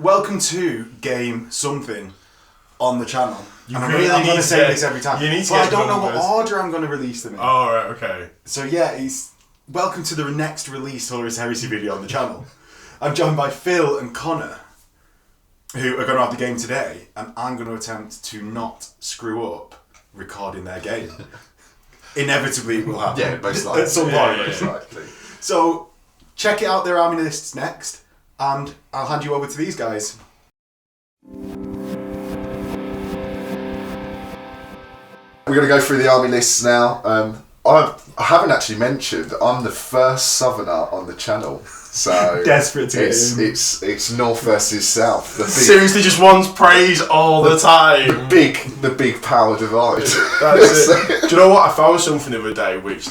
welcome to Game Something on the channel. I'm going to say this every time. You need to I don't know what order I'm going to release them in. Oh, right, okay. So yeah, welcome to the next released Horus Heresy video on the channel. I'm joined by Phil and Connor, who are going to have the game today, and I'm going to attempt to not screw up recording their game. Inevitably it will happen. Yeah, most likely. At some point. Most likely. So, check it out, their army lists next, and I'll hand you over to these guys. We're going to go through the army lists now. I haven't actually mentioned I'm the first Southerner on the channel, so desperate to get in. It's North versus South. Seriously, just wants praise all the time. The big power divide. That's it. Do you know what? I found something the other day which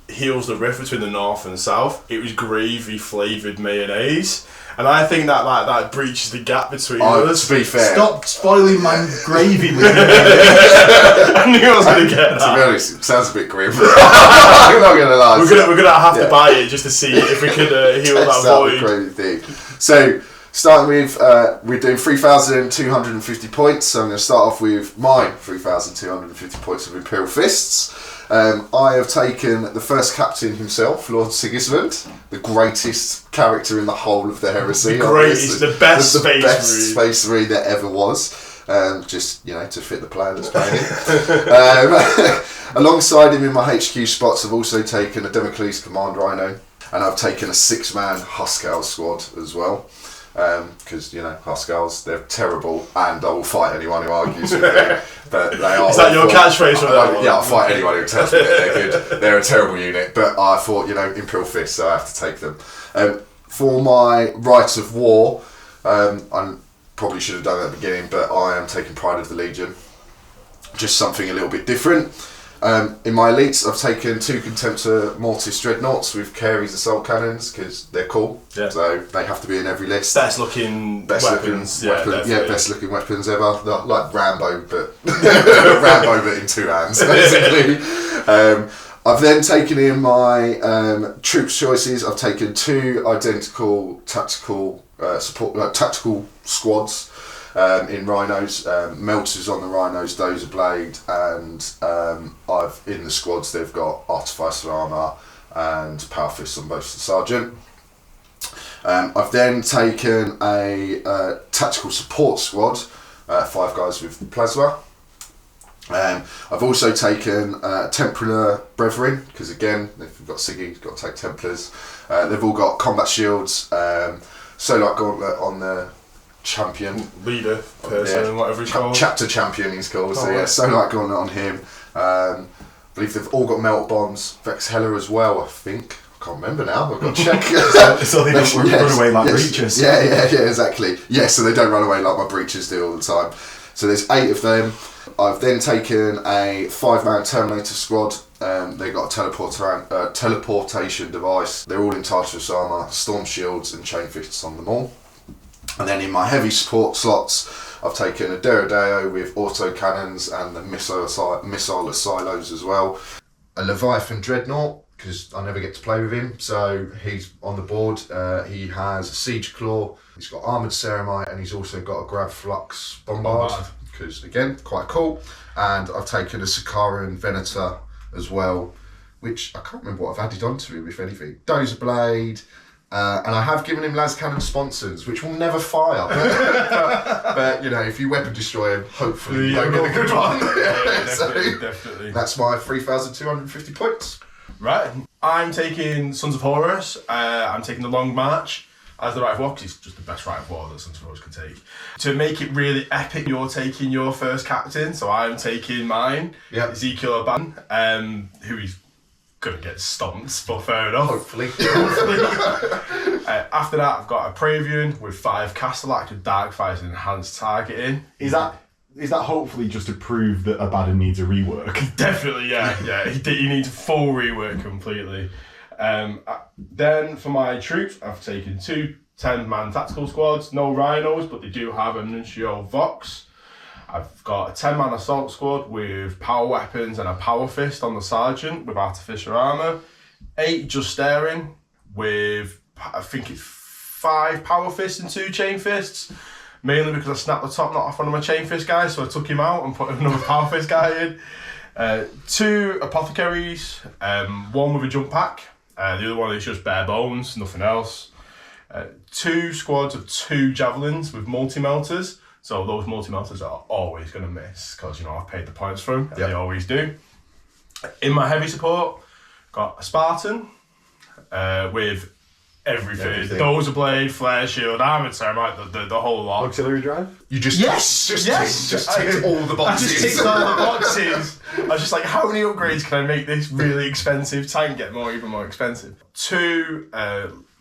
heals the rift between the North and South. It was gravy flavoured mayonnaise. And I think that breaches the gap between us. To be fair, stop spoiling my gravy. I knew I was going to get that. To be honest, it sounds a bit grim. I'm not going to lie. We're gonna have to buy it just to see if we could heal that void. Crazy thing. So, starting with, we're doing 3,250 points. So I'm going to start off with my 3,250 points of Imperial Fists. I have taken the first captain himself, Lord Sigismund, the greatest character in the whole of the Heresy. The greatest, the best Space Marine that ever was. Just, to fit the player that's playing it. Alongside him in my HQ spots, I've also taken a Democles Command Rhino, and I've taken a 6-man Huskarl squad as well. Because, Huskarls, they're terrible, and I will fight anyone who argues with me. But they are. Is that your catchphrase from that one? Yeah, I'll fight anyone who tells me that they're good. They're a terrible unit, but I thought, Imperial Fists, so I have to take them. For my Rights of War, I probably should have done it at the beginning, but I am taking Pride of the Legion. Just something a little bit different. In my elites, I've taken 2 Contemptor Mortis Dreadnoughts with Carey's Assault Cannons because they're cool. Yeah. So they have to be in every list. Best looking weapons. Best looking weapons ever. Like Rambo, but Rambo but in 2 hands, basically. I've then taken in my troops choices. I've taken 2 identical tactical tactical squads. In Rhinos, Melters on the Rhinos, Dozer Blade, and in the squads they've got Artificer Armour and Power Fists on both the Sergeant. I've then taken a tactical support squad, 5 guys with Plasma. I've also taken Templar Brethren, because again, if you've got Siggy, you've got to take Templars. They've all got combat shields, Solar Gauntlet on the champion leader person, whatever he's called. Chapter champion he's called. Solar Gauntlet on him. I believe they've all got melt bombs. Vex Heller as well, I think. I can't remember now. I've got to check. So they don't run away like breaches. Yeah, exactly. Yeah, so they don't run away like my breaches do all the time. So there's 8 of them. I've then taken a 5-man Terminator squad. They got a teleportation device. They're all in Tartarus armour, storm shields and chain fists on them all. And then in my heavy support slots, I've taken a Derodeo with auto cannons and the missile silos as well. A Leviathan Dreadnought, because I never get to play with him, so he's on the board. He has a Siege Claw, he's got Armoured Ceramite, and he's also got a Grav Flux Bombard, because again, quite cool. And I've taken a Sakaran Venator as well, which I can't remember what I've added onto him, if anything. Dozer Blade. And I have given him las cannon sponsons, which will never fire. But if you weapon destroy him, hopefully you'll get a good one. Definitely. That's my 3,250 points. Right. I'm taking Sons of Horus. I'm taking the Long March as the Right of War, because it's just the best Right of War that Sons of Horus can take. To make it really epic, you're taking your first captain, so I'm taking mine. Yep. Ezekiel Aban, who is going to get stomped, but fair enough. Hopefully. After that, I've got a Praevian with 5 Castellax with Darkfires and enhanced targeting. Is that hopefully just to prove that Abaddon needs a rework? Definitely, yeah. He needs a full rework completely. Then for my troops, I've taken 2 10-man tactical squads, no Rhinos, but they do have a Nuncio Vox. I've got a 10-man assault squad with power weapons and a power fist on the sergeant with artificial armour. 8 Justarian with, I think it's 5 power fists and 2 chain fists. mainly because I snapped the top knot off one of my chain fist guys, so I took him out and put another power fist guy in. 2 apothecaries, 1 with a jump pack, the other one is just bare bones, nothing else. 2 squads of 2 javelins with multi-melters, so those multi-melters are always going to miss because, you know, I've paid the points for them, and they always do. In my heavy support, got a Spartan with everything. Dozer blade, flare shield, armoured thermite, the whole lot. Auxiliary drive? You just just ticked all the boxes. I just ticked all the boxes. I was just like, how many upgrades can I make this really expensive tank get even more expensive? 2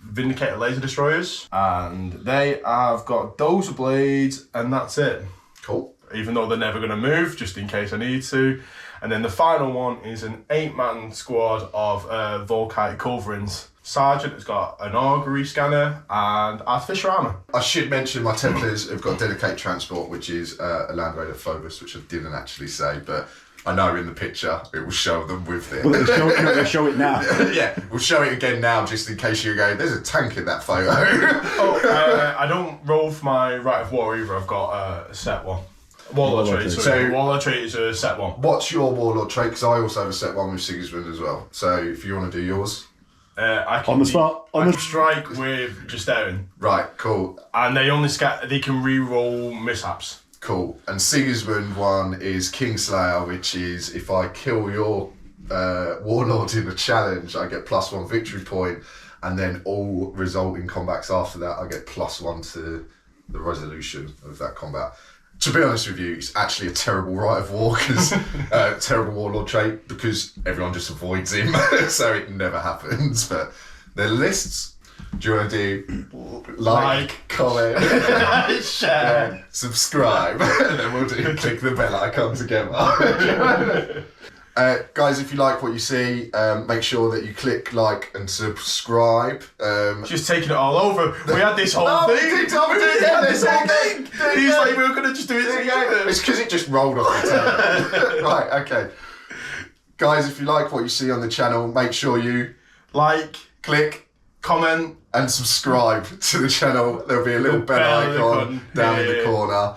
Vindicator laser destroyers, and they have got Dozer blades, and that's it. Cool. Even though they're never going to move, just in case I need to. And then the final one is an 8-man squad of Volkite culverins. Sergeant has got an augury scanner and artificial armour. I should mention my Templars have got dedicated transport, which is a Land Raider Phobos, which I didn't actually say, but I know in the picture it will show them with it. Well, they'll show it now. Yeah, we'll show it again now just in case you go, there's a tank in that photo. I don't roll for my Rite of War either, I've got a set one. Warlord trait, so Warlord trait is a set one. What's your Warlord trait? Because I also have a set one with Sigismund as well. So if you want to do yours. I can on the spot. I can strike with Justarin. Right, cool. And they only they can re-roll mishaps. Cool. And Sigismund one is Kingslayer, which is if I kill your Warlord in a challenge, I get +1 victory point, and then all resulting combats after that, I get +1 to the resolution of that combat. To be honest with you, it's actually a terrible Rite of War, because terrible Warlord trait, because everyone just avoids him, so it never happens. But the lists, do you want to do like, comment, share, subscribe, and then we'll do click the bell icon together. Guys, if you like what you see, make sure that you click like and subscribe. Just taking it all over. We had this whole thing. We had this whole thing. He's like, we were going to just do it together. It's because it just rolled off the tongue. Right, okay. Guys, if you like what you see on the channel, make sure you like, click, comment, and subscribe to the channel. There'll be a little bell icon down in the corner.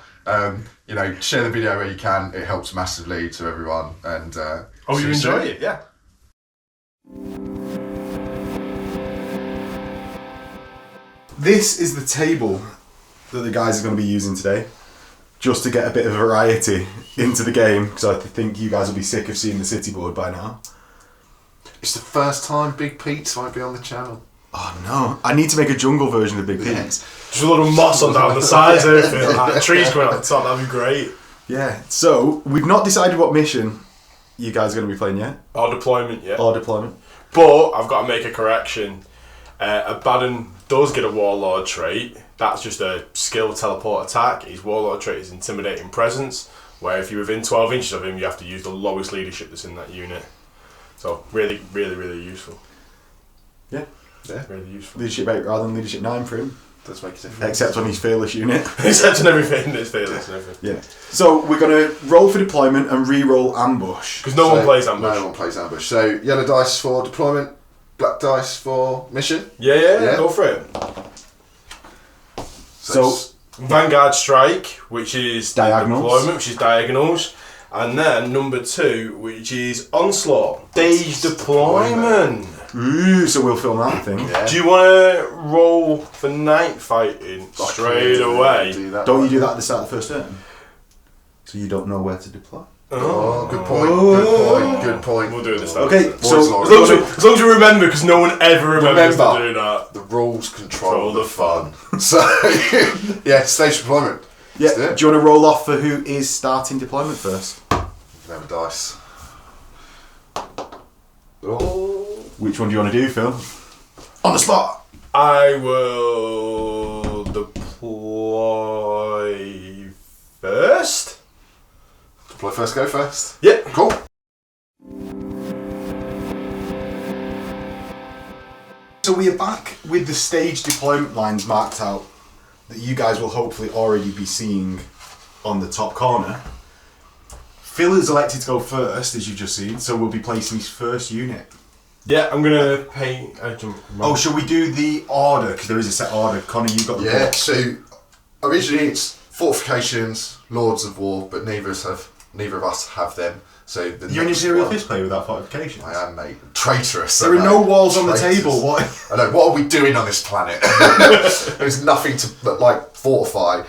You know, share the video where you can. It helps massively to everyone. And you enjoy it, yeah. This is the table that the guys are going to be using today, just to get a bit of variety into the game, because I think you guys will be sick of seeing the city board by now. It's the first time Big Pete's might be on the channel. Oh no, I need to make a jungle version of Big Pete. Just a lot of moss on down the sides of it, like trees coming out the top, that'd be great. Yeah, so we've not decided what mission you guys are going to be playing yet. Or deployment, yeah. Or deployment. But I've got to make a correction. Abaddon does get a Warlord trait. That's just a skill teleport attack. His Warlord trait is Intimidating Presence, where if you're within 12 inches of him, you have to use the lowest leadership that's in that unit. So really, really, really useful. Yeah. Yeah, really useful. Leadership 8 rather than Leadership 9 for him. Does make a difference. Except on his fearless unit. Except on everything that's fearless and everything. Yeah. So we're going to roll for deployment and re-roll ambush. Because no one plays ambush. No one plays ambush. So yellow dice for deployment, black dice for mission. Yeah, go for it. So Vanguard Strike, which is diagonals. Deployment, which is diagonals. And then number 2, which is Onslaught. Stage deployment. Ooh, so we'll film that thing. Yeah. Do you want to roll for night fighting straight away? Don't you do that at the start of the first turn? So you don't know where to deploy? Oh, good point. Good point. We'll do it this time. Okay, so as long as you remember, because no one ever remembers to do that. The rules control the fun. So, yeah, stage deployment. Yeah. Do you want to roll off for who is starting deployment first? Never dice. Which one do you want to do, Phil? On the spot. I will deploy first. Deploy first, go first. Yeah. Cool. So we are back with the stage deployment lines marked out that you guys will hopefully already be seeing on the top corner. Phil is elected to go first, as you've just seen, so we'll be placing his first unit. Yeah, I'm going to paint... Oh, shall we do the order? Because there is a set order. Connor, you've got the book. So Originally, it's fortifications, Lords of War, but neither of us have them. So you're an Imperial fist player without fortifications. I am, mate. Traitorous. There are no walls on the table. What? I know. What are we doing on this planet? There's nothing to fortify.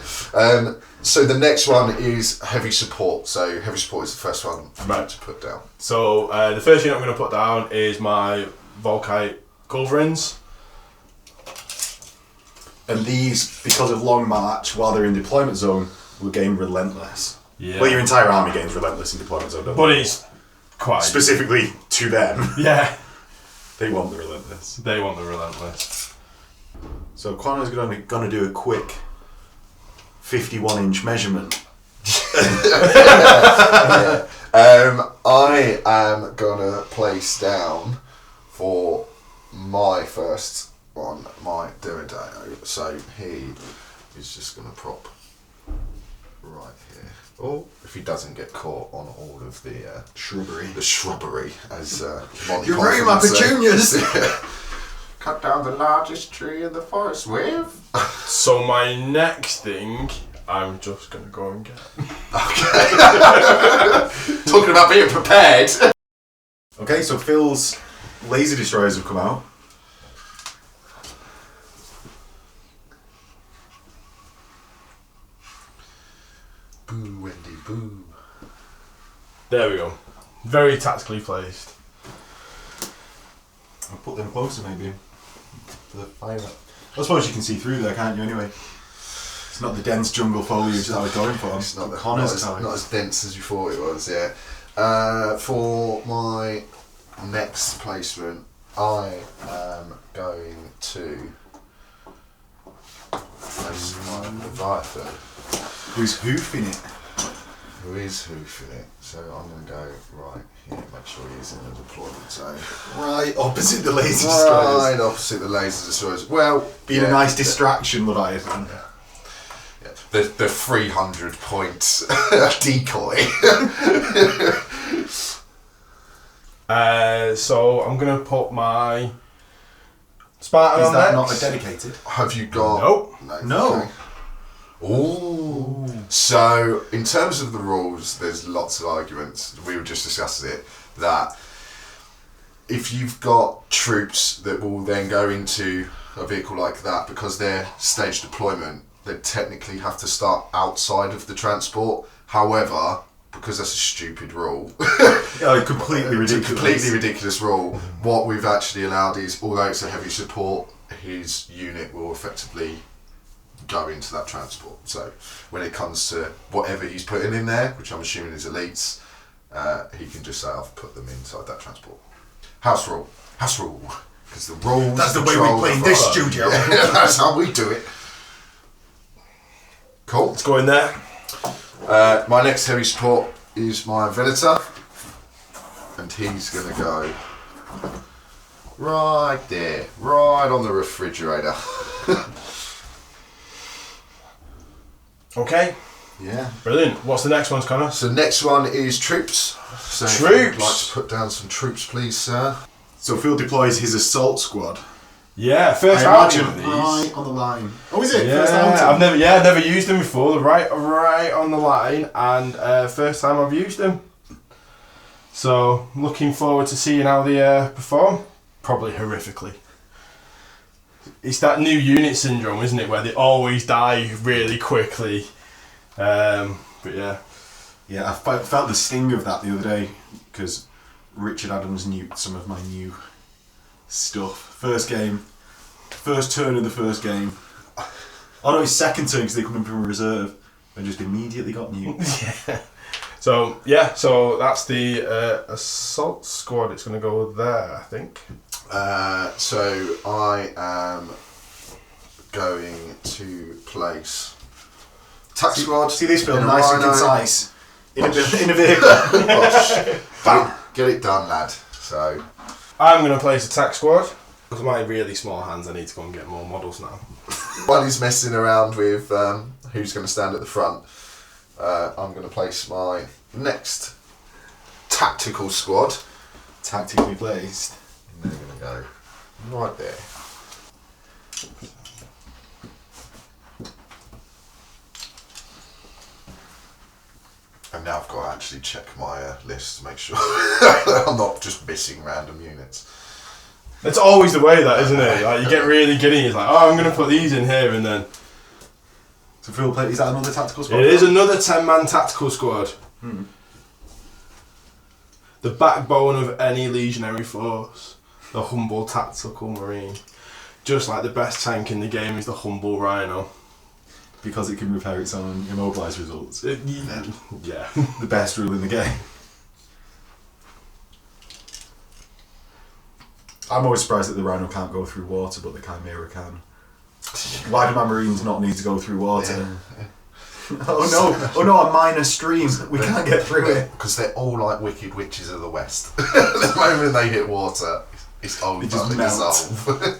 So the next one is heavy support. So heavy support is the first one to put down. So the first unit I'm going to put down is my Volkite Culverins. And these, because of long march, while they're in deployment zone, will gain relentless. Yeah. Well, your entire army gains relentless in deployment zone, don't But they? it's quite... Specifically to them. Yeah. They want the relentless. They want the relentless. So Connor's going to do a quick 51-inch measurement. I am going to place down for my first one, my Deredeo. So he is just going to prop right here. Oh, if he doesn't get caught on all of the shrubbery, as Monty You Python ruined my would say. petunias! Cut down the largest tree in the forest with. So my next thing, I'm just going to go and get. Okay. Talking about being prepared. Okay, so Phil's laser destroyers have come out. Boo, Wendy, boo. There we go. Very tactically placed. I'll put them closer maybe for the fire. I suppose you can see through there, can't you, anyway? It's not the dense jungle foliage that I was going for. It's not Connor's not as dense as you thought it was, yeah. For my next placement, I am going to place my Leviathan. Who's hoofing it? Who is hoofing it? So I'm going to go right here, make sure he's in the deployment zone. Right opposite the laser destroyers. Right opposite the laser destroyers. Well, Being a nice distraction, Leviathan. Yeah. The 300 point decoy. So I'm going to put my Spartan Is on that next. not a dedicated? Have you got... Nope. No. Okay. Ooh. So, in terms of the rules, there's lots of arguments. We were just discussing it, that if you've got troops that will then go into a vehicle like that, because they're staged deployment, they technically have to start outside of the transport. However, because that's a stupid rule, Completely ridiculous. it's a completely ridiculous rule, what we've actually allowed is, although it's a heavy support, his unit will effectively go into that transport. So when it comes to whatever he's putting in there, which I'm assuming is elites, he can just say, I've put them inside that transport. House rule. Because the rules... That's the way we play in this studio. Yeah, that's how we do it. Cool. Let's go in there. My next heavy support is my Venator. And he's going to go right there. Right on the refrigerator. Okay. Yeah. Brilliant. What's the next one, Connor? So next one is troops. So if Troops. you'd like to put down some troops, please, sir. So Phil deploys his assault squad. Yeah, first I outing imagine of these. right on the line. Oh, is it? Yeah, First outing? I've never used them before. They're right on the line, and first time I've used them. So looking forward to seeing how they perform. Probably horrifically. It's that new unit syndrome, isn't it, where they always die really quickly. But yeah. Yeah, I felt the sting of that the other day because Richard Adams nuked some of my new stuff. First turn of the first game. Oh no, his second turn because they come in from reserve and just immediately got nuked. Yeah. So that's the assault squad. It's going to go there, I think. So I am going to place tax squad. See this film, in a nice and rhino. concise. In a vehicle. Gosh, get it done, lad. So I'm going to place attack squad. With my really small hands, I need to go and get more models now. while he's messing around with who's going to stand at the front, I'm going to place my next tactical squad. Tactically placed. And they're going to go right there. now I've got to actually check my list to make sure I'm not just missing random units. It's always the way, that, isn't it? Like, you get really giddy, it's like, oh, I'm going to put these in here, and then... So Phil, is that another tactical squad? It is another 10-man tactical squad. The backbone of any legionary force. The humble tactical marine. Just like the best tank in the game is the humble rhino. Because it can repair its own immobilised results. Yeah. The best rule in the game. I'm always surprised that the rhino can't go through water, but the chimera can. Why do my marines not need to go through water? Yeah. Oh no, a minor stream. We can't get through it. Because they're all like wicked witches of the West. The moment they hit water, it's all just dissolve.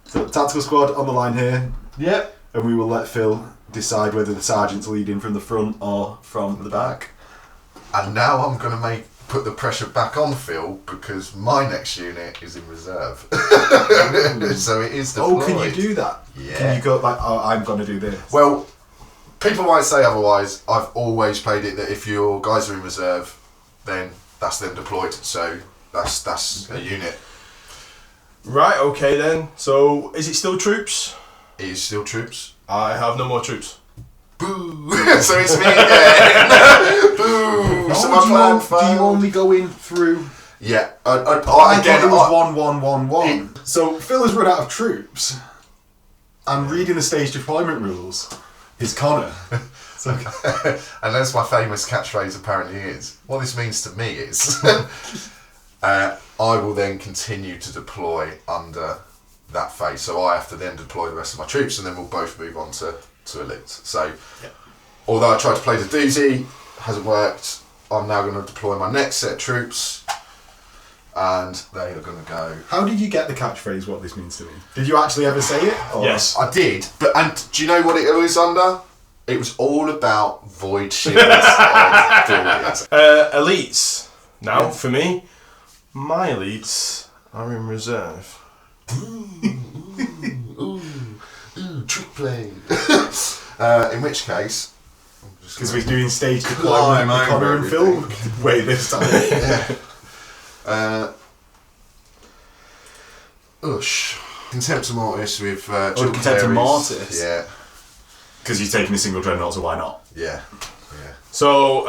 So, tactical squad on the line here. Yep. And we will let Phil decide whether the sergeant's leading from the front or from the back. And now I'm going to put the pressure back on Phil because my next unit is in reserve. So it is deployed. Oh, can you do that? Yeah. Can you go like, oh, I'm going to do this? Well, people might say otherwise. I've always played it that if your guys are in reserve, then that's them deployed. So that's a unit. Right, okay then. So, is it still troops? It is still troops. I have no more troops. Boo! So it's me again. Boo! So my plan do you only go in through? Yeah. I Again, it was 1-1-1-1. So Phil has run out of troops, and reading the stage deployment rules is Connor. And that's my famous catchphrase apparently is. What this means to me is I will then continue to deploy under that phase. So I have to then deploy the rest of my troops and then we'll both move on to elite. So although I tried to play the doozy, hasn't worked, I'm now going to deploy my next set of troops and they are going to go... How did you get the catchphrase, what this means to me? Did you actually ever say it? Or? Yes. I did, and do you know what it was under? It was all about void shields of Bearfoot. Elites. Now, for me, my elites are in reserve. Trick play. In which case... Because we're doing stage deployment with Connor and Phil. Wait, this time. Ush. Contemptor Mortis with... Contemptor Mortis? Yeah. Because you're taking a single dreadnought, so why not? Yeah. So,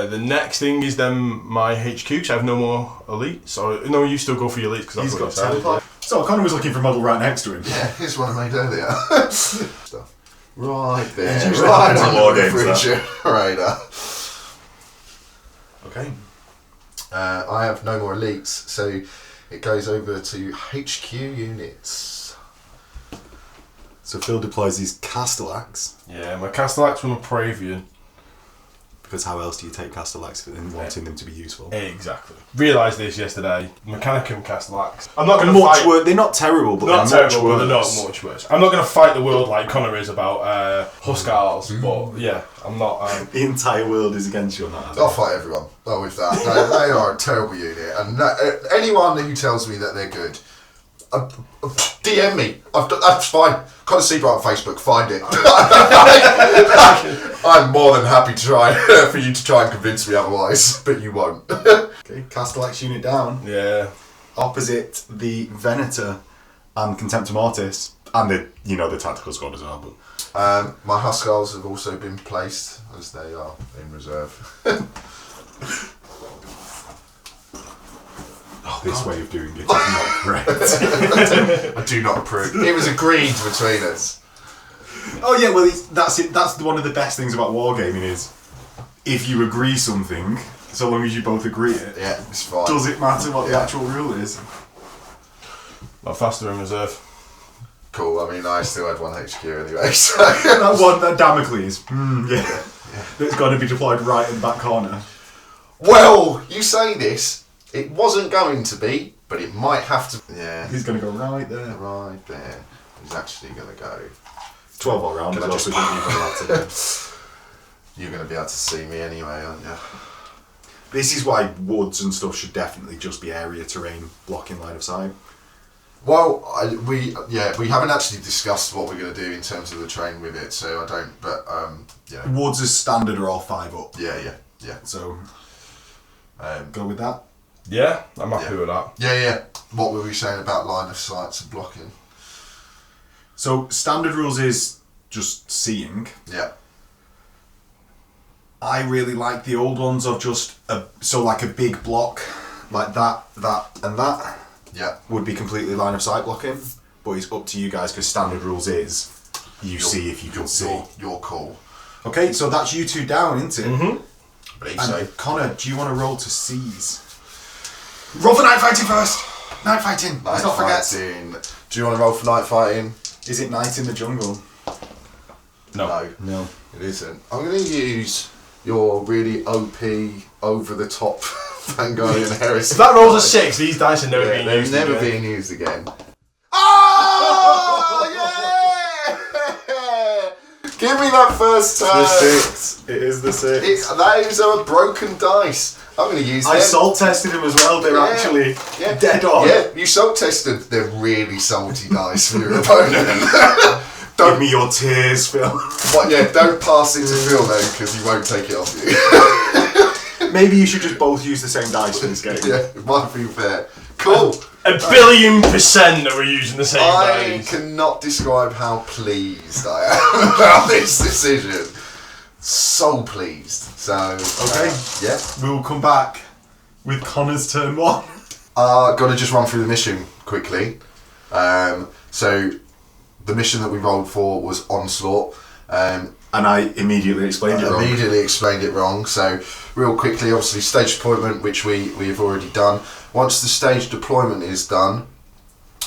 the next thing is then my HQ, because I have no more elites. So, no, you still go for your elites, because He's got teleport. So, Connor was looking for a model right next to him. Yeah, here's one I made earlier. Stuff. Right there. It's usually Right happens in war games, refrigerator. Okay. I have no more elites, so it goes over to HQ units. So Phil deploys his Castellax. Yeah, my Castellax from a Pravian. Because how else do you take Castellax in wanting them to be useful? Exactly. Realised this yesterday. Mechanicum Castellax. I'm not going to much fight... worse. They're not terrible, but not they're terrible, much but they're worse. not much worse. I'm not going to fight the world like Connor is about Huskars, but yeah, I'm not... The entire world is against you on that. I'll fight everyone. Oh, with that. They are a terrible unit. And anyone who tells me that they're good, DM me. That's fine. Connor Seabright on Facebook. Find it. I'm more than happy to try for you to try and convince me otherwise, but you won't. Okay, Castellax unit down. Yeah. Opposite the Venator and Contemptor Mortis. And the tactical squad as well. But My Huskars have also been placed, as they are in reserve. this way of doing it is not correct. I do not approve. It was agreed between us. Oh yeah, well that's it. That's one of the best things about wargaming is if you agree something, so long as you both agree it. Yeah, it's fine. Does it matter what the actual rule is? Not faster in reserve. Cool. I mean, I still had one HQ anyway. So. that Damocles. Yeah. It's got to be deployed right in the back corner. Well, you say this. It wasn't going to be, but it might have to. Yeah. He's going to go right there. Right there. He's actually going to go. 12 all round. Can I just You're going to be able to see me anyway, aren't you? This is why woods and stuff should definitely just be area terrain blocking line of sight. Well, we haven't actually discussed what we're going to do in terms of the train with it, so I don't. But yeah. Wards as standard are all 5 up. Yeah. So go with that. Yeah, I'm happy with that. Yeah. What were we saying about line of sights and blocking? So standard rules is just seeing. Yeah. I really like the old ones of just like a big block, like that, and that. Yeah. Would be completely line of sight blocking, but it's up to you guys because standard rules is see if you can see. Your call. Okay, so that's you two down, isn't it? Mm-hmm. Believe so. Connor, do you want to roll to seize? Roll for night fighting first. Night fighting. Let's not forget. Do you want to roll for night fighting? Is it night in the jungle? No. No, it isn't. I'm going to use your really OP, over the top Vanguardian Heresy. If that rolls a 6, these dice are never being used. They're never being used again. Oh yeah! Give me that first turn. The 6. It is the 6. Those are broken dice. I'm going to use them. I salt tested them as well. They're actually dead on. Yeah, you salt tested. They're really salty dice for your opponent. Give me your tears, Phil. Don't pass it to Phil though, because he won't take it off you. Maybe you should just both use the same dice for this game. Yeah, it might be fair. Cool. 1,000,000,000% that we're using the same I dice. cannot describe how pleased I am about this decision. So pleased. So Okay. Yeah. We'll come back with Connor's turn 1. Got to just run through the mission quickly. So the mission that we rolled for was Onslaught. And I immediately explained it wrong. So real quickly, obviously stage deployment, which we have already done. Once the stage deployment is done,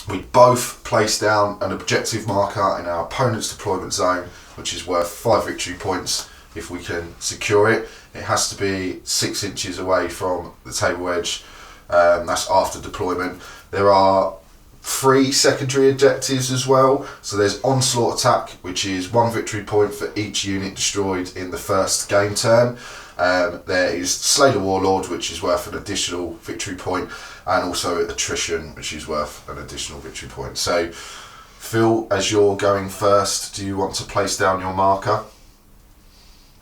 we both place down an objective marker in our opponent's deployment zone, which is worth 5 victory points if we can secure it. It has to be 6 inches away from the table edge. That's after deployment. There are 3 secondary objectives as well. So there's Onslaught Attack, which is 1 victory point for each unit destroyed in the first game turn. There is Slay the Warlord, which is worth an additional victory point, and also Attrition, which is worth an additional victory point. So, Phil, as you're going first, do you want to place down your marker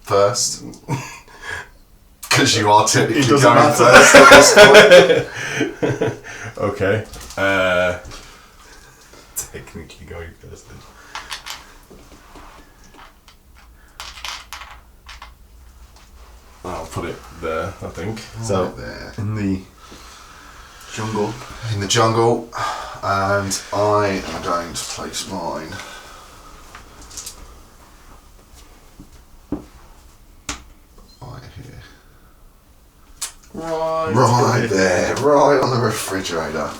first? Because you are technically going first at this point. Okay. Technically going first then. I'll put it there, I think. So, Right there. in the jungle. In the jungle, and I am going to place mine right here. Right there, right on the refrigerator.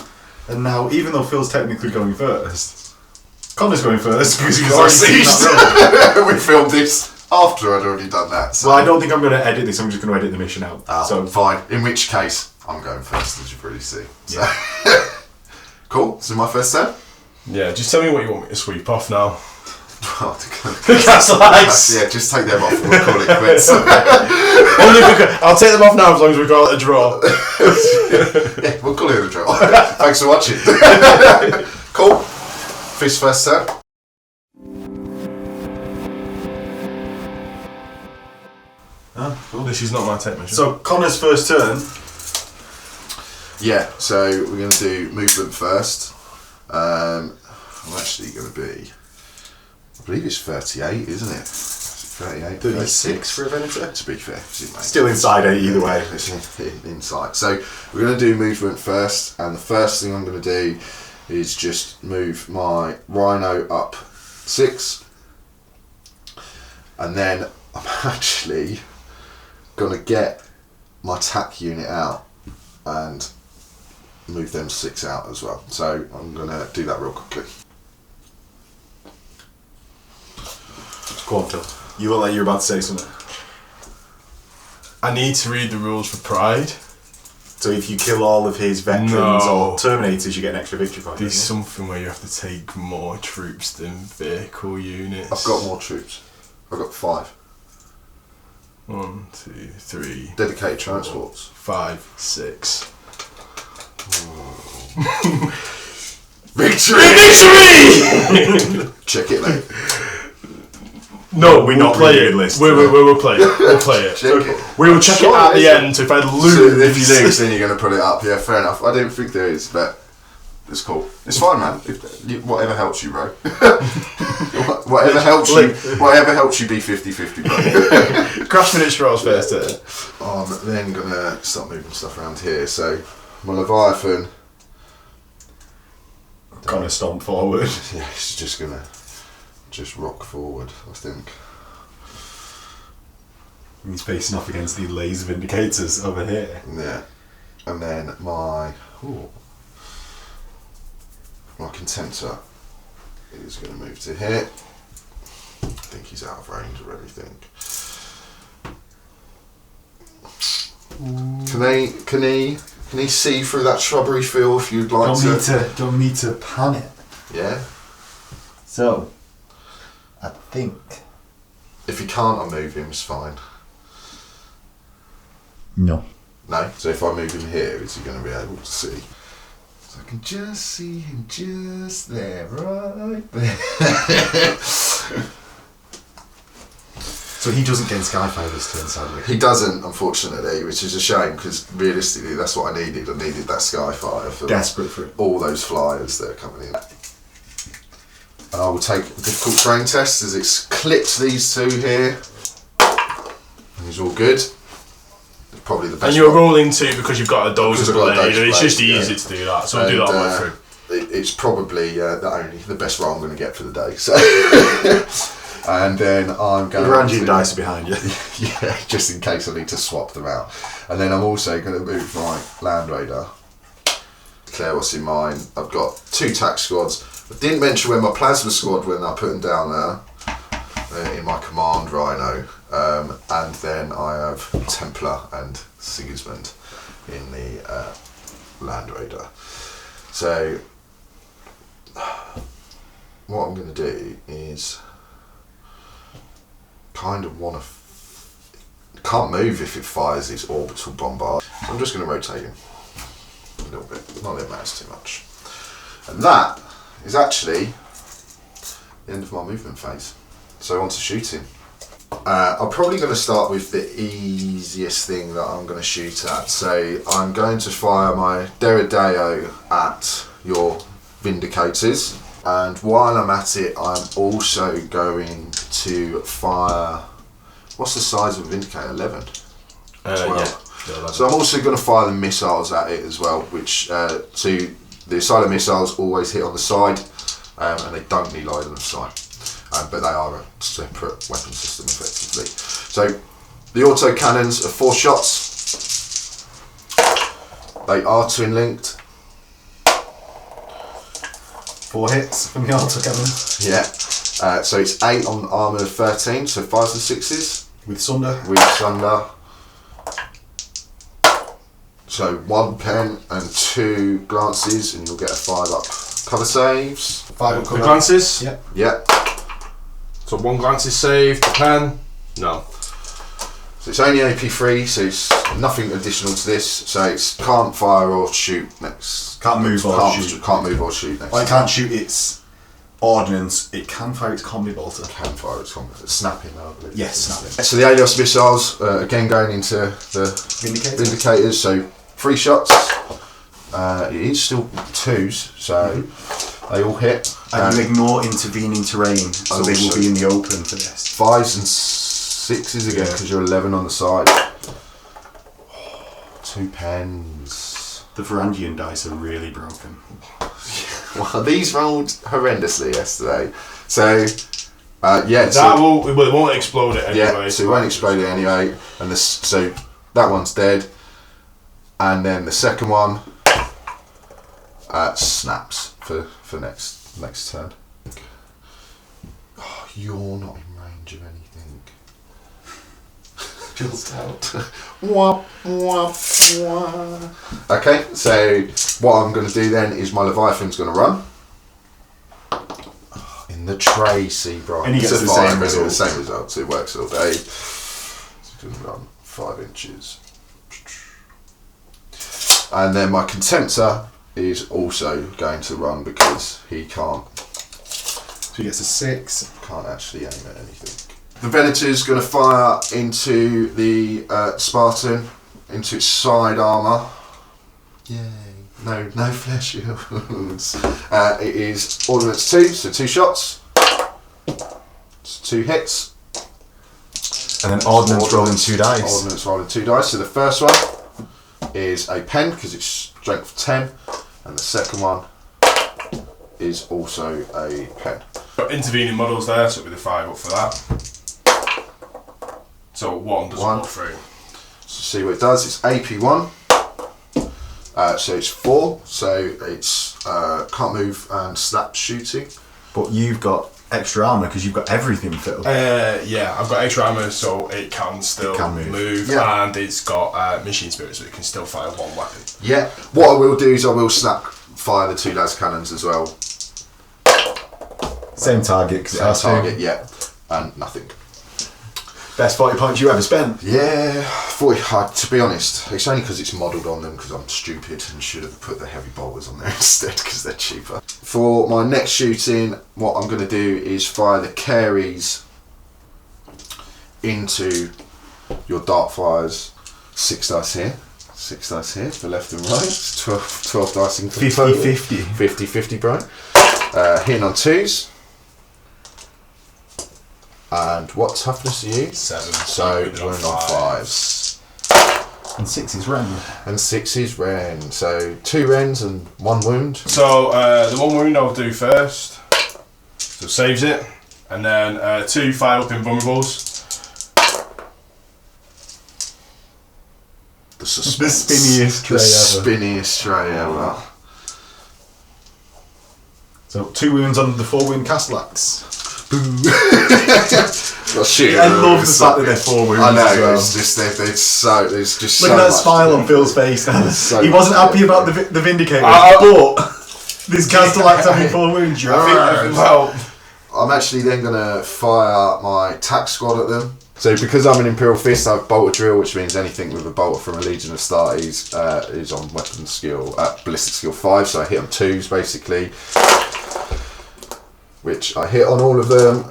And now, even though Phil's technically going first, Connor's going first because he's Because already seen that roll. we filmed this after I'd already done that. So. Well, I don't think I'm going to edit this. I'm just going to edit the mission out. So fine. In which case, I'm going first, as you've already seen. So. Yeah. Cool. So my first turn. Yeah, just tell me what you want me to sweep off now. That's nice. Yeah, just take them off and we'll call it quits. Only because I'll take them off now as long as we call it a draw. Yeah, we'll call it a draw. Thanks for watching. Cool. Fist first turn. Oh, cool. This is not my take mission. So, Connor's first turn. Yeah, so we're going to do movement first. I'm actually going to be, I believe it's 38, isn't it? 38, 36 for a Venator. To be fair, Still inside 8 either way. It's inside. So we're going to do movement first, and the first thing I'm going to do is just move my Rhino up 6, and then I'm actually going to get my attack unit out and move them 6 out as well. So I'm going to do that real quickly. Go on, Phil. You look like you're about to say something. I need to read the rules for Pride. So if you kill all of his veterans or Terminators, you get an extra victory point. There's something where you have to take more troops than vehicle units. I've got more troops. I've got 5. 1, 2, 3. Dedicated transports. 5, 6. Victory! Victory! Check it, mate. No, We're we'll not play really it. good list. We'll play it. We'll play it. Check it. We will check Sure it at there the isn't. end. So if I So lose, if you lose, then you're going to put it up. Yeah, fair enough. I don't think there is, but it's cool. It's fine, man. Whatever helps you, bro. Whatever helps you be 50-50, bro. Crash minute straws first. I'm then going to start moving stuff around here. So my Leviathan, Kind of stomp forward. yeah, it's just going to just rock forward, I think. He's facing off against the laser vindicators over here. Yeah. And then my contemptor is going to move to here. I think he's out of range or anything. Can he see through that shrubbery field if you'd like Don't need to pan it. Yeah. So, I think. If he can't, I'll move him. It's fine. No. No. So if I move him here, is he going to be able to see? So I can just see him just there, right there. So he doesn't gain Skyfire this turn, sadly. He doesn't, unfortunately, which is a shame because realistically, that's what I needed. I needed that Skyfire for Desperate for it. all those flyers that are coming in. And I will take a difficult terrain test as it's clipped these two here. And he's all good. It's probably the best. And you're one. rolling 2 because you've got a Because dozer I've got a blade, dozer and it's just blade, easy yeah. to do that. So we'll do that all the way through. It's probably the best roll I'm going to get for the day. So, and then I'm going. The Rangian dice are behind you. Yeah, just in case I need to swap them out. And then I'm also going to move my Land Raider. Declare what's in mine. I've got 2 tack squads. I didn't mention when my Plasma squad when I put them down there in my Command Rhino. And then I have Templar and Sigismund in the Land Raider. So what I'm going to do is kind of want to can't move if it fires these orbital bombard. So I'm just going to rotate him a little bit. Not that it matters too much. And that is actually the end of my movement phase. So I want to shoot him. I'm probably going to start with the easiest thing that I'm going to shoot at. So I'm going to fire my Deredeo at your Vindicators. And while I'm at it, I'm also going to fire... What's the size of a Vindicator? 11? 12. Yeah. So I'm also going to fire the missiles at it as well, which the Asylum missiles always hit on the side, and they don't need line on the side. But they are a separate weapon system effectively. So the auto cannons are 4 shots. They are twin linked. 4 hits from the auto cannon. Yeah. So it's 8 on armour of 13, so 5s and 6s. With Sunder. With Sunder. So 1 pen and 2 glances, and you'll get a 5 up. Cover saves. 5 up The cover. glances? Yep. Yep. So 1 glance is saved. The pen? No. So it's only AP3, so it's nothing additional to this. So it's can't fire or shoot next. Can't move or shoot. Can't move or shoot next. Well, it can't shoot its ordnance. It can fire its combi bolter. Can fire its combat. Snapping, I believe. Yes, snapping. So the Alios missiles, again going into the Vindicators. So 3 shots. It is still 2s, so they all hit. And you ignore intervening terrain, so they will be in the open for this. 5s and 6s again, because you're 11 on the side. 2 pens. The Varangian dice are really broken. Well, these rolled horrendously yesterday. So, yeah. It won't explode it anyway. Yeah, so it won't explode it anyway. And so that one's dead. And then the second one snaps for next turn. Oh, you're not in range of anything. Just out. Wah, wah, wah. Okay, so what I'm going to do then is my Leviathan's going to run. In the tray, see, Brian. And he gets It's a the same fire, result. The same result, so it works all day. It's going to run 5 inches. And then my Contemptor is also going to run because he can't. So he gets a 6. Can't actually aim at anything. The Venator's going to fire into the Spartan, into its side armour. Yay. No flesh wounds. It is Ordnance 2, so 2 shots. It's 2 hits. And then Ordnance rolling 2 dice. Ordnance rolling 2 dice. So the first one is a pen because it's strength 10. And the second one is also a pen. Got intervening models there, so it'll be the 5 up for that. So 1 doesn't go through. So see what it does. It's AP1. So it's 4. So it's can't move and snap shooting. But you've got extra armour because you've got everything filled. Yeah, I've got extra armour, so it can still move. Yeah. And it's got machine spirit, so it can still fire 1 weapon. Yeah. What I will do is I will snap fire the 2 las cannons as well. Same target. Cause Same target, yeah. And nothing. Best 40 points you ever spent. Yeah, 40. To be honest, it's only because it's modelled on them because I'm stupid and should have put the heavy bolters on there instead because they're cheaper. For my next shooting, what I'm going to do is fire the carries into your dart fires. 6 dice here. 6 dice here for left and right. 12 dice in 50-50. 50-50, bro. Hitting on 2s. And what toughness are you? 7. So we're on 5s. And 6 is Ren. And 6 is Ren. So 2 Rens and 1 wound. So the 1 wound I'll do first. So saves it. And then 2 fire up invulnerables. The suspense. The spinniest tray ever. Spinniest tray ever. So 2 wounds on the 4 wound Castellax. I I love the fact that they're 4 wounds. I know, as well. it's just there's just Look so at that much smile to on do. Phil's face. So He wasn't much to happy do. about the Vindicator, but this Castellax having 4 wounds. Well, I'm actually then going to fire my tack squad at them. So because I'm an Imperial Fist, I have Bolter Drill, which means anything with a bolter from a Legion of Astartes is on weapon skill, ballistic skill 5, so I hit on 2s basically. Which I hit on all of them,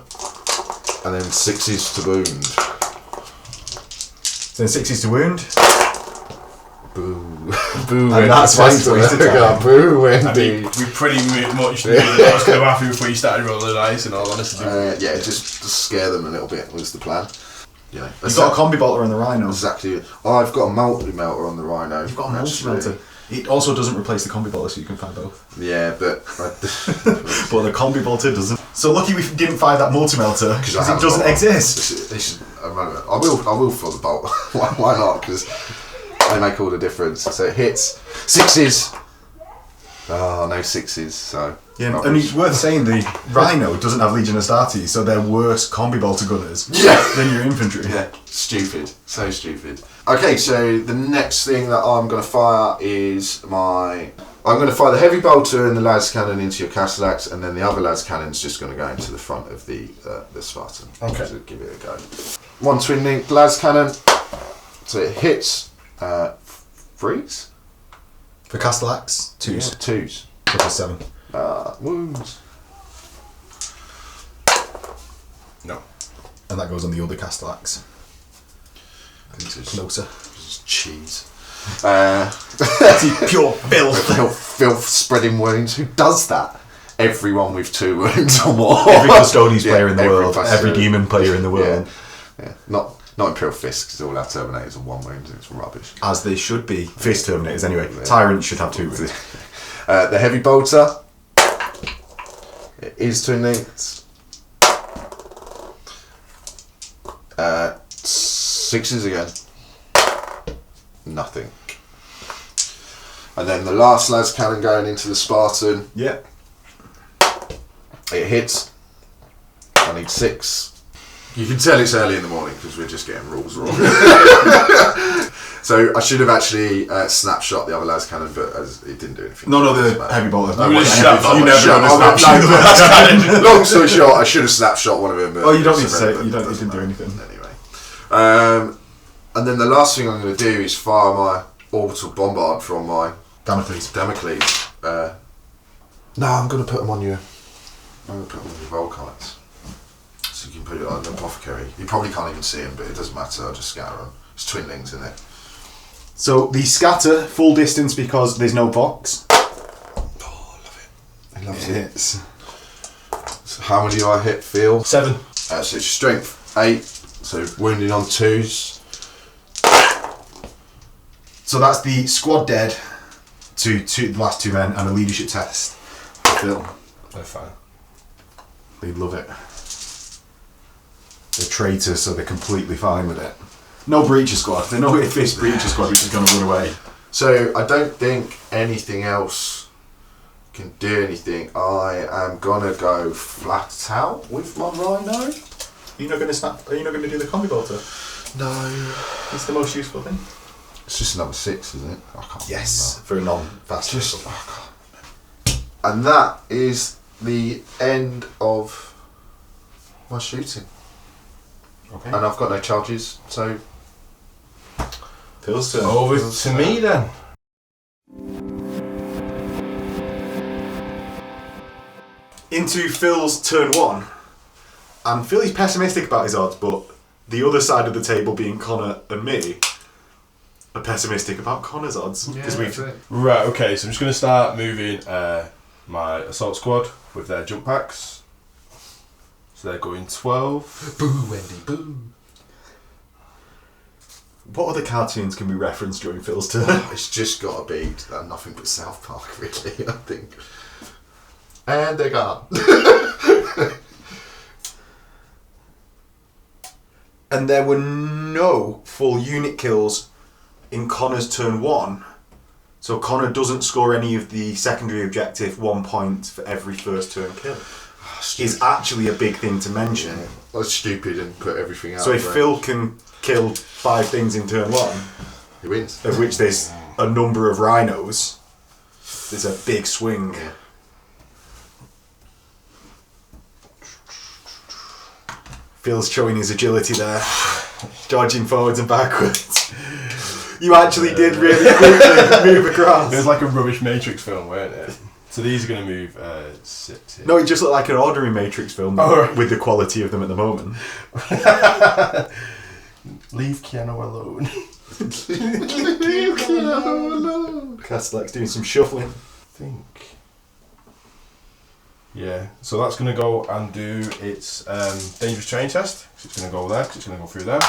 and then 6s to wound. Then 6s to wound. Boo. Boo, And Wendy. that's why it's wasted time. Boo, I Wendy. mean, we pretty much knew that was going to happen before you started rolling the dice, in all honesty. Yeah, just scare them a little bit was the plan. You know, You've got a combi bolter on the Rhino. exactly. I've got a multi-melter on the Rhino. You've got a actually. multi-melter. It also doesn't replace the combi bolter, so you can fire both. Yeah, but But the combi bolter doesn't. So lucky we didn't fire that multi-melter because I it haven't doesn't got one. exist. This is irrelevant. I will for the bolt. Why not? Because they make all the difference. So it hits 6s. Oh, no 6s. So Yeah, and rubbish. it's worth saying the Rhino doesn't have Legion Astartes, so they're worse combi bolter gunners than your infantry. Yeah, stupid. So stupid. Okay, so the next thing that I'm going to fire is I'm going to fire the heavy bolter and the las cannon into your Castellax, and then the other las cannon's just going to go into the front of the Spartan. Okay. So give it a go. 1 twin link las cannon. So it hits 3s? For Castellax, 2s. 2s. Triple 7. Wounds. No. And that goes on the other Castellax. Closer. It's cheese. Pure filth. Filth spreading wounds. Who does that? Everyone with 2 wounds or more. Every Custodes player in the every world. Every demon player in the world. Yeah. Not Imperial Fist, because all our Terminators are 1 wound. It's rubbish. As they should be. Fist Terminators anyway. Tyrants should have 2 wounds. The heavy bolter. It is twin linked. 6s again. Nothing. And then the last las cannon going into the Spartan. Yeah. It hits. I need 6. You can tell it's early in the morning because we're just getting rules wrong. So I should have actually snapshot the other las cannon, but as it didn't do anything. No, the heavy bolter. You never snapshot. Long story short, I should have snapshot one of them. But Oh, you don't need to it's say. irrelevant. You It didn't do doesn't anything. matter. Anyway. And then the last thing I'm going to do is fire my orbital bombard from my Damocles. Damocles. No, I'm going to put them on your... I'm going to put them on your Volkites. So you can put it on the apothecary. You probably can't even see them, but it doesn't matter. I'll just scatter them. It's twinlings, isn't it? So the scatter full distance because there's no box. Oh, I love it. He loves it. So how many do I hit, Phil? 7. So it's strength 8. So wounding on 2s. So that's the squad dead to the last 2 men and a leadership test. Phil. They're fine. They'd love it. They're traitors, so they're completely fine with it. No breacher squad. They know if this breacher squad is going to run away. So I don't think anything else can do anything. I am gonna go flat out with my rhino. Are you not going to snap? Are you not going to do the combi bolter? No. It's the most useful thing. It's just another 6, isn't it? I can't Yes, for a non-fast. remember. And that is the end of my shooting. Okay. And I've got no charges, so Phil's turn. Over to me then. Into Phil's turn 1. And Phil is pessimistic about his odds, but the other side of the table being Connor and me are pessimistic about Connor's odds. Because Right, okay, so I'm just going to start moving my assault squad with their jump packs. So they're going 12. boo, Wendy, boo. What other cartoons can we reference during Phil's turn? It's just got to be nothing but South Park, really, I think. And they're gone. And there were no full unit kills in Connor's turn 1. So Connor doesn't score any of the secondary objective 1 point for every first turn kill. Is actually a big thing to mention. Yeah. That's stupid and put everything out. So if Phil can kill 5 things in turn 1, he wins. of which there's a number of rhinos, there's a big swing. Yeah. Phil's showing his agility there, dodging forwards and backwards. You actually did really quickly move across. It was like a rubbish Matrix film, weren't it? So these are going to move 6 here. No, it just looked like an ordinary Matrix film with the quality of them at the moment. Leave Keanu alone. Castellac's doing some shuffling. I think. Yeah, so that's going to go and do its dangerous terrain test. So it's going to go there, because it's going to go through there.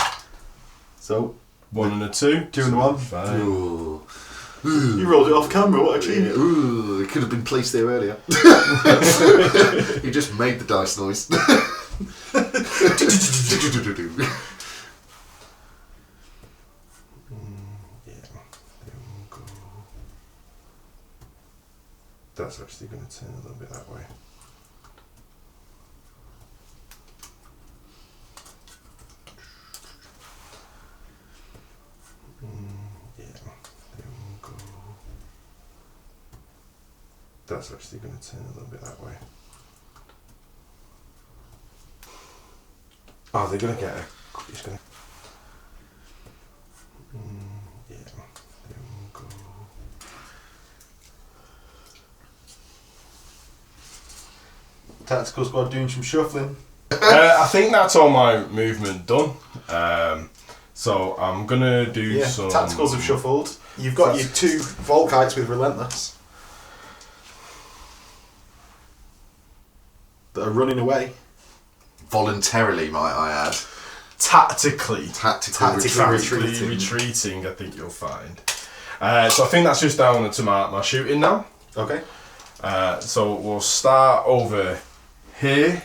So, 1 and a 2. 2 and 1. Fine. Ooh. You rolled it off camera, what a Yeah. genius. Ooh, it could have been placed there earlier. He just made the dice noise. That's actually going to turn a little bit that way. Yeah, there we go. That's actually going to turn a little bit that way. Oh, they're going to get a... It's going to... Yeah, there we go. Tactical squad doing some shuffling. I think that's all my movement done. So I'm gonna do some. Tacticals have shuffled. You've got your 2 Volkites with Relentless that are running away. Voluntarily, might I add. Tactically Tactically retreating, I think you'll find. So I think that's just down to my shooting now. Okay. So we'll start over here.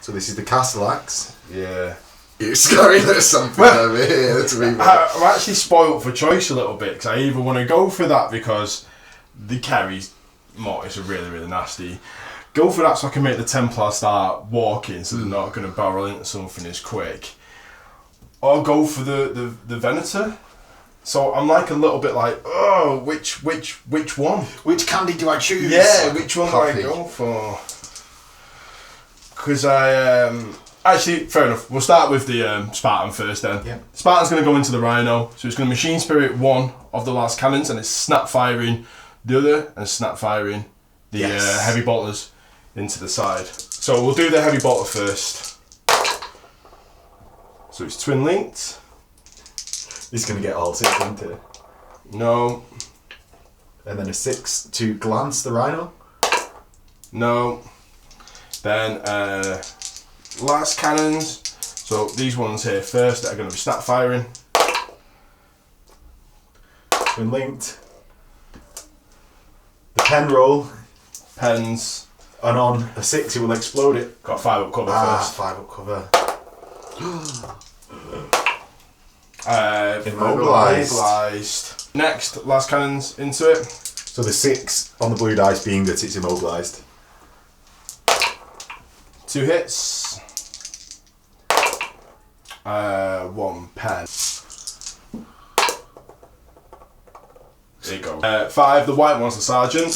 So this is the Castellax. Yeah. You're scary, there's something over here. That's really I'm actually spoilt for choice a little bit because I either want to go for that because the carries mortis are really, really nasty. Go for that so I can make the Templar start walking so they're not going to barrel into something as quick. Or go for the Venator. So I'm like a little bit like, oh, which one? Which candy do I choose? Yeah, which one Puffy. do I go for? Because I actually, fair enough. We'll start with the Spartan first then. Yeah. Spartan's going to go into the Rhino, so it's going to machine spirit 1 of the last cannons, and it's snap firing the other and snap firing the heavy bolters into the side. So we'll do the heavy bolter first. So it's twin linked. He's going to get all 6, isn't it? No. And then a 6 to glance the rhino. No. Then last cannons. So these ones here first that are going to be snap firing. Twin linked. The pen roll. Pens. And on a 6 it will explode it. Got 5 up cover first. 5 up cover. Immobilised. Next, last cannons into it. So the 6 on the blue dice being that it's immobilised. 2 hits. 1 pen. There you go. 5, the white one's the sergeant.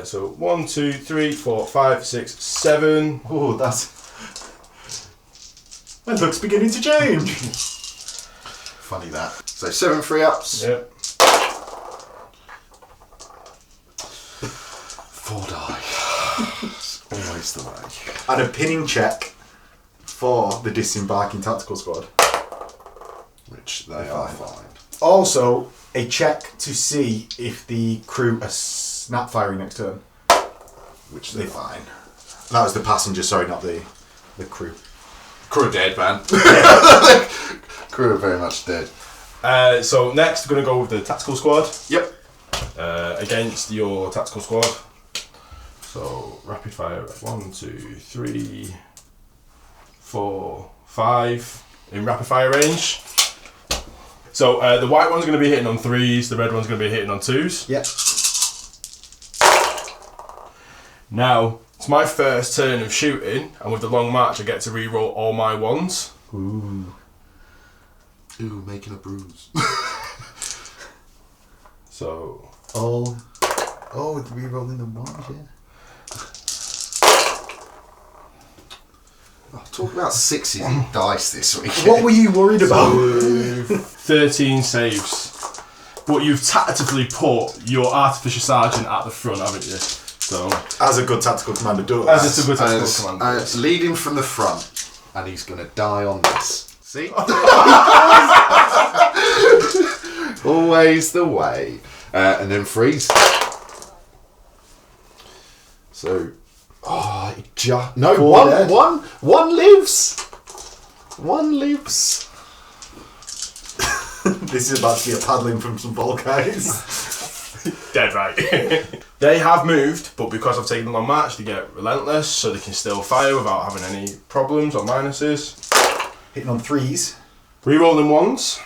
So 1, 2, 3, 4, 5, 6, 7. Oh, that's... My luck's beginning to change. Funny that. So 7 free ups. Yep. 4 die. It's always the way. And a pinning check for the disembarking tactical squad. Which they are fine. Also, a check to see if the crew are snap firing next turn. Which They're fine. That was the passenger, sorry, not the crew. Crew are dead, man. Crew are very much dead. So next, we're going to go with the tactical squad. Yep. Against your tactical squad. So rapid fire 1, 2, 3, 4, 5 in rapid fire range. So the white one's going to be hitting on 3s, the red one's going to be hitting on 2s. Yep. Now, it's my first turn of shooting, and with the long march I get to re-roll all my 1s. Ooh. Ooh, making a bruise. So... Oh, with re-rolling the 1s, yeah. Oh, talk about 6s in dice this week. What were you worried about? 13 saves. But you've tactically put your artificer sergeant at the front, haven't you? So, As a good tactical commander does. as it's a good tactical commander. Leading from the front, and he's going to die on this. See? Always the way. And then freeze. So, no, Four dead. one lives. One lives. This is about to be a paddling from some ball guys. Dead right. They have moved, but because I've taken the long march, they get relentless, so they can still fire without having any problems or minuses. Hitting on 3s. Rerolling 1s.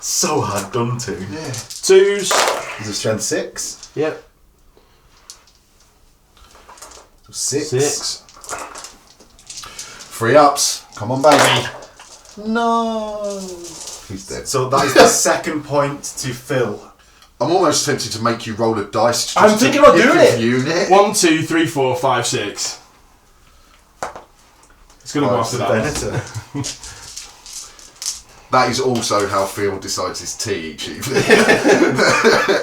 So hard done to. Yeah. 2s. There's a strength 6. Yep. 6. 6. Free ups. Come on, baby. No. He's dead. So that is the second point to Phil. I'm almost tempted to make you roll a dice. Just I'm thinking about doing it. Unit. 1, 2, 3, 4, 5, 6. It's going to go after that. Venator. That is also how Phil decides his tea each evening.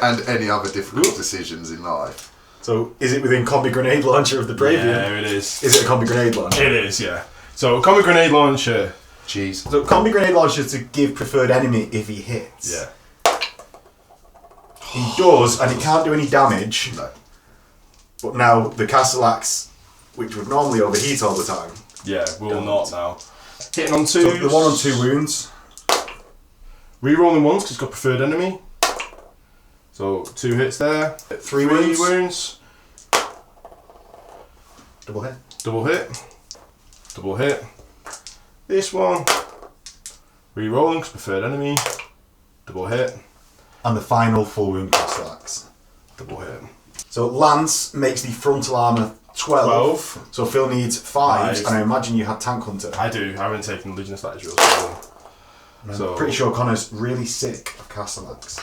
And any other difficult decisions in life. So, is it within combi grenade launcher of the Bravian? Yeah, it is. Is it a combi grenade launcher? It is, yeah. So, combi grenade launcher. Jeez. So, combi grenade launcher to give preferred enemy if he hits. Yeah. He does, and he can't do any damage. No. But now the castle axe, which would normally overheat all the time. Yeah, will not now. Hitting on 2s. So the 1 on 2 wounds. Rerolling 1s because it's got preferred enemy. So 2 hits there. 3 wounds. wounds. Double hit. Double hit. Double hit. This one. Rerolling because preferred enemy. Double hit. And the final full wound castle axe. Double hit. So Lance makes the frontal armour 12. So Phil needs 5, and I imagine you had Tank Hunter. I do. I haven't taken the Legion of Status rules. I'm pretty sure Connor's really sick of castle axe.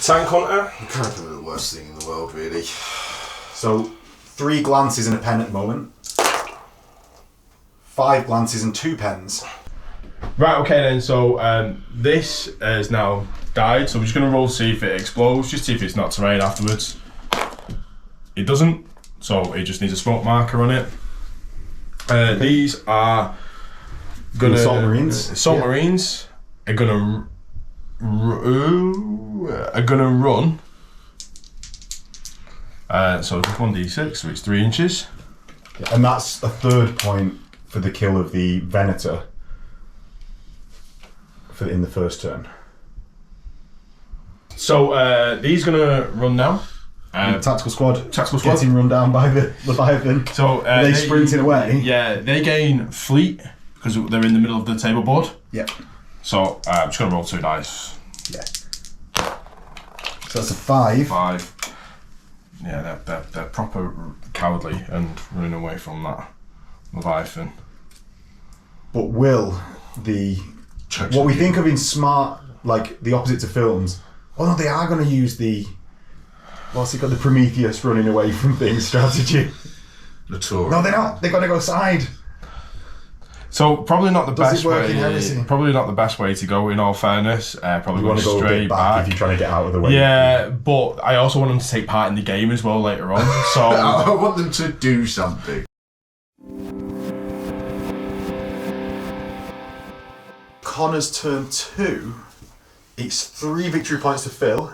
Tank Hunter. Kind of the worst thing in the world, really. So 3 glances in a pen at the moment. 5 glances and 2 pens. Right, okay then, so this has now died, so we're just going to roll to see if it explodes, just see if it's not terrain afterwards. It doesn't, so it just needs a smoke marker on it. These are gonna... Salt Marines. Salt Marines are gonna run. So just 1d6, so it's 3 inches. And that's a 3rd point for the kill of the Venator in the first turn. So these gonna run now. Tactical squad. Tactical squad. Getting run down by the Leviathan. So are they sprinting away? Yeah, they gain fleet because they're in the middle of the table board. Yep. So I'm just gonna roll 2 dice. Yeah. So that's a 5. 5. Yeah, they're proper cowardly and running away from that Leviathan. But will what we think of in smart, like the opposite to films? Oh no, they are going to use the. What's it got? The Prometheus running away from things strategy. The tour. No, they're not. They're going to go side. So probably not the Does best it work way. in Heresy? Probably not the best way to go. In all fairness, probably You want to go a straight bit back if you're trying to get out of the way. Yeah, but I also want them to take part in the game as well later on. So I want them to do something. Connor's turn 2. It's 3 victory points to Phil.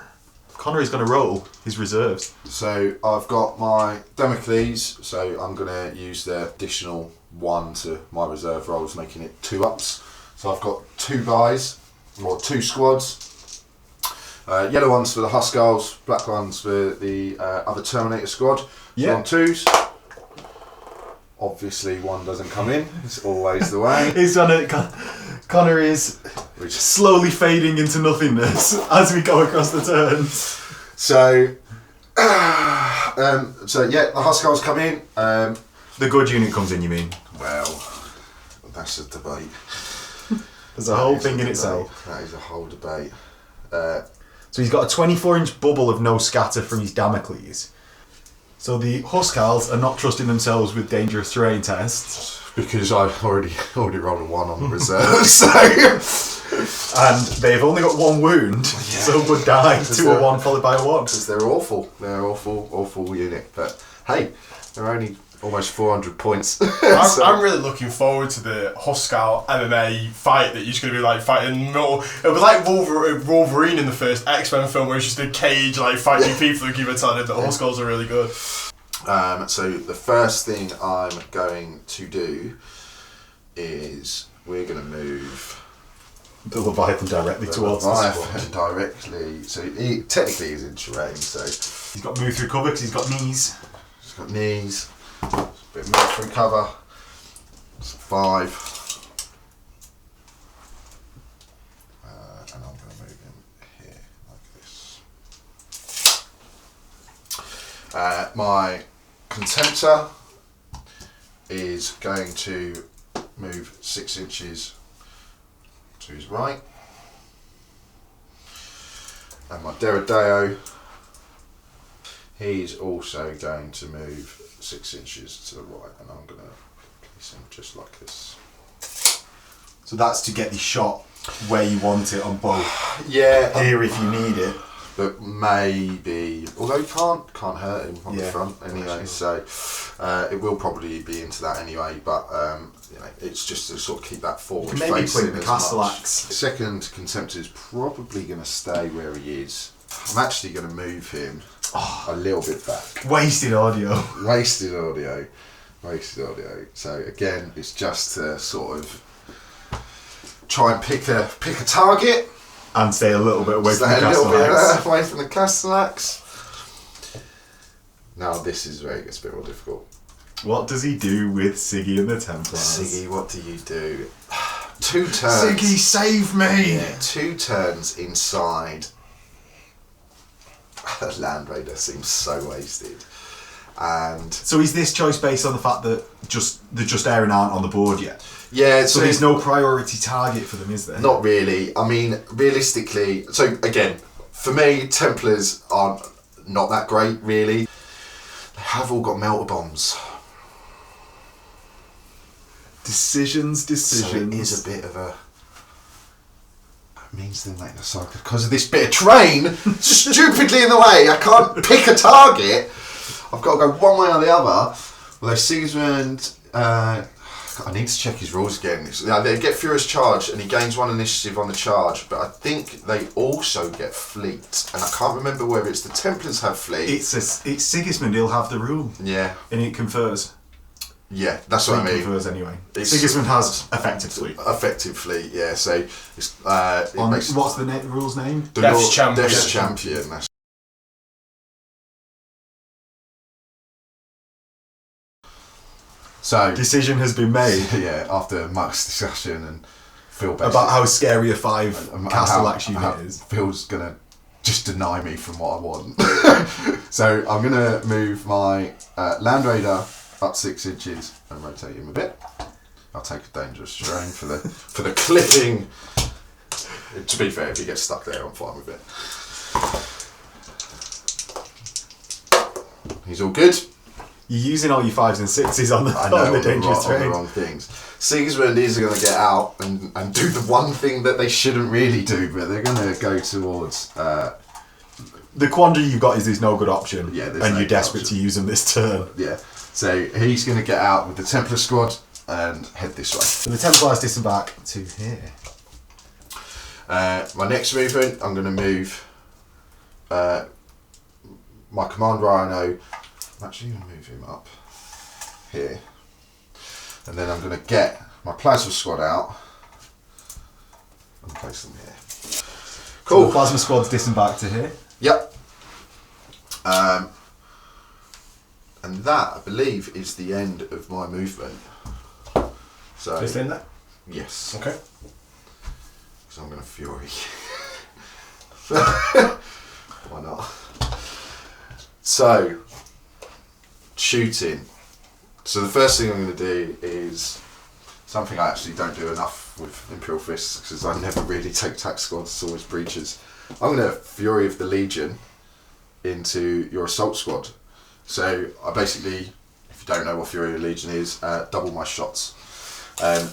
Connor is going to roll his reserves. So I've got my Damocles, so I'm going to use the additional 1 to my reserve rolls, making it 2 ups. So I've got 2 guys, or 2 squads. Yellow ones for the Huskarls, black ones for the other Terminator squad. So Yeah. on 2s. Obviously, 1 doesn't come in. It's always the way. He's on it. Connor is slowly fading into nothingness as we go across the turns. So yeah, the Huskarls come in. The good unit comes in, you mean? Well, that's a debate. There's a whole thing in itself. That is a whole debate. So he's got a 24-inch bubble of no scatter from his Damocles. So the Huskarls are not trusting themselves with dangerous terrain tests. Because I've already rolled a 1 on the reserve, so... And they've only got 1 wound, so would die to a 1 followed by a 1. Because they're awful. They're an awful unit. But hey, they're only almost 400 points. I'm really looking forward to the Huskarl MMA fight that you're just going to be like fighting. It was like Wolverine in the first X-Men film, where it's just a cage like fighting people who keep telling him that Huskarls are really good. So the first thing I'm going to do is we're going to move The Leviathan directly towards the Leviathan squad. directly. So he technically is in terrain. So He's got to move through cover because he's got knees. he's got knees, a bit of military cover. It's 5, and I'm going to move him here like this. My Contemptor is going to move 6 inches to his right, and my Deredeo, he's also going to move 6 inches to the right, and I'm going to place him just like this. So that's to get the shot where you want it on both. Yeah, Here if you need it. but maybe, although you can't hurt him on the Yeah, front anyway, so it will probably be into that anyway, but you know, it's just to sort of keep that forward You can maybe facing put the as castle much. axe. Second Contemptor is probably going to stay where he is. I'm actually going to move him a little bit back. Wasted audio. Wasted audio. So again, it's just to sort of try and pick a target. And stay a little bit away from the Stay a little castle bit axe. away from the Castellax. Now this is where it gets a bit more difficult. What does he do with Siggy and the Templars? Siggy, what do you do? 2 turns. Siggy, save me! Yeah, 2 turns inside. Land Raider seems so wasted. And So is this choice based on the fact that the Just Airing aren't on the board yet? yeah, So there's no priority target for them, is there? not really. I mean, realistically, so again, for me, Templars aren't not that great, really. They have all got melter bombs. Decisions. So it is a bit of a means then later. So because of this bit of terrain stupidly in the way, I can't pick a target. I've got to go one way or the other. Although Sigismund, I need to check his rules again. They get Furious Charge and he gains 1 initiative on the charge, but I think they also get Fleet. And I can't remember whether it's the Templars have Fleet. It's Sigismund, he'll have the rule. Yeah. And it confers. Yeah, that's what I mean. Confers anyway. Sigismund has effective Fleet. Effective Fleet, yeah. So it's what's the rule's name? Death's Champion. Death's Champion. That's so Decision has been made. Yeah, after much discussion and Phil basically About how scary a 5 Castle Axe unit is. Phil's gonna just deny me from what I want. So I'm gonna move my Land Raider up 6 inches and rotate him a bit. I'll take a dangerous strain for the clipping. To be fair, if he gets stuck there, I'm fine with it. He's all good. You're using all your 5s and 6s on the dangerous on the terrain. wrong things. Sigismund is going to get out and do the one thing that they shouldn't really do, but they're going to go towards... The quandary you've got is there's no good option, Yeah, there's and no you're good desperate option. to use them this turn. Yeah, so he's going to get out with the Templar squad and head this way. So the Templars disembark to here. My next movement, I'm going to move my Command Rhino. I'm actually going to move him up here. And then I'm going to get my Plasma squad out and place them here. Cool. So the Plasma squad's disembarked to here. Yep. And that, I believe, is the end of my movement. So Just in there? yes. Okay. So I'm going to Fury. Why not? So, shooting. So the first thing I'm going to do is something I actually don't do enough with Imperial Fists because I never really take tax squads, it's always breaches. I'm going to Fury of the Legion into your assault squad. So I basically, if you don't know what Fury of the Legion is, double my shots. And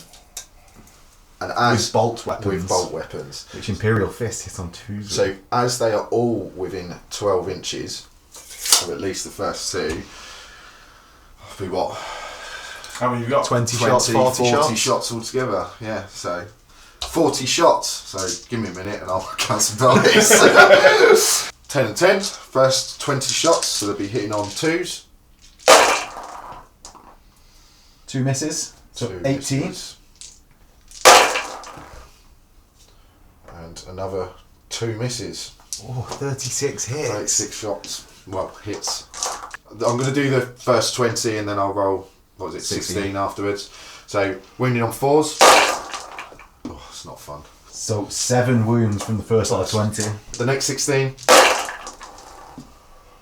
as With bolt weapons. With bolt weapons. Which Imperial Fist hits on 2s. So as they are all within 12 inches of at least the first 2, I'll be what? How many have you got? 20 shots, 40 shots altogether. Yeah, so 40 shots. So give me a minute and I'll count some dice. 10 and 10. First 20 shots, so they'll be hitting on 2s. 2 misses. So 2 18. misses. And another 2 misses. Oh, 36 hits. 36 shots. Well, hits. I'm going to do the first 20 and then I'll roll, what was it, 16 afterwards. So, wounding on 4s. Oh, it's not fun. So 7 wounds from the first lot of 20. The next 16.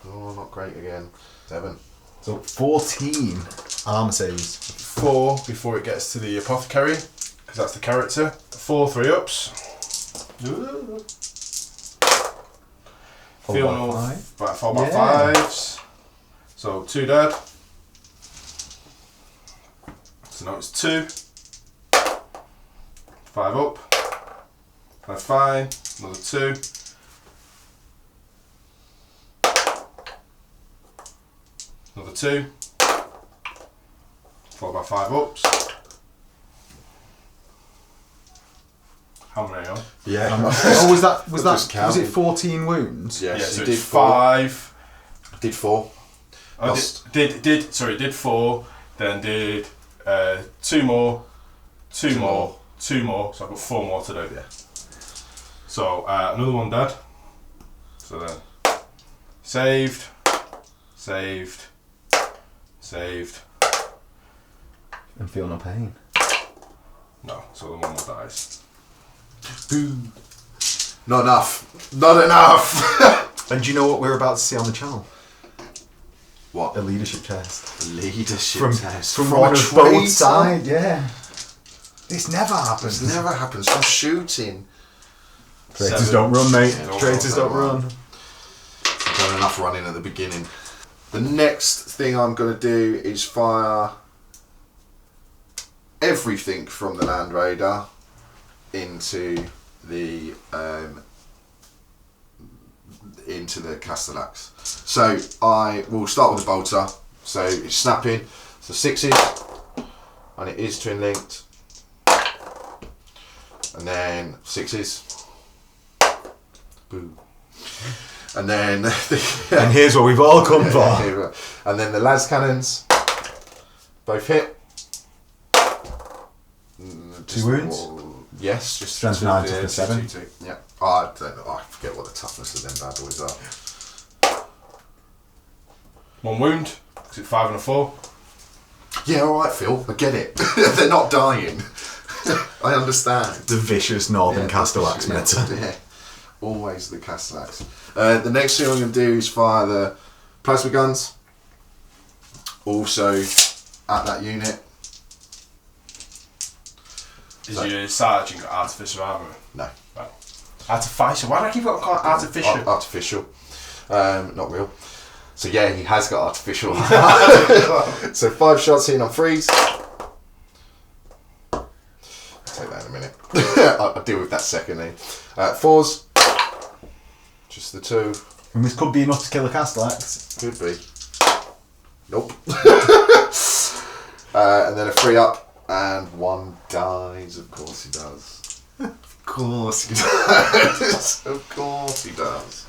Oh, not great again. 7. So 14 armor saves. 4 before it gets to the Apothecary, because that's the character. 4 3-ups. Feel no 4 by 5s. So 2 dead. So now it's 2. 5 up. 5 fine. Another 2. Another 2. 4 by 5 ups. How many are you on? Yeah. Oh, was Just count. it 14 wounds? Yes, Yeah, so you it's did 4. 5. Did 4. I Lost. did 4, then did 2 more, 2 more, 2 more, so I've got 4 more to do. Yeah. So another one dead. So then saved, saved, saved. And feel no pain. No, so the one more dies. Boom. Not enough. Not enough. And do you know what we're about to see on the channel? What? A leadership test. Leadership From test. one a of both traitor? sides, yeah. This never happens. This never happens from shooting. Traitors 7. don't run, mate. Yeah, Traitors don't run. I've done enough running at the beginning. The next thing I'm going to do is fire everything from the Land Raider into the Castellax. So I will start with the bolter. So it's snapping. So 6s, and it is twin linked. And then 6s. Boo. And then and here's what we've all come for. And then the las cannons both hit. 2 wounds? Yes, just strength 9 to 7. Yeah. I don't know. I forget what the toughness of them bad boys are. 1 wound, because it's 5 and a 4. Yeah, alright, Phil. I get it. They're not dying. I understand. The vicious Northern Castellax meta. Yeah. Always the Castellax. The next thing I'm going to do is fire the plasma guns. Also at that unit. Is your sergeant got artificial armour? No. Right. Artificial? Why do I keep calling it artificial? Artificial. Not real. So yeah, he has got artificial. So 5 shots in on freeze. I'll take that in a minute. I'll deal with that secondly. 4s. Just the 2. And this could be enough to kill a Castellax. Could be. Nope. And then a 3 up. And 1 dies, of course he does. Of course he does. Of course he does.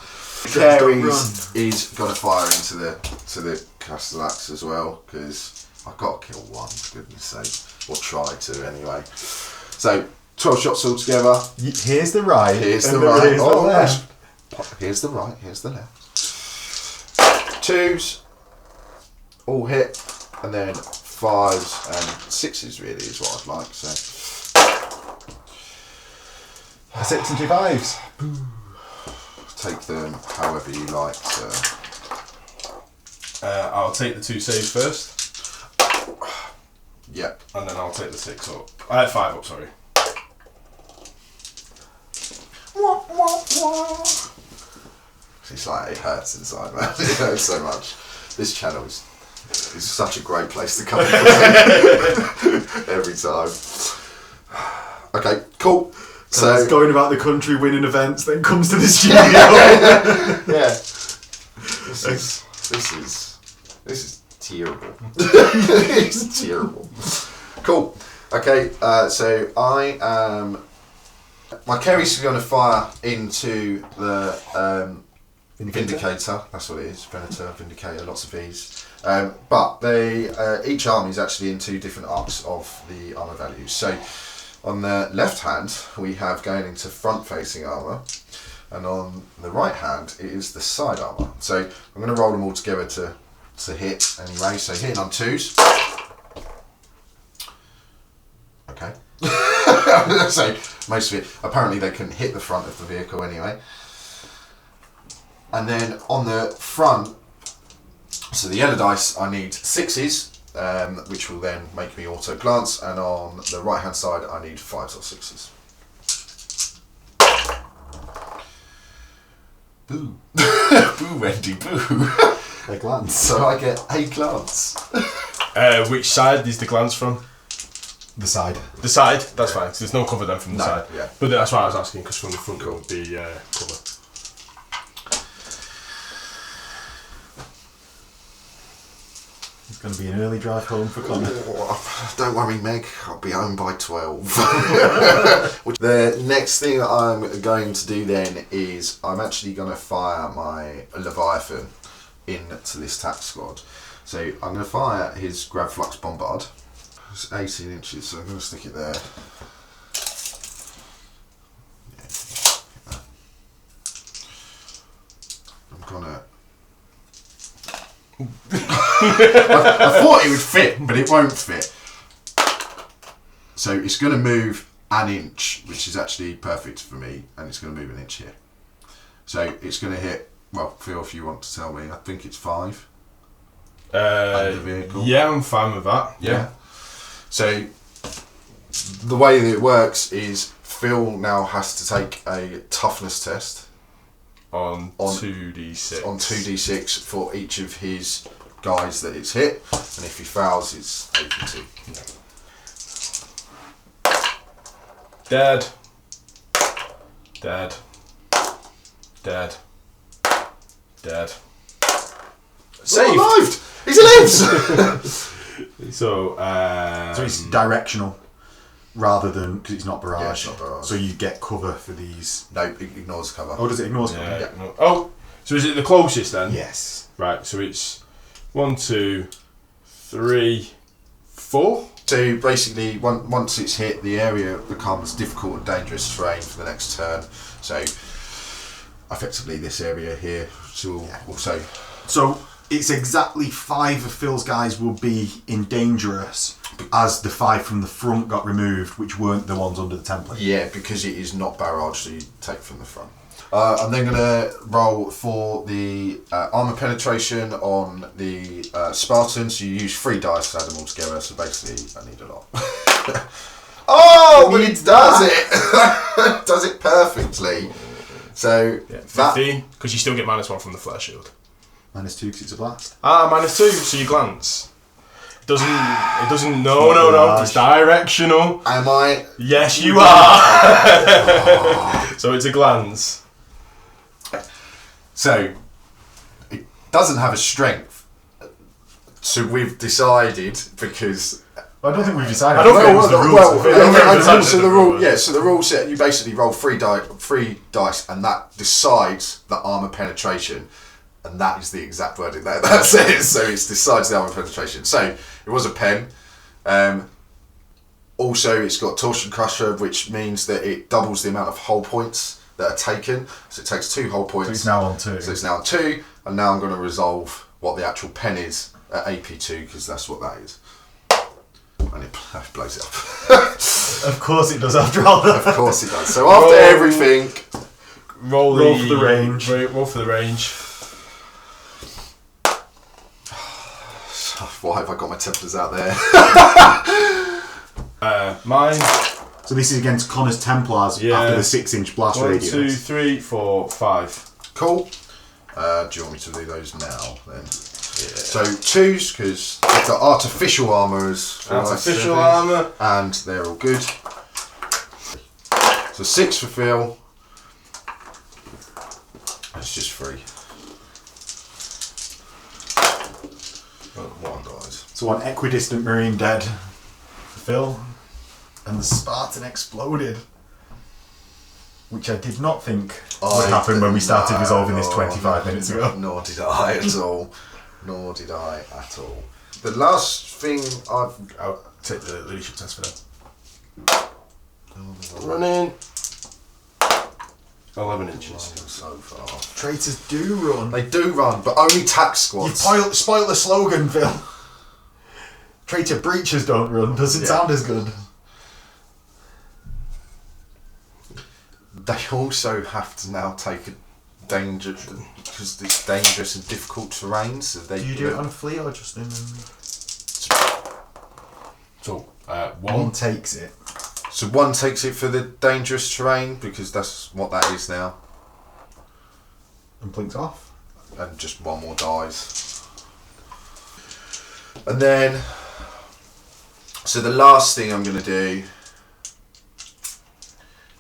Carries is gonna fire into the Castellax as well, because I've got to kill 1, for goodness sake. Or try to anyway. So 12 shots all together. Here's the right. Here's the right. Here's the left. Here's the right, here's the left. 2s all hit, and then 5s and 6s really is what I'd like. So A 6 and 2 5s. take them however you like, sir. I'll take the 2 saves first. Yep. And then I'll take the 6 up. I had 5 up, sorry. It's like, it hurts inside, man. It hurts so much. This channel is such a great place to come every time. Okay, cool. So it's going about the country winning events, then comes to the studio. Yeah. This is terrible. It's terrible. Cool. Okay, so I am. My carry's going to fire into the Vindicator. That's what it is. Venator, Vindicator, lots of V's. But they each army is actually in 2 different arcs of the armor values. So on the left hand, we have going into front-facing armor, and on the right hand, it is the side armor. So I'm going to roll them all together to hit anyway. So hitting on 2s. Okay. So most of it, apparently they can hit the front of the vehicle anyway. And then on the front, so the yellow dice, I need 6s, which will then make me auto glance, and on the right hand side I need 5s or 6s. Boo. Boo, Wendy, boo. A glance. So I get a glance. Which side is the glance from? The side. The side? That's fine, because there's no cover then from the No, side. yeah. But that's why I was asking, because from the front it would be cover. It's going to be an early drive home for Connor. Oh, don't worry, Meg. I'll be home by 12. The next thing that I'm going to do then is I'm actually going to fire my Leviathan into this tack squad. So I'm going to fire his Grav Flux Bombard. It's 18 inches, so I'm going to stick it there. Yeah, I'm going to... I thought it would fit, but it won't fit. So it's going to move an inch, which is actually perfect for me, and it's going to move an inch here. So it's going to hit, well, Phil, if you want to tell me, I think it's 5. Under the vehicle. Yeah, I'm fine with that. Yeah. So the way that it works is Phil now has to take a toughness test On 2d6. on 2d6 for each of his guys that it's hit, and if he fails, it's 82. Dead. Dead. Dead. Dead. Saved! Survived! He lives! So it's directional rather than because it's not barrage. Yeah, it's not barrage. So you get cover for these. No, it ignores cover. Oh, does it ignore cover? yeah. No. Oh, so is it the closest then? Yes. Right, so it's 1, 2, 3, 4. So basically, once it's hit, the area becomes difficult and dangerous terrain for the next turn. So effectively, this area here will also. So it's exactly 5 of Phil's guys will be in dangerous as the 5 from the front got removed, which weren't the ones under the template. Yeah, because it is not barrage, so you take from the front. I'm then going to roll for the armour penetration on the Spartans. So you use 3 dice to add them all together, so basically I need a lot. Oh, but it does it! Does it perfectly. So, Yeah, 15, because you still get -1 from the flare shield. -2 because it's a blast. -2, so you glance. It doesn't, no, it's directional. am I? Yes, you are! So it's a glance. So, it doesn't have a strength. So we've decided, because... I don't think we've decided. I don't think it was the rules. So the rule, yeah. So the rule set, you basically roll 3 dice, and that decides the armor penetration, and that is the exact wording that says. So it decides the armor penetration. So it was a pen. Also, it's got torsion crusher, which means that it doubles the amount of hull points that are taken. So it takes 2 hull points. So it's now on 2. So it's now on 2, and now I'm going to resolve what the actual pen is at AP2, because that's what that is. And it blows it up. Of course it does after all that. Of course it does. So after everything... Roll for the range. Roll for the range. Why have I got my templars out there? Mine. So this is against Connor's Templars after the 6-inch blast 1, radius. 2, 3, 4, 5. Cool. Do you want me to do those now then? Yeah. So 2s, because they've got artificial armours. Artificial armour. And they're all good. So 6 for Phil. That's just 3. 1 guys. So one equidistant marine dead for Phil. And the Spartan exploded. Which I did not think would happen when we started resolving this 25 minutes ago. Nor did I at all. Nor did I at all. The last thing I'll take the leadership test for that. Running. 11 inches. So far. Traitors do run. They do run, but only tax squads. You spoil the slogan, Phil. Traitor breachers don't run. Doesn't sound as good. They also have to now take a danger, because it's dangerous and difficult terrain. So they Do you do it on a fleet or just in? So, One takes it. So 1 takes it for the dangerous terrain, because that's what that is now. And blinks off. And just 1 more dies. And then, so the last thing I'm going to do,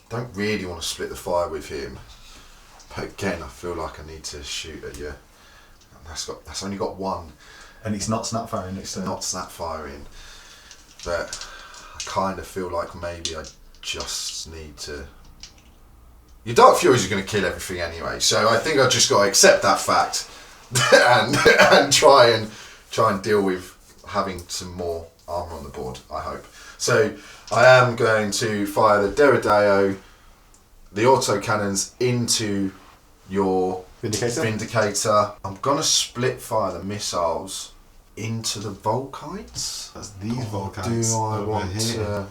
don't really want to split the fire with him, but again I feel like I need to shoot at you. And that's only got 1. And it's not snap firing next turn. Not snap firing, but I kind of feel like maybe I just need to. Your Dark Furies are going to kill everything anyway, so I think I just got to accept that fact and try and deal with having some more armour on the board, I hope. So I am going to fire the Derideo, the autocannons into your Vindicator. I'm going to split fire the missiles into the Volkites. That's these Volkites. Do I over want here. to...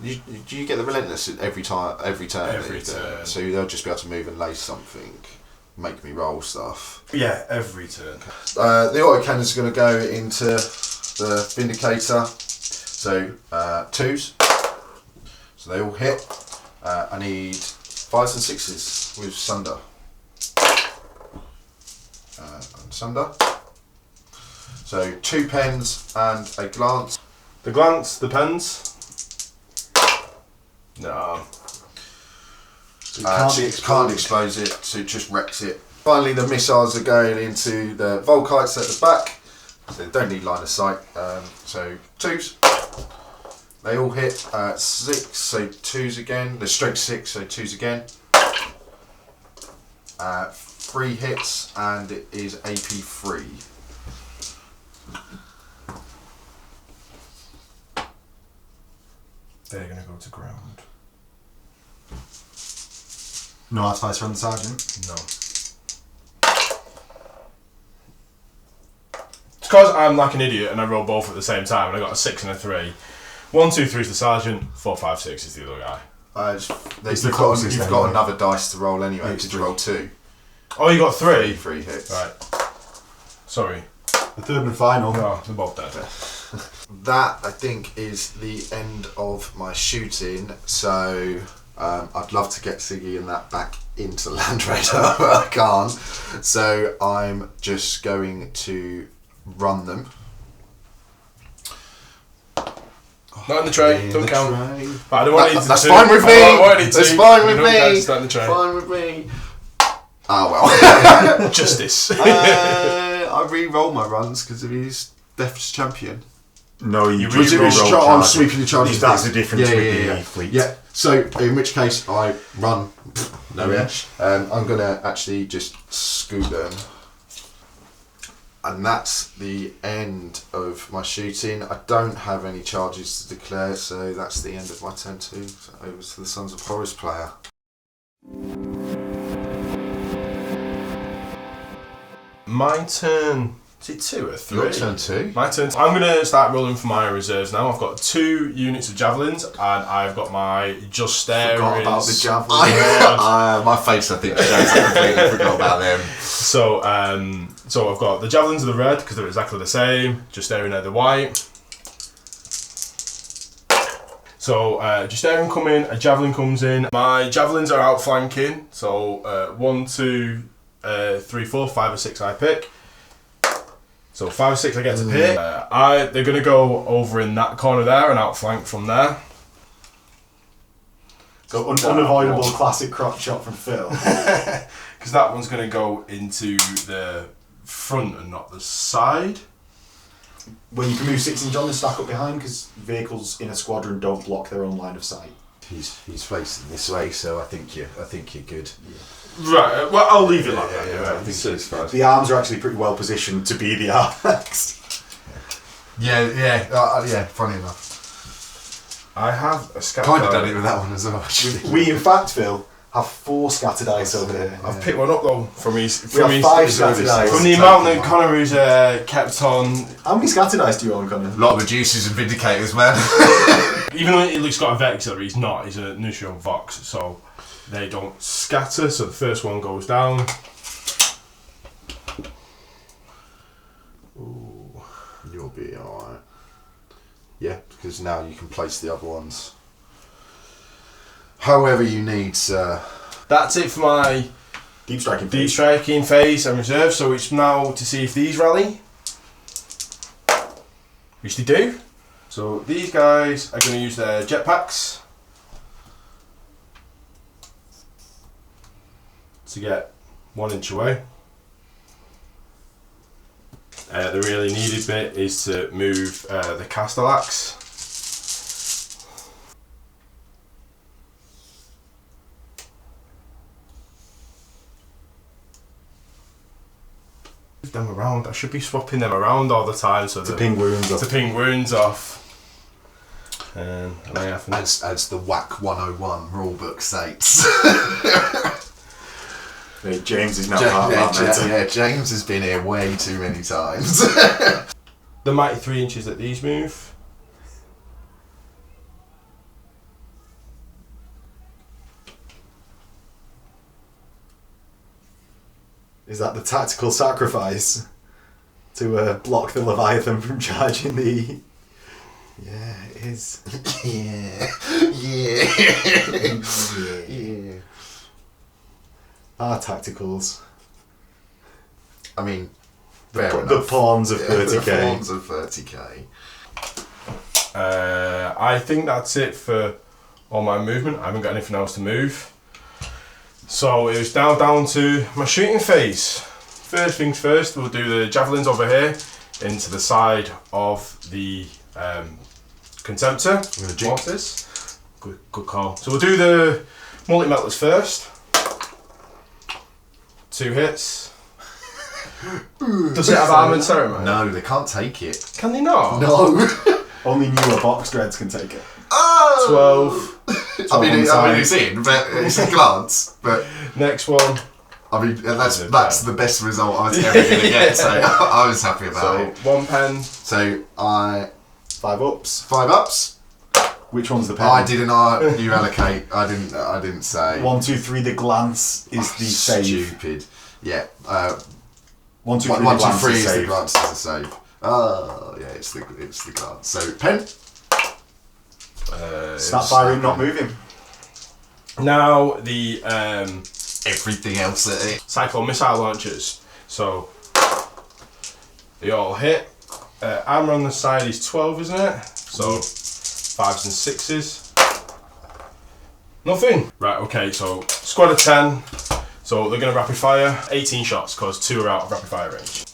Do you get the Relentless every turn? Every turn. So they'll just be able to move and lace something, make me roll stuff. Yeah, every turn. The autocannons are going to go into the Vindicator. So 2s. So they all hit. I need 5s and 6s with Sunder. And Sunder. So 2 pens and a glance. The glance, the pens. No. So So it can't expose it, so it just wrecks it. Finally, the missiles are going into the Volkites at the back. So they don't need line of sight. So 2s. They all hit 6, so 2s again. They're strength 6, so 2s again. 3 hits, and it is AP 3. They're going to go to ground. No artificer on the sergeant? No. It's because I'm like an idiot and I roll both at the same time and I got a 6 and a 3. 1, 2, 3 is the sergeant, 4, 5, 6 is the other guy. You've got another dice to roll anyway. Did you roll 2? Oh, you got 3? 3 hits. Right. Sorry. The third and final. No, they're both dead. That, I think, is the end of my shooting. So, I'd love to get Siggy and that back into Land Raider, but I can't. So, I'm just going to run them. Not in the tray, don't count. But I don't want you to. That's fine with me! That's fine with me! Start in the tray. Fine with me! Ah, well. Justice. I re-roll my runs because of his Death's Champion. No, you I'm sweeping the charges. That's the difference with the fleet. Yeah, so in which case I run. No, yeah. I'm going to actually just scoot them. And that's the end of my shooting. I don't have any charges to declare, so that's the end of my turn 2. So over to the Sons of Horus player. My turn. Is it 2 or 3? Your turn 2. My turn. I'm going to start rolling for my reserves now. I've got 2 units of javelins, and I've got my just staring. Forgot about the javelins. My face, I think, shows I completely forgot about them. So I've got the javelins of the red because they're exactly the same. Just staring at the white. So just staring come in. A javelin comes in. My javelins are outflanking. So 1, 2, 3, 4, 5 or 6 I pick. So 5 or 6 I get to pick. They're going to go over in that corner there and outflank from there. So unavoidable classic crop shot from Phil. Because that one's going to go into the front and not the side. Well, you can move 6 inches on and stack up behind because vehicles in a squadron don't block their own line of sight. He's facing this way, so I think you're good. Yeah. Right. Well, I'll leave it like that. Yeah, I think so. The arms are actually pretty well positioned to be the arcs. Yeah. Funny enough. I have a scatter. Kind of done it with that one as well. Actually. We, in fact, Phil, have 4 scattered dice over here. I've picked one up though from his. We have 5 scattered dice. From the amount that Connor's kept on. How many scattered dice do you own, Connor? A lot of reducers and vindicators, man. Even though it looks got a Vexillary, he's not. He's a Nuncio Vox, so they don't scatter. So the first one goes down. Ooh. You'll be alright. Yeah, because now you can place the other ones however you need, sir. That's it for my Deep striking phase and reserve. So it's now to see if these rally, which they do. So these guys are going to use their jetpacks to get 1 inch away. The really needed bit is to move the Castellax. Move them around. I should be swapping them around all the time so to ping wounds off. To ping wounds off. And as the WAC 101 rulebook states. James is now part of that. Yeah, James has been here way too many times. The mighty 3 inches that these move. Is that the tactical sacrifice to block the Leviathan from charging the... Yeah, it is. Yeah. Our tacticals. I mean, the pawns of 30k. The pawns of 30k. I think that's it for all my movement. I haven't got anything else to move. So it was down to my shooting phase. First things first, we'll do the javelins over here into the side of the contemptor. I'm going to jinx this. Good call. So we'll do the multi-metals first. 2 hits. Does it have armoured ceremony? No, they can't take it. Can they not? No. Only newer box dreads can take it. Oh! 12. I mean, it's in, but it's a glance. But Next one. I mean, that's the best result I was ever going to get. So I was happy about it. So 1 pen. So 5 ups. 5 ups. Which one's the pen? I didn't. You allocate. I didn't say. 1, 2, 3. The glance is the save. Stupid. Yeah. 1, 2, 3. 1, 2, the 3 is the save. glance is the save. Oh yeah, it's the glance. So pen. Snap firing, not moving. Now the Everything else at it. cyclone missile launchers. So they all hit. Armour on the side is 12, isn't it? So 5s and 6s. Nothing. Right. Okay. So squad of 10. So they're going to rapid fire 18 shots because 2 are out of rapid fire range.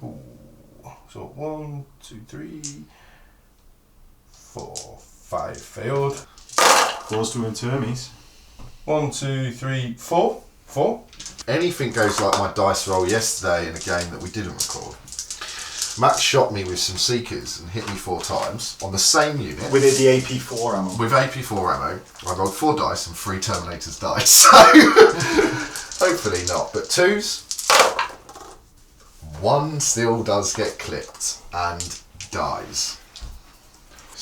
Ooh. So 1, 2, 3, 4, 5 failed. Close to Termes. 1, 2, 3, 4. 4. Anything goes like my dice roll yesterday in a game that we didn't record. Max shot me with some Seekers and hit me 4 times on the same unit. With it, the AP4 ammo. With AP4 ammo, I rolled 4 dice and 3 Terminators died. So hopefully not. But 2s, 1 still does get clipped and dies.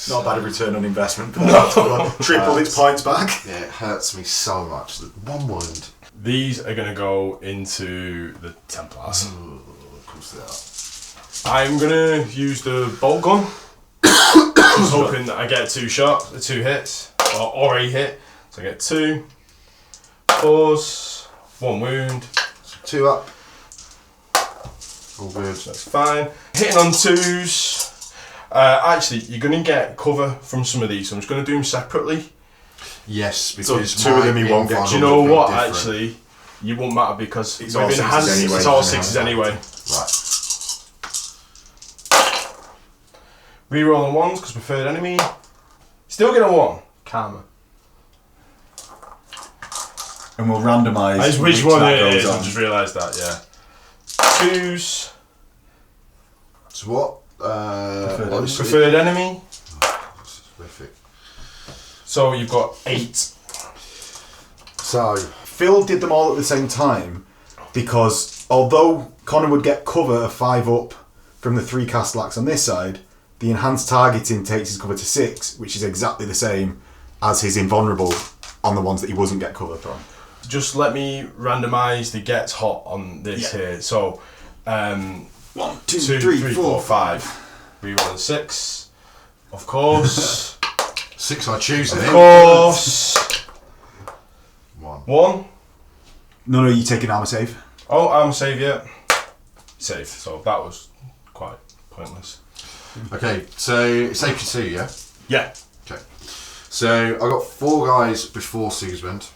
Not a bad return on investment. No. Triple its points back. Yeah, it hurts me so much. 1 wound. These are going to go into the Templars. Ooh, of course they are. I'm going to use the bolt gun. Just hoping that I get 2 hits, or a hit. So I get 2, 4s, 1 wound. 2 up. All good. That's fine. Hitting on 2s. Actually, you're going to get cover from some of these, so I'm just going to do them separately. Yes, because So 2 of them he won't get. Do you know what? Actually, you won't matter because It's all 6s anyway. It's all 6s anyway. Right. Reroll on 1s because preferred enemy. Still get a 1. Karma. And we'll randomise Which one that it goes is. I on. just realised that. Yeah. 2s. So what? Preferred enemy. This is horrific. So you've got 8. So Phil did them all at the same time because although Connor would get cover of 5 up from the 3 Castellax on this side, the enhanced targeting takes his cover to 6, which is exactly the same as his invulnerable on the ones that he wasn't get cover from. Just let me randomise the gets hot on this here. So 1, 2, 2, 3, 3, 4, 4, 5. Reroll 6. Of course. 6 I choose Of it. course. 1. No, you take an armor save. Oh, armor save, yeah. Save. So that was quite pointless. Okay, so it's AP2, yeah? Yeah. Okay. So I got 4 guys before Sigismund.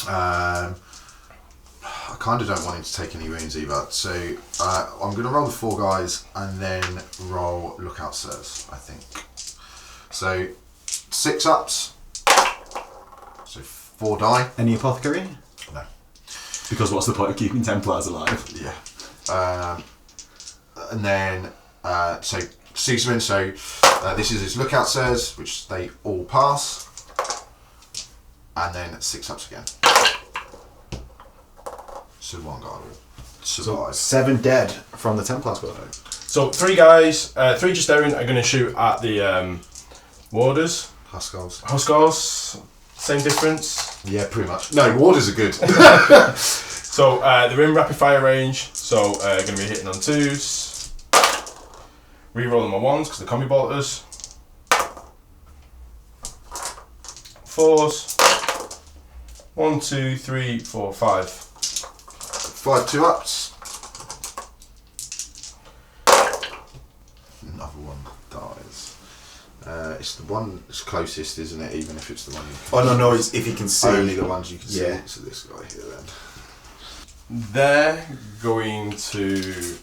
I kind of don't want him to take any wounds either. So I'm going to roll the 4 guys and then roll Lookout Sirs, I think. So 6 ups. So 4 die. Any apothecary? No. Because what's the point of keeping Templars alive? Yeah. And then, so Sigismund, so this is his Lookout Sirs, which they all pass. And then 6 ups again. So 1 guy will survive. 7 dead from the Templar squad. So 3 guys, 3 Justarian are going to shoot at the warders. Huskars. Same difference. Yeah, pretty much. No, warders are good. So they're in rapid fire range, so going to be hitting on 2s. Rerolling my 1s because they're combi bolters. 4s. 1, 2, 3, 4, 5. 5 2 ups. Another one dies. It's the one that's closest, isn't it? Even if it's the one you can Oh, no, it's if you can see. only the ones you can Yeah. see. So this guy here then. They're going to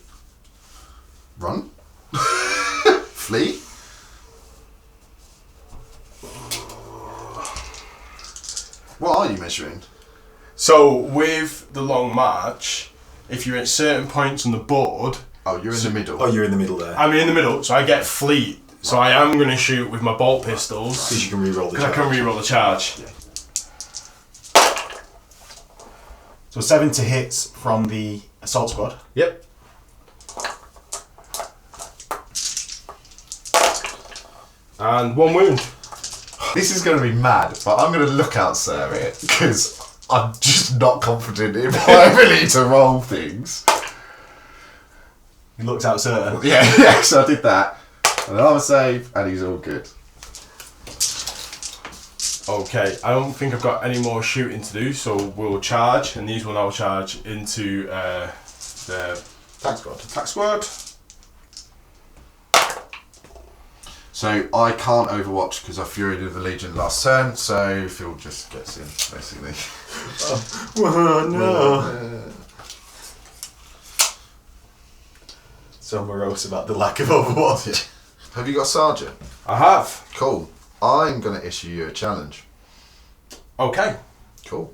Run. Flee. What are you measuring? So with the long march, if you're at certain points on the board, Oh, you're in the middle. Oh, you're in the middle there. I'm in the middle, so I get fleet. So I am going to shoot with my bolt pistols Because you can reroll the because I charge. can reroll the charge. So 7 to hits from the assault squad. Yep. And 1 wound. This is going to be mad, but I'm going to look out, Sarah, because I'm just not confident in my ability to roll things. He looked out certain. Yeah, so I did that. And then I'm a save, and he's all good. Okay, I don't think I've got any more shooting to do, so we'll charge, and these will now charge into the Attack squad. attack squad. So I can't overwatch because I Furied of the Legion last turn, so Phil just gets in, basically. Oh, no. So morose about the lack of Overwatch. Have you got Sergeant? I have. Cool. I'm going to issue you a challenge. Okay. Cool.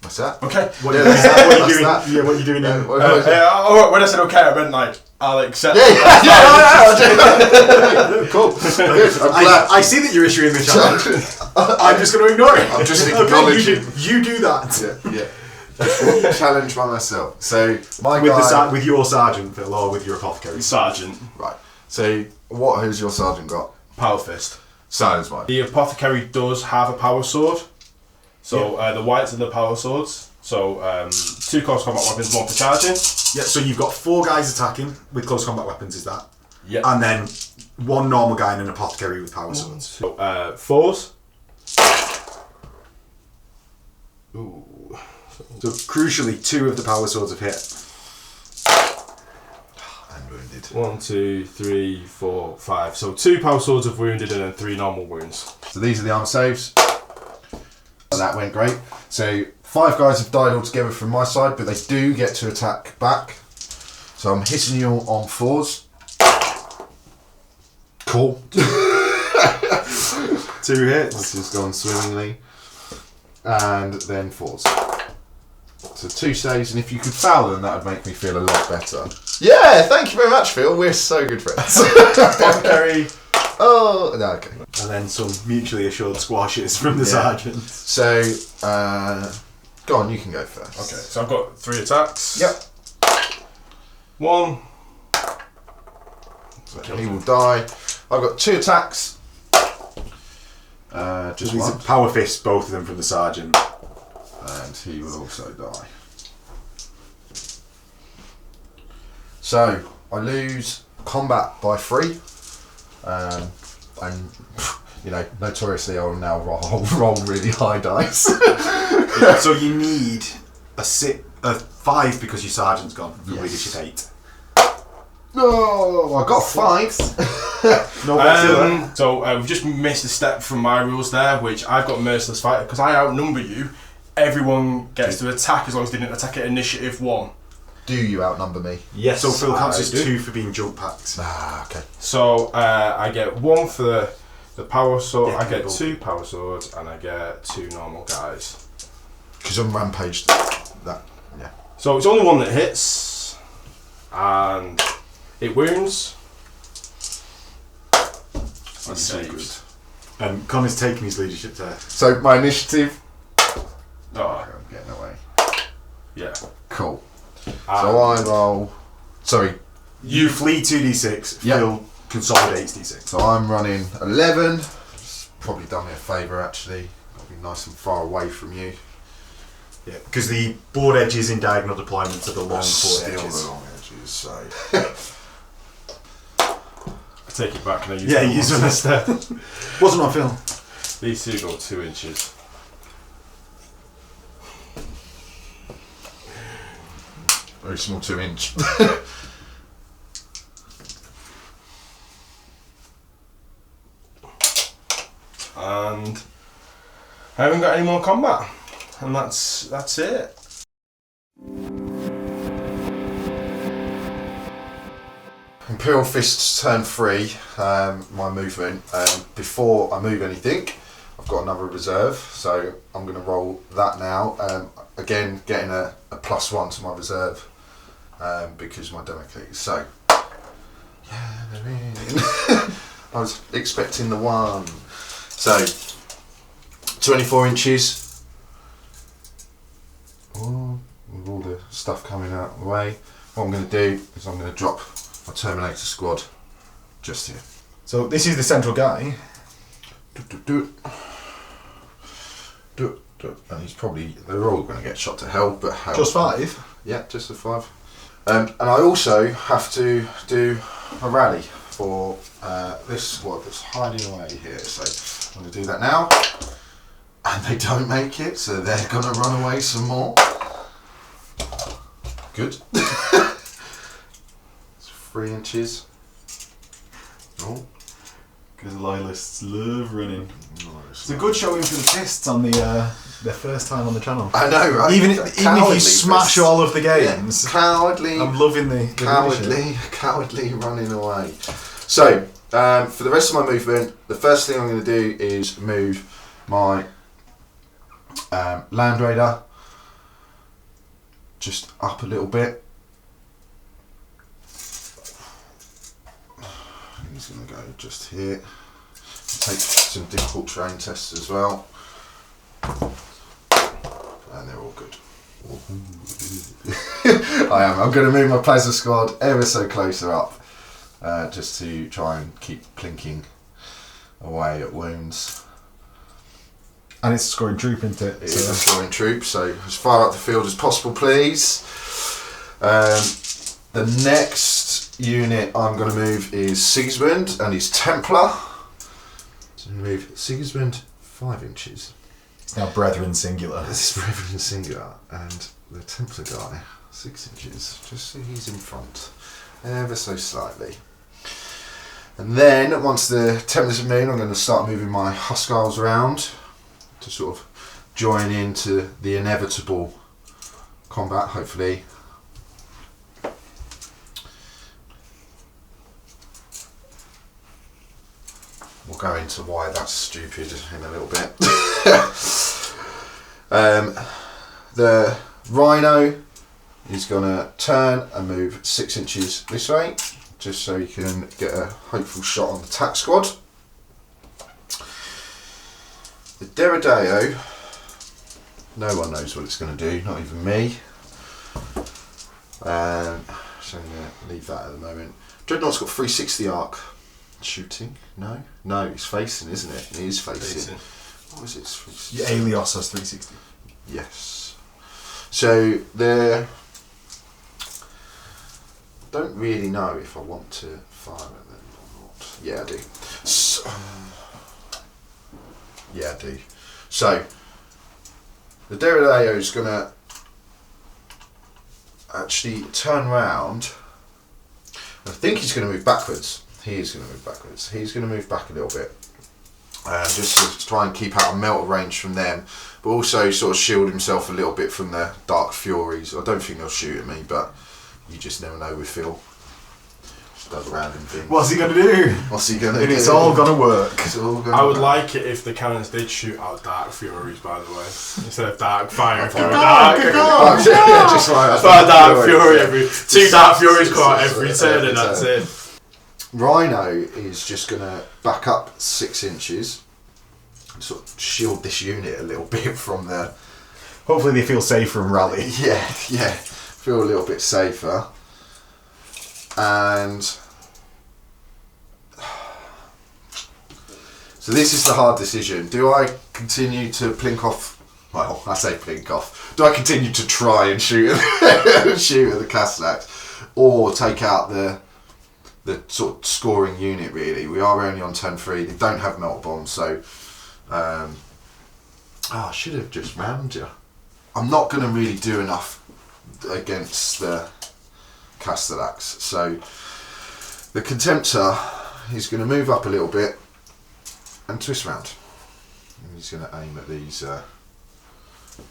What's that? Okay. What, Yeah, is that's that what that's you're doing? that. Yeah, what you're doing Yeah, in... what is it? When I said okay, I meant like, I'll accept. Cool. Good. I'm glad. I see that you're issuing the challenge. I'm just going to ignore it. I'm just Okay, acknowledging. you do that. Yeah. Challenge by myself. So my With, guy. with your sergeant, Phil, or with your apothecary. Sergeant. Right. So what has your sergeant got? Power fist. Sounds mine. The apothecary does have a power sword. So the whites are the power swords. So 2 close combat weapons, 1 for charging. Yeah, so you've got 4 guys attacking with close combat weapons, is that? Yep. And then 1 normal guy and an apothecary with power swords. So 4s. Ooh. So crucially, 2 of the power swords have hit. And wounded. 1, 2, 3, 4, 5. So 2 power swords have wounded and then 3 normal wounds. So these are the arm saves. And that went great. So 5 guys have died altogether from my side, but they do get to attack back. So I'm hitting you on 4s. Cool. 2 hits. This has gone swimmingly. And then 4s. So 2 saves, and if you could foul them, that would make me feel a lot better. Yeah, thank you very much, Phil. We're so good friends. Apothecary. Oh, no, okay. And then some mutually assured squashes from the sergeants. So, go on, you can go first. Okay, so I've got 3 attacks. Yep. 1. So he will die. I've got 2 attacks. Just These one. are power fists, both of them from the sergeant. And he will also die. So, I lose combat by 3. And, you know, notoriously I will now roll really high dice. So you need a 5 because your sergeant's gone from leadership 8. No, I got 5. No, So we've just missed a step from my rules there, which I've got Merciless Fighter. Because I outnumber you, everyone gets to attack as long as they didn't attack at initiative 1. Do you outnumber me? Yes. So Phil counts I as do. 2 for being jump packed. Ah, okay. So I get 1 for the power sword, Yeah, I get cool. 2 power swords, and I get 2 normal guys. Because I'm rampaged. That, yeah. So it's only 1 that hits, and it wounds. That's so good. Connor's taking his leadership there. So my initiative. Oh, I'm getting away. yeah. Cool. So I roll. Sorry. You flee 2d6, Yeah. Phil consolidates d6. So I'm running 11. It's probably done me a favour actually. I'll be nice and far away from you. Yeah, because the board edges in diagonal deployments are the long board Still edges. the long edges. So I take it back and I use Yeah, that use one one instead. Wasn't on film. These 2 go 2 inches. very small 2-inch. I haven't got any more combat, and that's it. Imperial Fists turn 3, my movement. Before I move anything, I've got another reserve, so I'm going to roll that now. Again, getting a +1 to my reserve because my Damocles. So, yeah, they're in. I was expecting the 1. So, 24 inches. Oh, with all the stuff coming out of the way. What I'm going to do is I'm going to drop my Terminator squad just here. So this is the central guy. And he's probably, they're all going to get shot to hell, but hell. Just 5? Yeah, just the 5. And I also have to do a rally for this squad that's hiding away here. So I'm going to do that now. And they don't make it, so they're going to run away some more. Good. 3 inches. Oh. Because loyalists love running. Nice. It's a good showing for the fists on their first time on the channel. I know, right? Even if you smash all of the games. Yeah. Cowardly. I'm loving the cowardly running away. So, for the rest of my movement, the first thing I'm going to do is move my Land Raider just up a little bit. He's going to go just here. Take some difficult terrain tests as well. And they're all good. I'm going to move my Plasma Squad ever so closer up. Just to try and keep plinking away at wounds. And it's a scoring troop, isn't it? It is a scoring troop, so as far up the field as possible, please. The next unit I'm going to move is Sigismund and his Templar. So I'm going to move Sigismund 5 inches. It's now Brethren singular. This is Brethren singular, and the Templar guy 6 inches, just so he's in front, ever so slightly. And then once the Templars have moved, I'm going to start moving my Huskarls around to sort of join into the inevitable combat, hopefully. We'll go into why that's stupid in a little bit. The Rhino is going to turn and move 6 inches this way, just so you can get a hopeful shot on the tack squad. The Deredeo, no one knows what it's going to do, not even me. So I'm going to leave that at the moment. Dreadnought's got 360 arc. Shooting? No, it's facing, isn't it? It is facing. What was it? 360? Yeah, Aelios has 360. Yes. So there. Don't really know if I want to fire at them or not. Yeah, I do. So, yeah, I do. So the Deredeo is going to actually turn round. I think he's going to move backwards. He is going to move backwards. He's going to move back a little bit. Just to try and keep out a melt range from them, but also sort of shield himself a little bit from the Dark Furies. I don't think they'll shoot at me, but you just never know with Phil. Just dug around him being. What's he going to do? What's he going to do? It's all going to work. I would like it if the cannons did shoot out Dark Furies, by the way. Instead of Dark Fire. Good Dark Fury every 2 Dark Furies come out every turn and that's it. Rhino is just going to back up 6 inches and sort of shield this unit a little bit from the... Hopefully they feel safer and rally. Yeah, feel a little bit safer. And... So this is the hard decision. Do I continue to plink off... Well, I say plink off. Do I continue to try and shoot at the Castellax? Or take out the sort of scoring unit, really? We are only on turn 3. They don't have melt bombs, so I should have just rammed you. I'm not going to really do enough against the Castellax, so the Contemptor is going to move up a little bit and twist round. And he's going to aim at these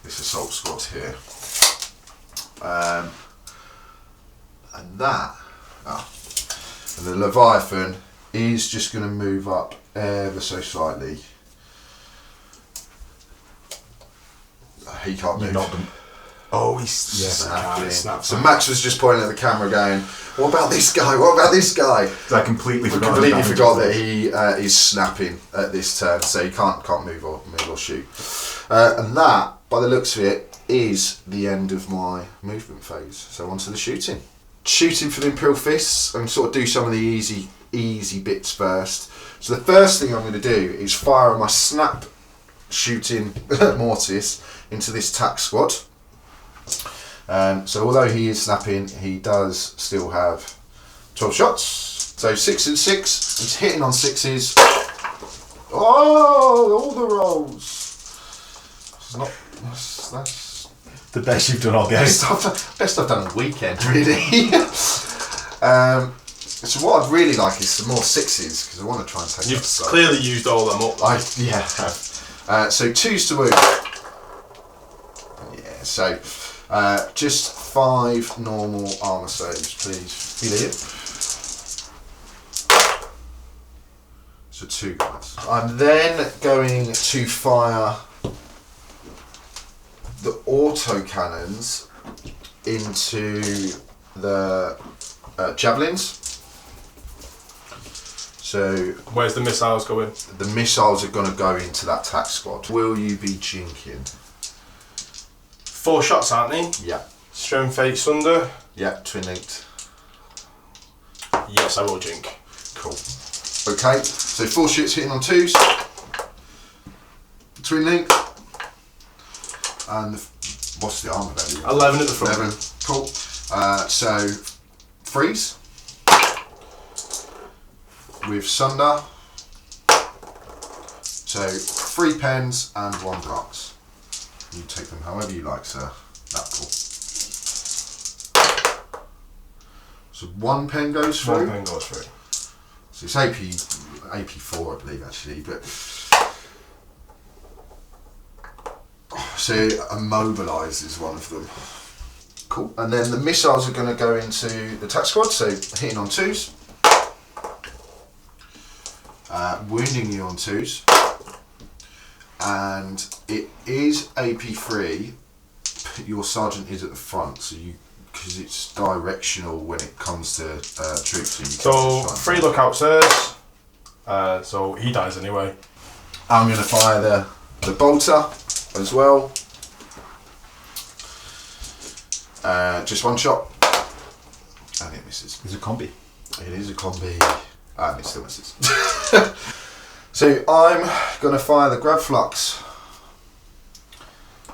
this assault squad here. And the Leviathan is just going to move up ever so slightly. He can't move. Oh, he's snapping. So Max was just pointing at the camera going, what about this guy? What about this guy? I completely forgot that he is snapping at this turn, so he can't move or shoot. And that, by the looks of it, is the end of my movement phase. So on to the shooting. Shooting for the Imperial Fists. I'm going to sort of do some of the easy bits first. So the first thing I'm going to do is fire my snap shooting mortis into this tack squad. So although he is snapping, he does still have 12 shots. So 6 and 6. He's hitting on 6s. Oh, all the rolls. That's the best you've done all game. Best I've done all weekend, really. So what I'd really like is some more 6s, because I want to try and take. You've clearly used all them up. So 2s to wound. Yeah. So. Just 5 normal armour saves, please. Philip. So 2 guys. I'm then going to fire the autocannons into the javelins. So where's the missiles going? The missiles are going to go into that tack squad. Will you be jinking? 4 shots, aren't they? Yeah. Strength 8 Sunder. Yeah, twin linked. Yes, I will jink. Cool. Okay, so 4 shots hitting on 2s. Twin linked. And what's the armour value? 11 at the front. 11. Cool. So freeze with Sunder. So 3 pens and 1 brass. You take them however you like, sir. That's cool. So 1 pen goes through. 1 pen goes through. So it's AP4, I believe, actually, but so immobilise is one of them. Cool. And then the missiles are going to go into the attack squad, so hitting on 2s, wounding you on 2s. And it is AP3, but your sergeant is at the front, so because it's directional when it comes to troops. So 3 lookouts there. So he dies anyway. I'm going to fire the bolter as well. Just 1 shot, and it misses. It's a combi. It is a combi, and it still misses. So I'm going to fire the grab flux.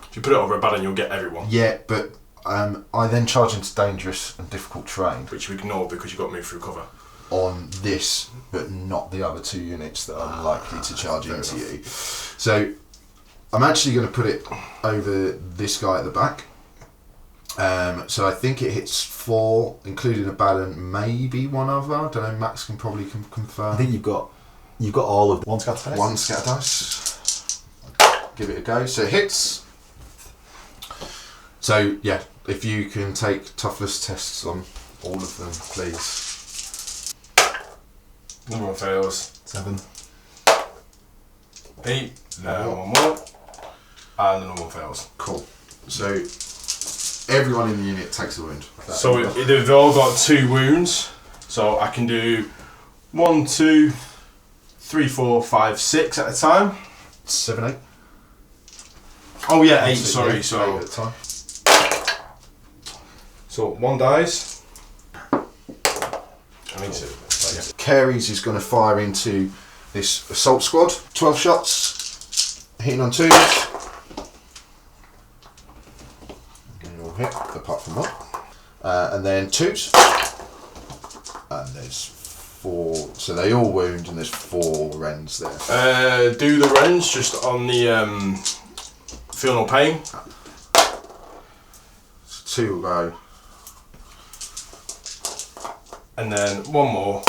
If you put it over a baton, you'll get everyone. Yeah, but I then charge into dangerous and difficult terrain. Which you ignore because you got moved through cover. On this, but not the other 2 units that are likely to charge into you. So I'm actually going to put it over this guy at the back. So I think it hits 4, including a baton, maybe 1 other. I don't know, Max can probably confirm. I think you've got all of 1 scatter dice. 1 scatter dice. Give it a go. So it hits. So yeah, if you can take toughness tests on all of them, please. Number 1 fails. 7. 8. 1 more. And the number 1 fails. Cool. So everyone in the unit takes a wound. So they've all got 2 wounds. So I can do 1, 2, 3, 4, 5, 6 at a time. 7, 8. Oh yeah, 8. Sorry. 8 So at a time. So 1 dies. I need to. Carey's is going to fire into this assault squad. 12 shots, hitting on 2s. They all hit, apart from that. And then 2s. And there's 4. So they all wound, and there's 4 rends there. Do the rends just on the feel no pain. So 2 will go. And then 1 more.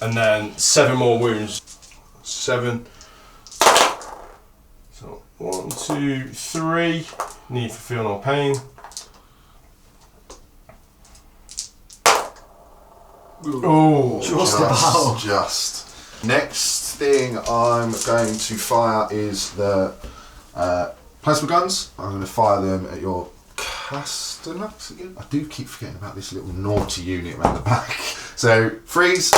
And then 7 more wounds. 7. So 1, 2, 3. Need for feel no pain. Oh, just. Next thing I'm going to fire is the plasma guns. I'm going to fire them at your Castellux again. I do keep forgetting about this little naughty unit around the back. So freeze.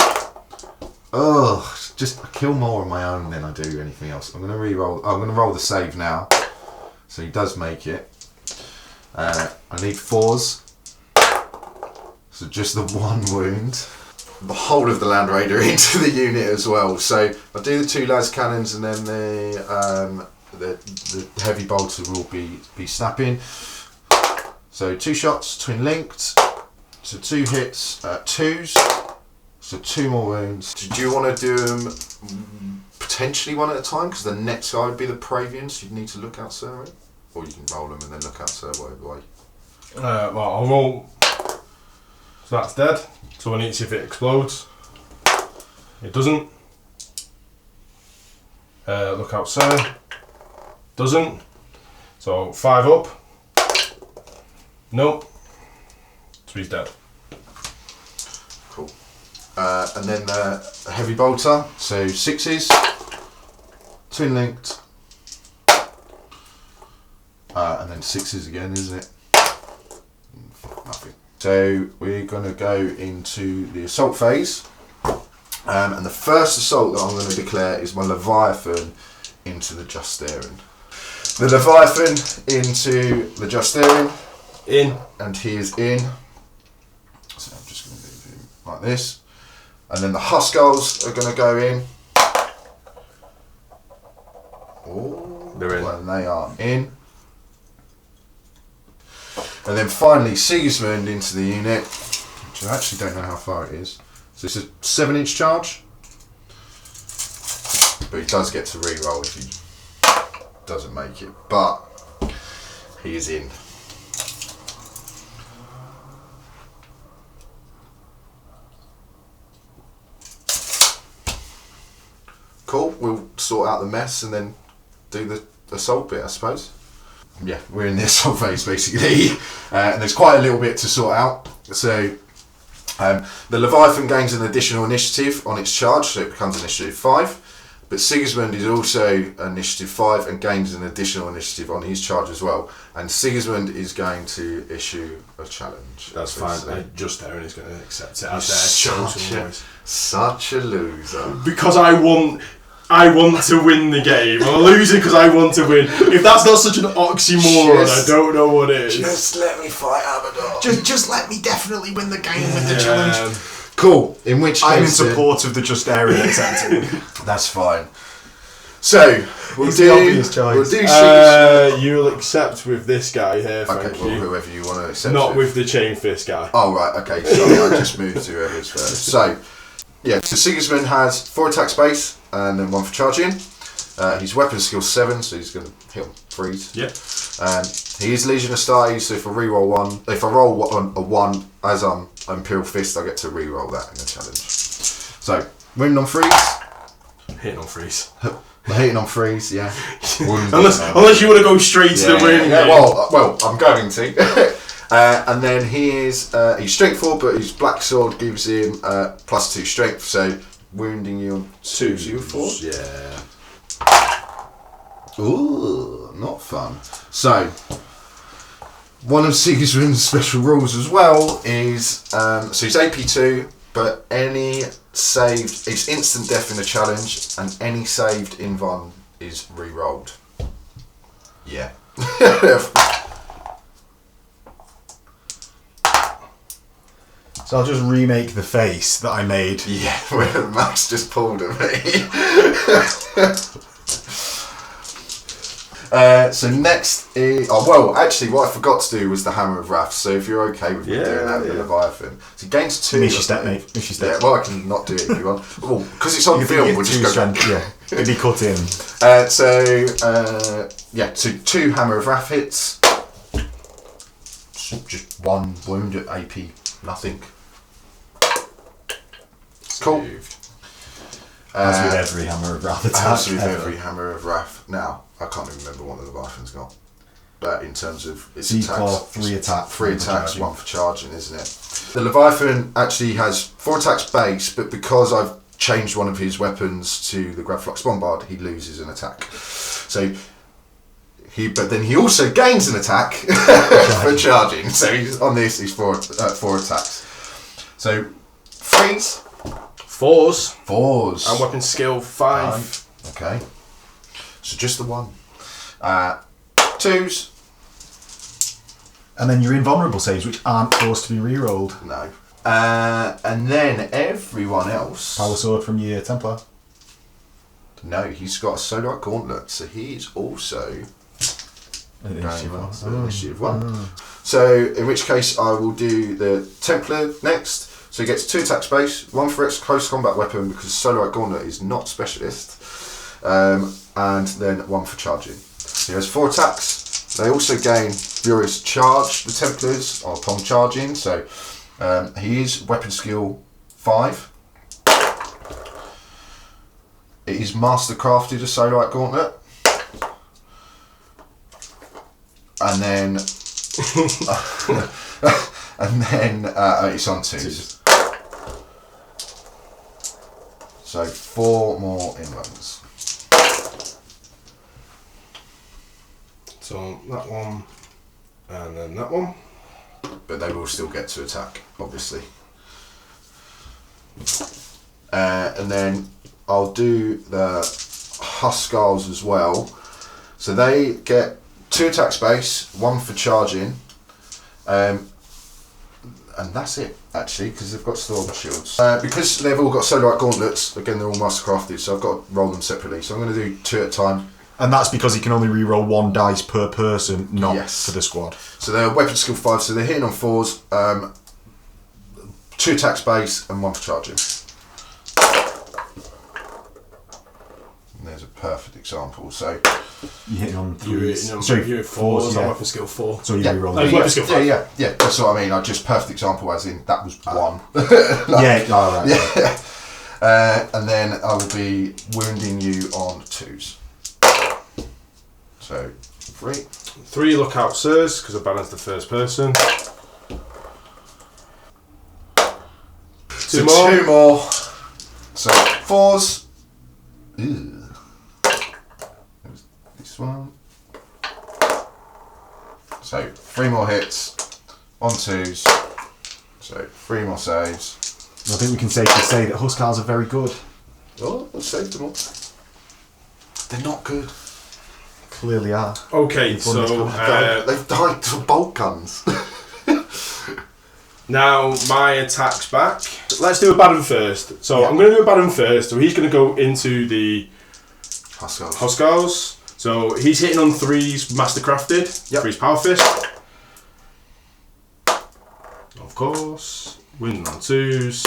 Oh, just I kill more on my own than I do anything else. I'm going to re-roll. I'm going to roll the save now. So he does make it. I need 4s. So just the 1 wound. The whole of the Land Raider into the unit as well. So I'll do the 2 las cannons, and then the heavy bolter will be snapping. So 2 shots, twin linked. So 2 hits, 2s. So 2 more wounds. Do you want to do them potentially one at a time? Because the next guy would be the Pravian, so you'd need to look out, sir. Or you can roll them and then look out, sir, whatever way. Well, I'll roll. So that's dead. So I need to see if it explodes. It doesn't. Look out, sir. Doesn't. So 5 up. Nope. So he's dead. Cool. And then a heavy bolter. So 6s. Twin linked. And then 6s again, isn't it? Nothing. So we're going to go into the assault phase. And the first assault that I'm going to declare is my Leviathan into the Justarian. The Leviathan into the Justarian. In. And he is in. So I'm just going to do him like this. And then the Huskars are going to go in. Oh, they're in. And they are in. And then finally Sigismund into the unit, which I actually don't know how far it is. So it's a 7-inch charge. But he does get to re-roll if he doesn't make it. But he is in. Cool, we'll sort out the mess and then do the assault bit, I suppose. Yeah, we're in the assault phase basically, and there's quite a little bit to sort out. So the Leviathan gains an additional initiative on its charge, so it becomes initiative 5. But Sigismund is also initiative 5 and gains an additional initiative on his charge as well. And Sigismund is going to issue a challenge. That's fine. Justarian is going to accept it as their chosen voice. Such a loser. Because I want to win the game. I'm losing because I want to win. If that's not such an oxymoron, I don't know what is. Just let me fight Abaddon. Just let me definitely win the game with the challenge. Cool. In which case, I'm in support of the Justarian accepting. That's fine. So we'll It's the obvious choice. We'll do you'll accept with this guy here, thank you. Whoever you want to accept. Not with the chain fist guy. Oh right, okay. Sorry, I just moved to whoever's first. So yeah, so Sigismund has 4 attack space and then 1 for charging. His weapon skill 7, so he's going to hit on freeze. Yeah. He is Legion of Stars, so if I re-roll 1, if I roll a 1 as Imperial Fist, I get to re-roll that in the challenge. So wound on freeze. Hitting on freeze. Hitting on freeze, yeah. unless you want to go straight to the win. Yeah, well, I'm going to. And then he's strength 4, but his black sword gives him +2 strength, so wounding you on 2 4. Yeah. Ooh, not fun. So, one of Sigismund's special rules as well is so he's AP2, but any saved, it's instant death in the challenge, and any saved invuln is re-rolled. Yeah. So I'll just remake the face that I made. Yeah, where Max just pulled at me. So next is... Oh, well, actually, what I forgot to do was the Hammer of Wrath, so if you're okay with me doing that with the Leviathan. So he gains 2... Miss your step, mate. Miss your step. Yeah, well, I can not do it if you want. Well, because it's on film, we'll just go... Yeah, it'd be cut in. So 2 Hammer of Wrath hits. Just 1 wound at AP, nothing. Cool. As with every Hammer of Wrath attack. As with every Hammer of Wrath. Now, I can't even remember what the Leviathan's got. But in terms of its attacks, 3 attacks. 3 attacks, 1 for charging, isn't it? The Leviathan actually has 4 attacks base, but because I've changed one of his weapons to the Gravflux Bombard, he loses an attack. So but then he also gains an attack for charging. So he's on this. He's 4 attacks. So 3s, 4s, and weapon skill 5. Okay. So just the 1. 2s. And then your invulnerable saves, which aren't forced to be re-rolled. No. And then everyone else. Power Sword from your Templar. No, he's got a Solar Gauntlet, so he's also Initiative 1. So in which case I will do the Templar next. So he gets 2 attacks base, 1 for its close combat weapon because Solar Gauntlet is not specialist, and then 1 for charging. He has 4 attacks. They also gain Furious Charge, the Templars, upon charging. So he is weapon skill 5. It is mastercrafted a Solar Gauntlet. And then it's on 2s. So 4 more inlands. So that one, and then that one. But they will still get to attack, obviously. And then I'll do the Huskars as well. So they get 2 attacks base, 1 for charging. And that's it, actually, because they've got Storm Shields. Because they've all got Solar Gauntlets, again, they're all mastercrafted, so I've got to roll them separately. So I'm going to do 2 at a time. And that's because you can only re-roll 1 dice per person, not Yes. for the squad. So they're weapon skill 5, so they're hitting on 4s, 2 attacks base, and 1 for charging. And there's a perfect example. So You hit on You're 3s. hitting on Sorry, 4s, yeah. on weapon skill 4. So you Yeah. re-roll Oh, them. weapon skill 5. yeah, that's what I mean. I just perfect example, as in that was 1. Yeah, alright. Yeah. And then I will be wounding you on 2s. So 3. 3 lookout sirs, because I balanced the first person. 2 more. 2 more. So 4s. Ew. This one. So 3 more hits on 2s. So 3 more saves. I think we can safely say that Huskars are very good. Oh, I saved them all. They're not good. Clearly are. Okay, so They've died to bolt guns. now my attack's back. Let's do a bad one first. So I'm going to do a bad one first. So he's going to go into the Huskars. So he's hitting on 3s, mastercrafted. Yep. 3s power fist. Of course. Winning on 2s.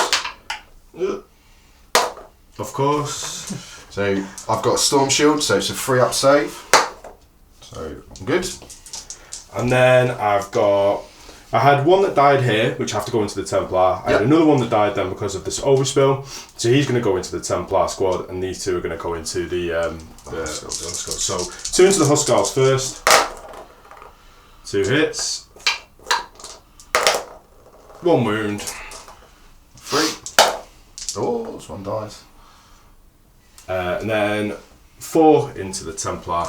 Of course. So I've got a Storm Shield, so it's a 3-up save. So I'm good. And then I had one that died here, which I have to go into the Templar. I had another one that died then because of this overspill. So he's going to go into the Templar squad, and these 2 are going to go into the Huskars. So 2 into the Huskars first. 2 hits. 1 wound. 3. Oh, this one dies. And then 4 into the Templar.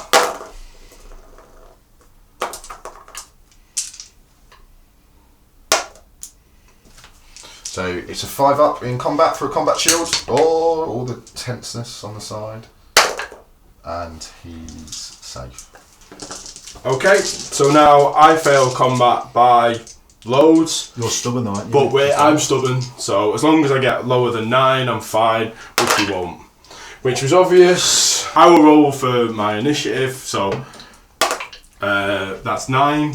So it's a 5-up in combat for a combat shield. Oh, all the tenseness on the side. And he's safe. Okay, so now I fail combat by loads. You're stubborn though, aren't you? But I'm stubborn, so as long as I get lower than 9, I'm fine, which we won't. Which was obvious. I will roll for my initiative, so that's 9.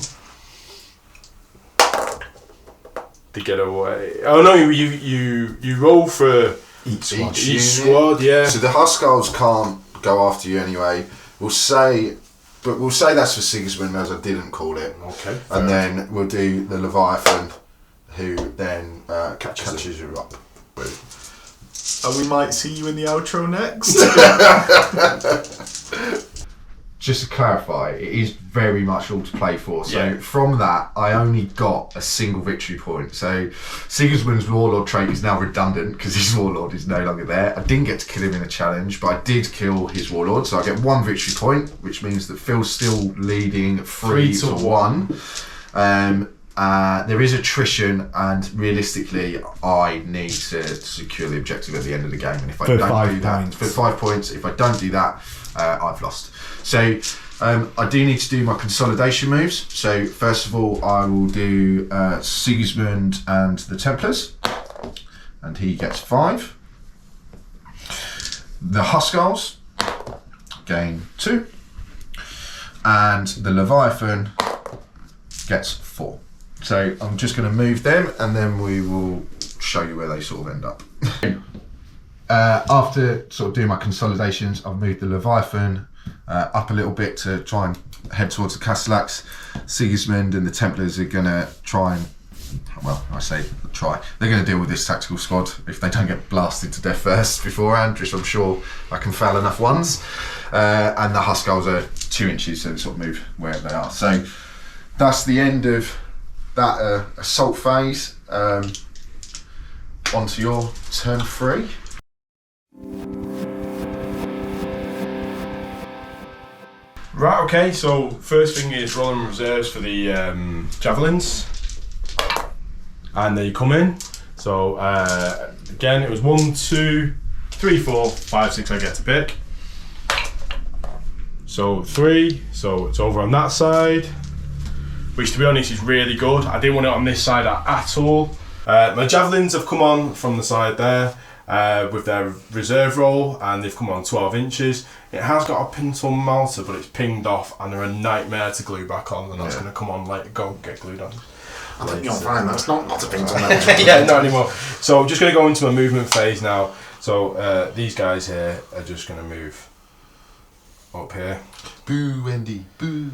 To get away. Oh no, you roll for each squad. each squad, yeah. So the Huskars can't go after you anyway. We'll say that's for Sigismund, as I didn't call it. Okay. And then we'll do the Leviathan, who then catches you up. And we might see you in the outro next. Just to clarify, it is very much all to play for. So Yeah. from that, I only got a single victory point. So Sigismund's Warlord trait is now redundant because his Warlord is no longer there. I didn't get to kill him in a challenge, but I did kill his Warlord. So I get 1 victory point, which means that Phil's still leading 3-1. There is attrition, and realistically, I need to secure the objective at the end of the game. And if I don't do that, for 5 points, if I don't do that, I've lost. So I do need to do my consolidation moves. So first of all, I will do Sigismund and the Templars, and he gets 5. The Huskarls gain 2, and the Leviathan gets 4. So I'm just going to move them, and then we will show you where they sort of end up. After sort of doing my consolidations, I've moved the Leviathan up a little bit to try and head towards the Castellax. Sigismund and the Templars are going to try and, well, I say try, they're going to deal with this tactical squad if they don't get blasted to death first beforehand, which I'm sure I can foul enough ones. And the Huskarls are 2 inches, so they sort of move where they are. So that's the end of that assault phase. Onto your turn 3. Right, okay, so first thing is rolling reserves for the javelins. And they come in. So again, it was 1, 2, 3, 4, 5, 6 I get to pick. So 3, so it's over on that side, which to be honest is really good. I didn't want it on this side at all. My javelins have come on from the side there with their reserve roll, and they've come on 12 inches. It has got a pintle melter, but it's pinged off, and they're a nightmare to glue back on, and that's going to come on get glued on. I think you're fine, that's not a pintle melter. Yeah, not anymore. So I'm just going to go into my movement phase now. So these guys here are just going to move up here. Boo, Wendy, boo.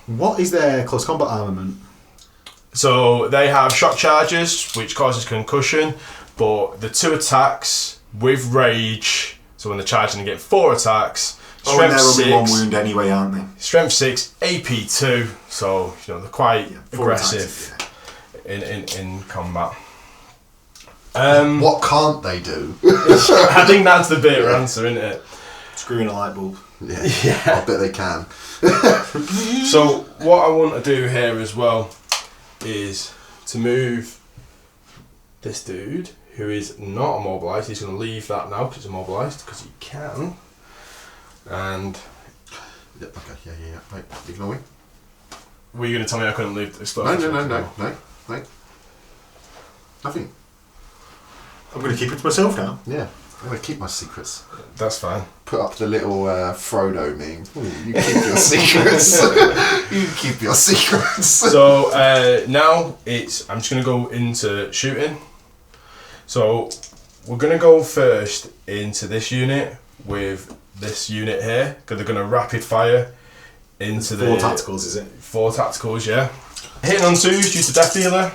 What is their close combat armament? So they have shock charges, which causes concussion, but the 2 attacks with rage, so when they're charging they get 4 attacks. And they're only 1 wound anyway, aren't they? Strength 6, AP 2, so you know they're quite aggressive in combat. What can't they do? I think that's the better answer, isn't it? Screwing a light bulb. Yeah, I bet they can. So what I want to do here as well is to move this dude who is not immobilised. He's going to leave that now because it's immobilised, because he can. And yeah, okay, yeah. Wait, ignore me. were you going to tell me I couldn't leave this stuff? No. Nothing. I'm going to keep it to myself now. Yeah, I'm going to keep my secrets. That's fine. Put up the little Frodo meme. Ooh, you keep your secrets. You keep your secrets. So now I'm just going to go into shooting. So we're going to go first into this unit with this unit here, because they're going to rapid fire into the 4 tacticals, is it? 4 tacticals, yeah. Hitting on 2s due to death dealer.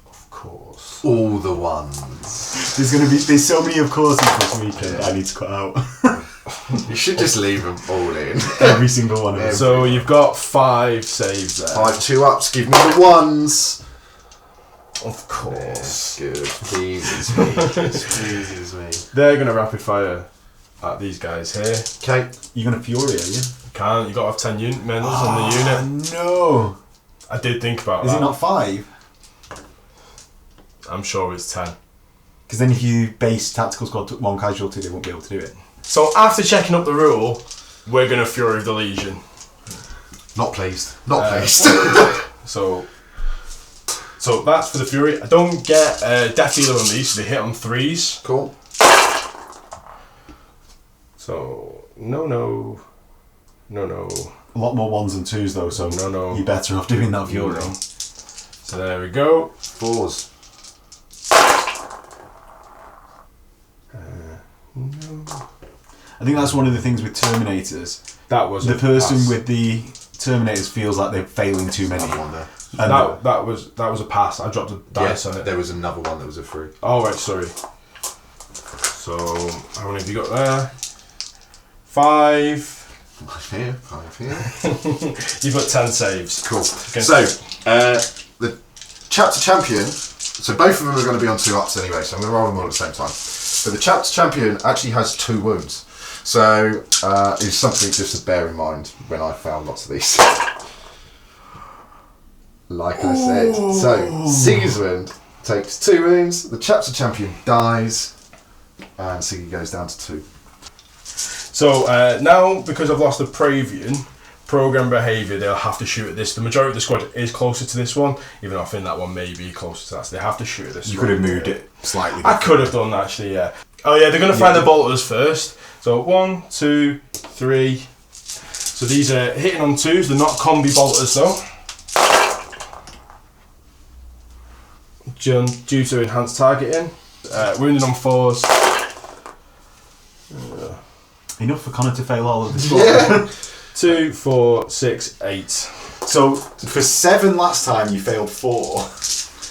Of course. All the ones. There's so many of courses this weekend I need to cut out. You should just leave them all in. Every single one of them. So you've got 5 saves there. 5 2-ups. Give me the ones. Of course. Good. Pleases me. Pleases me. They're going to rapid fire at these guys here. Okay. You're going to Fury, are you? Can't. You got to have 10 men on the unit. No. I did think about Is that. it not 5? I'm sure it's 10. Because then if you base tactical squad to 1 casualty, they won't be able to do it. So after checking up the rule, we're going to Fury of the Legion. Not pleased. Not pleased. So that's for the Fury. I don't get Death Dealer on these, so they hit on 3s. Cool. So, no. A lot more 1s and 2s though, so No. you're better off doing that Fury. So there we go. 4s. I think that's one of the things with Terminators. That was The person with the Terminators feels like they're failing too many. Another one there. And that was a pass. I dropped a dice on it. There was another one that was a 3. Oh right, sorry. So how many have you got there? 5. 5 here, 5 here. You've got 10 saves. Cool. So the chapter champion. So both of them are going to be on 2 ups anyway. So I'm going to roll them all at the same time. But the chapter champion actually has 2 wounds. So it's something just to bear in mind when I found lots of these. Like I said. So Sigismund takes 2 wounds, the chapter champion dies, and Siggy goes down to 2. So now, because I've lost the Pravian, program behaviour, they'll have to shoot at this. The majority of the squad is closer to this one, even though I think that one may be closer to that, so they have to shoot at this one. You could have moved it slightly. I could have done that, actually, yeah. Oh yeah, they're going to find the bolters first. So 1, 2, 3. So these are hitting on 2s, they're not combi bolters though. Due to enhanced targeting. Wounded on 4s. Enough for Connor to fail all of the squad. Yeah. 2, 4, 6, 8. So for 7 last time you failed 4.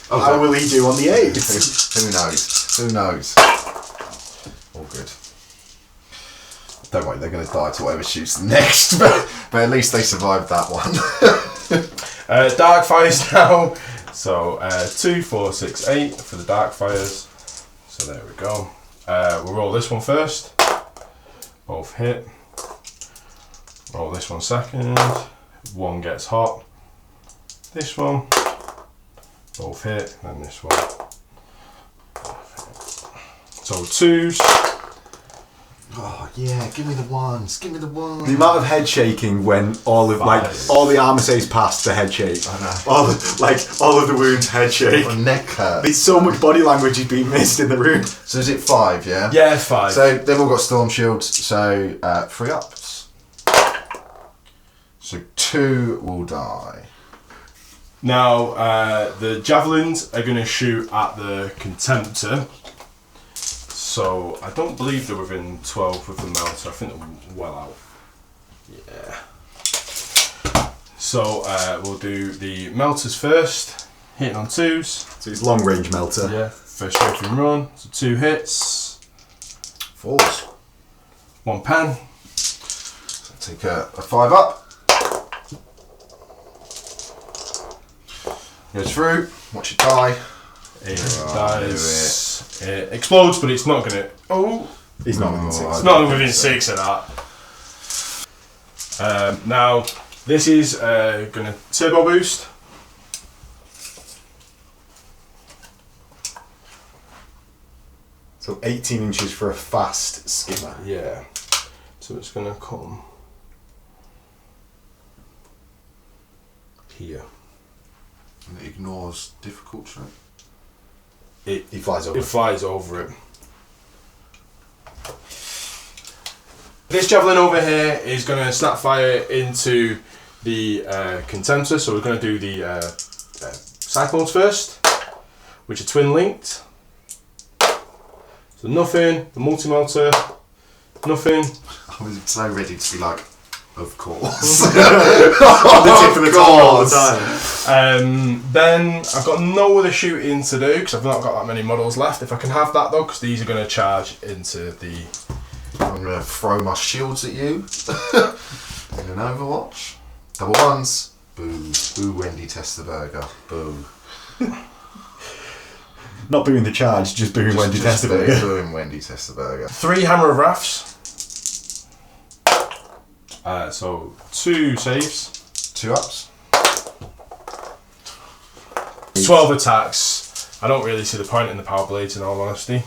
How will he do on the 8? Who knows? Who knows? All good. Don't worry, they're going to die to whatever shoots them next, but at least they survived that one. Dark fires now. So 2, 4, 6, 8 for the dark fires. So there we go. We'll roll this one first. Both hit. Roll this one second. 1 gets hot. This one. Both hit. And this one. So 2s. Oh yeah, give me the 1s. Give me the 1s. The amount of head shaking when all of all the armor says past the head shake. I know. All of the wounds head shake. My neck hurts. There's so much body language is being missed in the room. So is it 5? Yeah. Yeah, 5. So they've all got storm shields. So 3 ups. So 2 will die. Now the javelins are going to shoot at the contemptor. So I don't believe they're within 12 with the melter. I think they're well out. Yeah. So we'll do the melters first. Hitting on 2s. So it's long range melter. Yeah. First straight and run. So 2 hits. 4s. 1 pen. So take a 5 up. Goes through. Watch it die. It dies. It explodes, but it's not gonna. Oh, He's not within 6. it's not within 6 of that. Now this is gonna turbo boost. So 18 inches for a fast skimmer. Yeah. So it's gonna come here. And it ignores difficult trait. He flies over. It flies over it. This javelin over here is going to snap fire into the contemptor, so we're going to do the cyclones first, which are twin linked. So nothing, the multi-melter, nothing. I was so ready to be like, of course. The tip of the tongue all the time. Then I've got no other shooting to do because I've not got that many models left. If I can have that though, because these are going to charge into the. I'm going to throw my shields at you. In an Overwatch. Double 1s. Boo. Boo Wendy Testerberger. Boo. Not booing the charge, just booing Wendy Testerberger. Booing Wendy Testerberger. 3 Hammer of Wraths. So 2 saves. 2 ups. 12 attacks. I don't really see the point in the power blades in all honesty.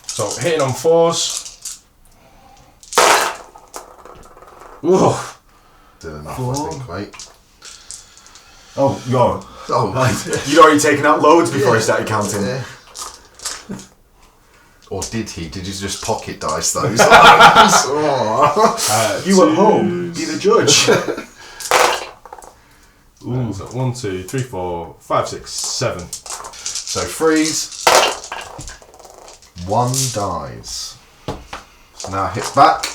So hitting on 4s. Whoa. Did enough, I think, mate. Oh, God. Oh, You'd already taken out loads before he started counting. Yeah. Or did he? Did you just pocket dice those? You at home, be the judge. Ooh. So 1, 2, 3, 4, 5, 6, 7. So freeze. 1 dies. So now hit back.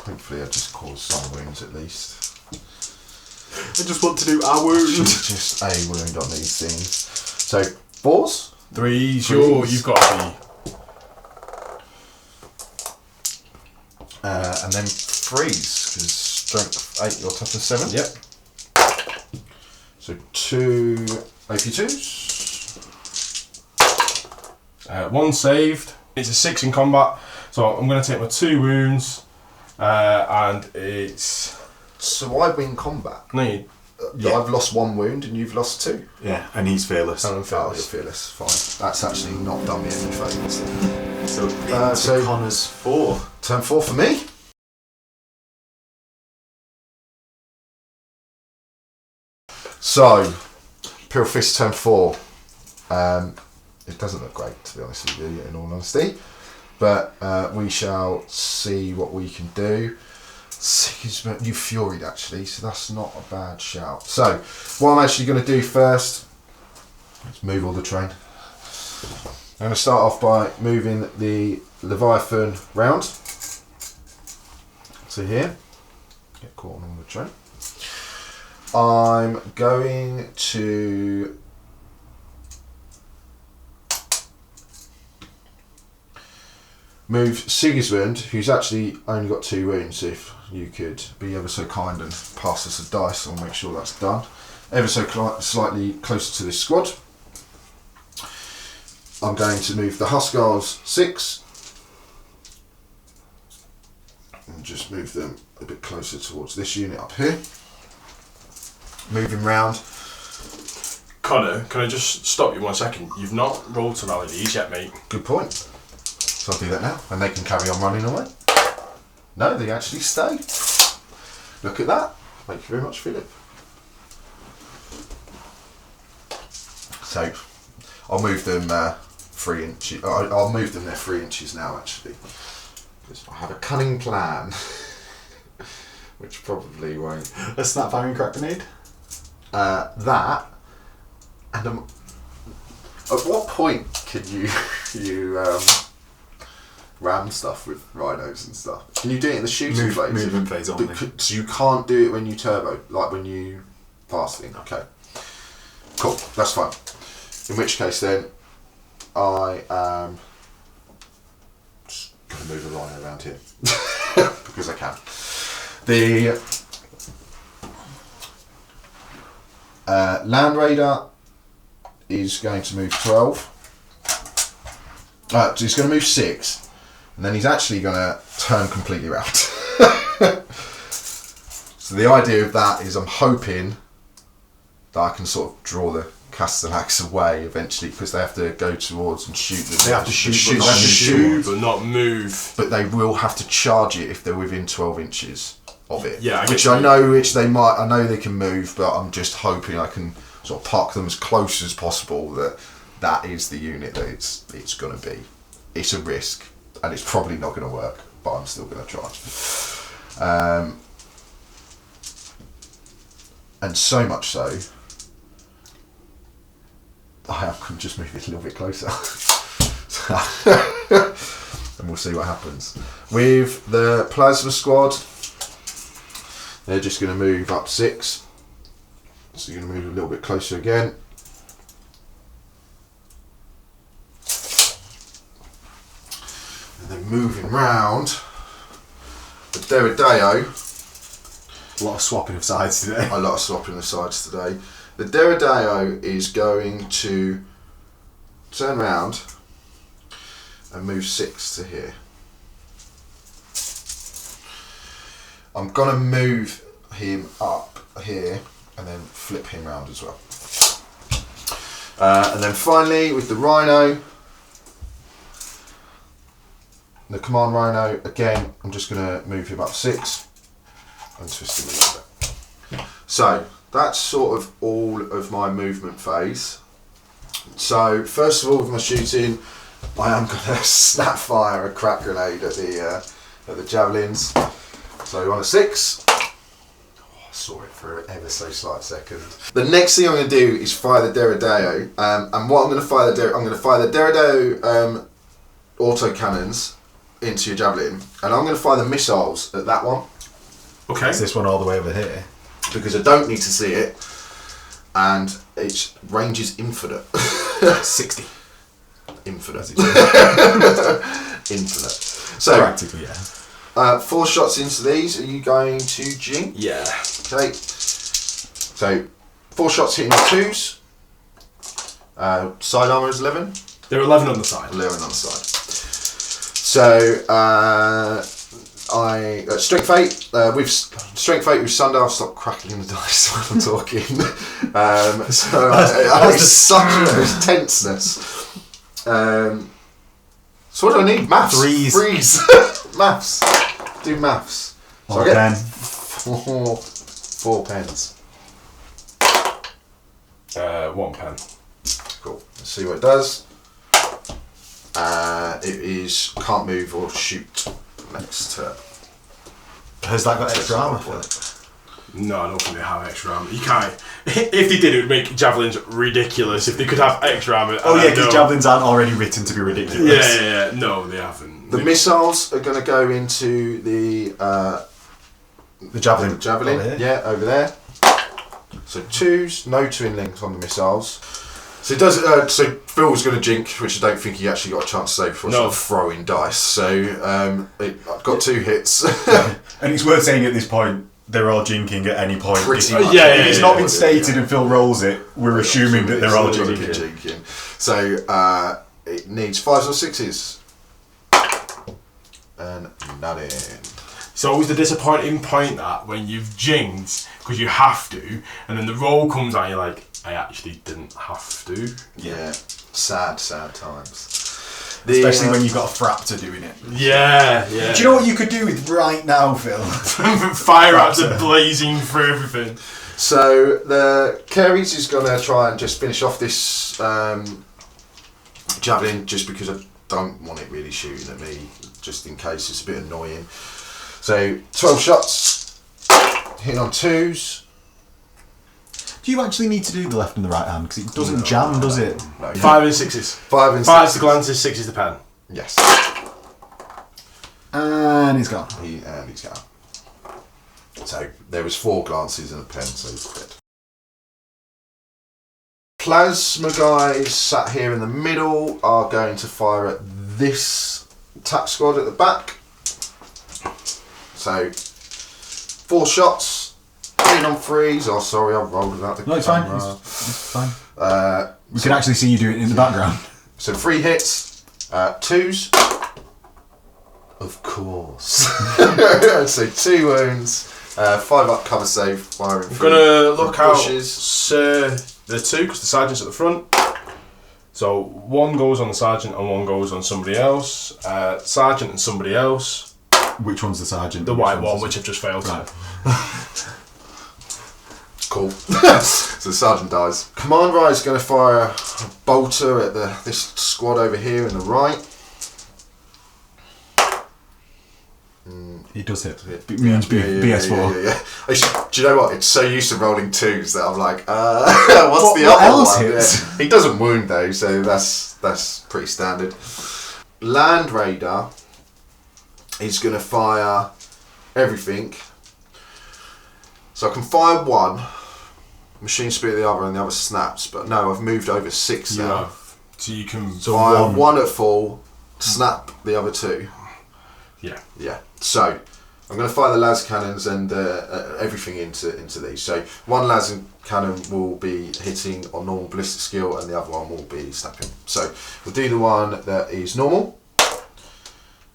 Hopefully I just caused some wounds at least. I just want to do our wound. Just a wound on these things. So 4s? 3s, you've got to be. And then 3s, because strength 8, you're toughness 7. Yep. So 2 AP2s. 1 saved. It's a 6 in combat, so I'm going to take my 2 wounds, and it's. So why win combat? No, I've lost 1 wound and you've lost 2. Yeah, and he's fearless. I'm Oh, fearless. you're fearless. Fine. That's actually not done me any favours. So, so Connor's 4. Turn 4 for me. So, Imperial Fist turn 4. It doesn't look great, to be honest with you, in all honesty. But we shall see what we can do. You furied actually, so that's not a bad shout. So, what I'm actually going to do first, let's move all the train. I'm going to start off by moving the Leviathan round to here. Get caught on the train. I'm going to move Sigismund, who's actually only got 2 wounds. If you could be ever so kind and pass us a dice, I'll make sure that's done. Ever so slightly closer to this squad. I'm going to move the Huskars 6 and just move them a bit closer towards this unit up here. Moving round. Connor, can I just stop you 1 second? You've not rolled to rally these yet, mate. Good point. So I'll do that now, and they can carry on running away. No, they actually stay. Look at that. Thank you very much, Philip. So, I'll move them 3 inches. I'll move them there 3 inches now, actually. Because I have a cunning plan, which probably won't. A snap firing crack grenade? That, and at what point can you ram stuff with rhinos and stuff? Can you do it in the shooting phase? Movement phase only. So you can't do it when you turbo, like when you fasting. Okay, cool, that's fine. In which case then, I am just going to move a rhino around here because I can. The Land Raider is going to move 12. So he's going to move 6, and then he's actually going to turn completely around. So the idea of that is I'm hoping that I can sort of draw the Castellax away eventually, because they have to go towards and shoot them. They have to shoot, but not move. But they will have to charge it if they're within 12 inches of it. Yeah, which I know they might. I know they can move, but I'm just hoping I can sort of park them as close as possible. That is the unit that it's going to be. It's a risk, and it's probably not going to work, but I'm still going to try. And so much so, I can just move it a little bit closer. And we'll see what happens. With the Plasma Squad, they're just going to move up 6. So you're going to move a little bit closer again. And then moving round, the Deredeo. A lot of swapping of sides today. A lot of swapping of sides today. The Deredeo is going to turn round and move 6 to here. I'm going to move him up here and then flip him round as well. And then finally with the Rhino, the Command Rhino, again, I'm just going to move him up 6 and twist him a little bit. So that's sort of all of my movement phase. So first of all with my shooting, I am going to snap fire a crack grenade at the javelins. So on a 6. I saw it for an ever so slight second. The next thing I'm going to do is fire the Deredeo, and what I'm going to fire the Deredeo autocannons into your javelin, and I'm going to fire the missiles at that one. Okay. Is this one all the way over here? Because I don't need to see it, and its range is infinite. 60. Infinite. Infinite. So, practically, yeah. 4 shots into these. Are you going to jink? Yeah. Okay. So, 4 shots hitting the 2s. Side armor is 11. They're 11 on the side. 11 on the side. So, Strength 8 with Strength 8 with Sundial. Stop crackling the dice while I'm talking. So it's such a tenseness. So what do I need? Maths. Freeze. Maths. Do maths. So I get 4 pens. 1 pen. Cool. Let's see what it does. It is can't move or shoot next turn. Has that got extra armour for it? No, I don't think they have extra armour. You can't. If they did, it would make javelins ridiculous. If they could have extra armour. Oh yeah, because javelins aren't already written to be ridiculous. Yeah. No, they haven't. The missiles are going to go into the javelin. Javelin. Over here. Yeah, over there. So 2s, no twin links on the missiles. So it does. So Phil was going to jink, which I don't think he actually got a chance to save before sort of throwing dice. So I've got 2 hits. And it's worth saying at this point, they're all jinking at any point. Pretty much. If it's not been stated and Phil rolls it, we're assuming that they're all jinking. So it needs 5s or 6s. And nothing. It's always the disappointing point that when you've jinked, because you have to, and then the roll comes out and you're like, I actually didn't have to. Yeah. Sad times. Especially when you've got a Fraptor doing it. Yeah. Do you know what you could do with right now, Phil? Fire ups are blazing through everything. So the Caries is going to try and just finish off this javelin, just because I don't want it really shooting at me, just in case it's a bit annoying. So 12 shots, hitting on 2s. Do you actually need to do the left and the right hand? Because it doesn't jam, does it? No. 5 and 6s. 5 and 5's 6s. the glances, 6 is the pen. Yes. And he's gone. He's gone. So there was 4 glances and a pen, so he's dead. Plasma guys sat here in the middle are going to fire at this attack squad at the back. So 4 shots. In on 3s. Oh, sorry, I rolled without the No, it's camera. fine. It's fine. We So can actually see you do it in the background. So 3 hits, 2s. Of course. So 2 wounds, 5 up cover save, firing. I'm gonna look out bushes. the 2 because the sergeant's at the front. So 1 goes on the sergeant and 1 goes on somebody else. Sergeant and somebody else. Which one's the sergeant? The white one, which I've just failed. Right. Cool. So the sergeant dies. Command Right is going to fire a bolter at this squad over here in the right. He does hit. It means BS4. Yeah. Do you know what? It's so used to rolling 2s that I'm like, what's the what other else one? hits? Yeah. He doesn't wound though, so that's pretty standard. Land Raider is going to fire everything. So I can fire 1, machine spear the other, and the other snaps. But no, I've moved over 6 now. Yeah. So you can Fire 1 at full, snap the other 2. Yeah. So I'm going to fire the las cannons and everything into these. So 1 las cannon will be hitting on normal ballistic skill, and the other one will be snapping. So we'll do the one that is normal,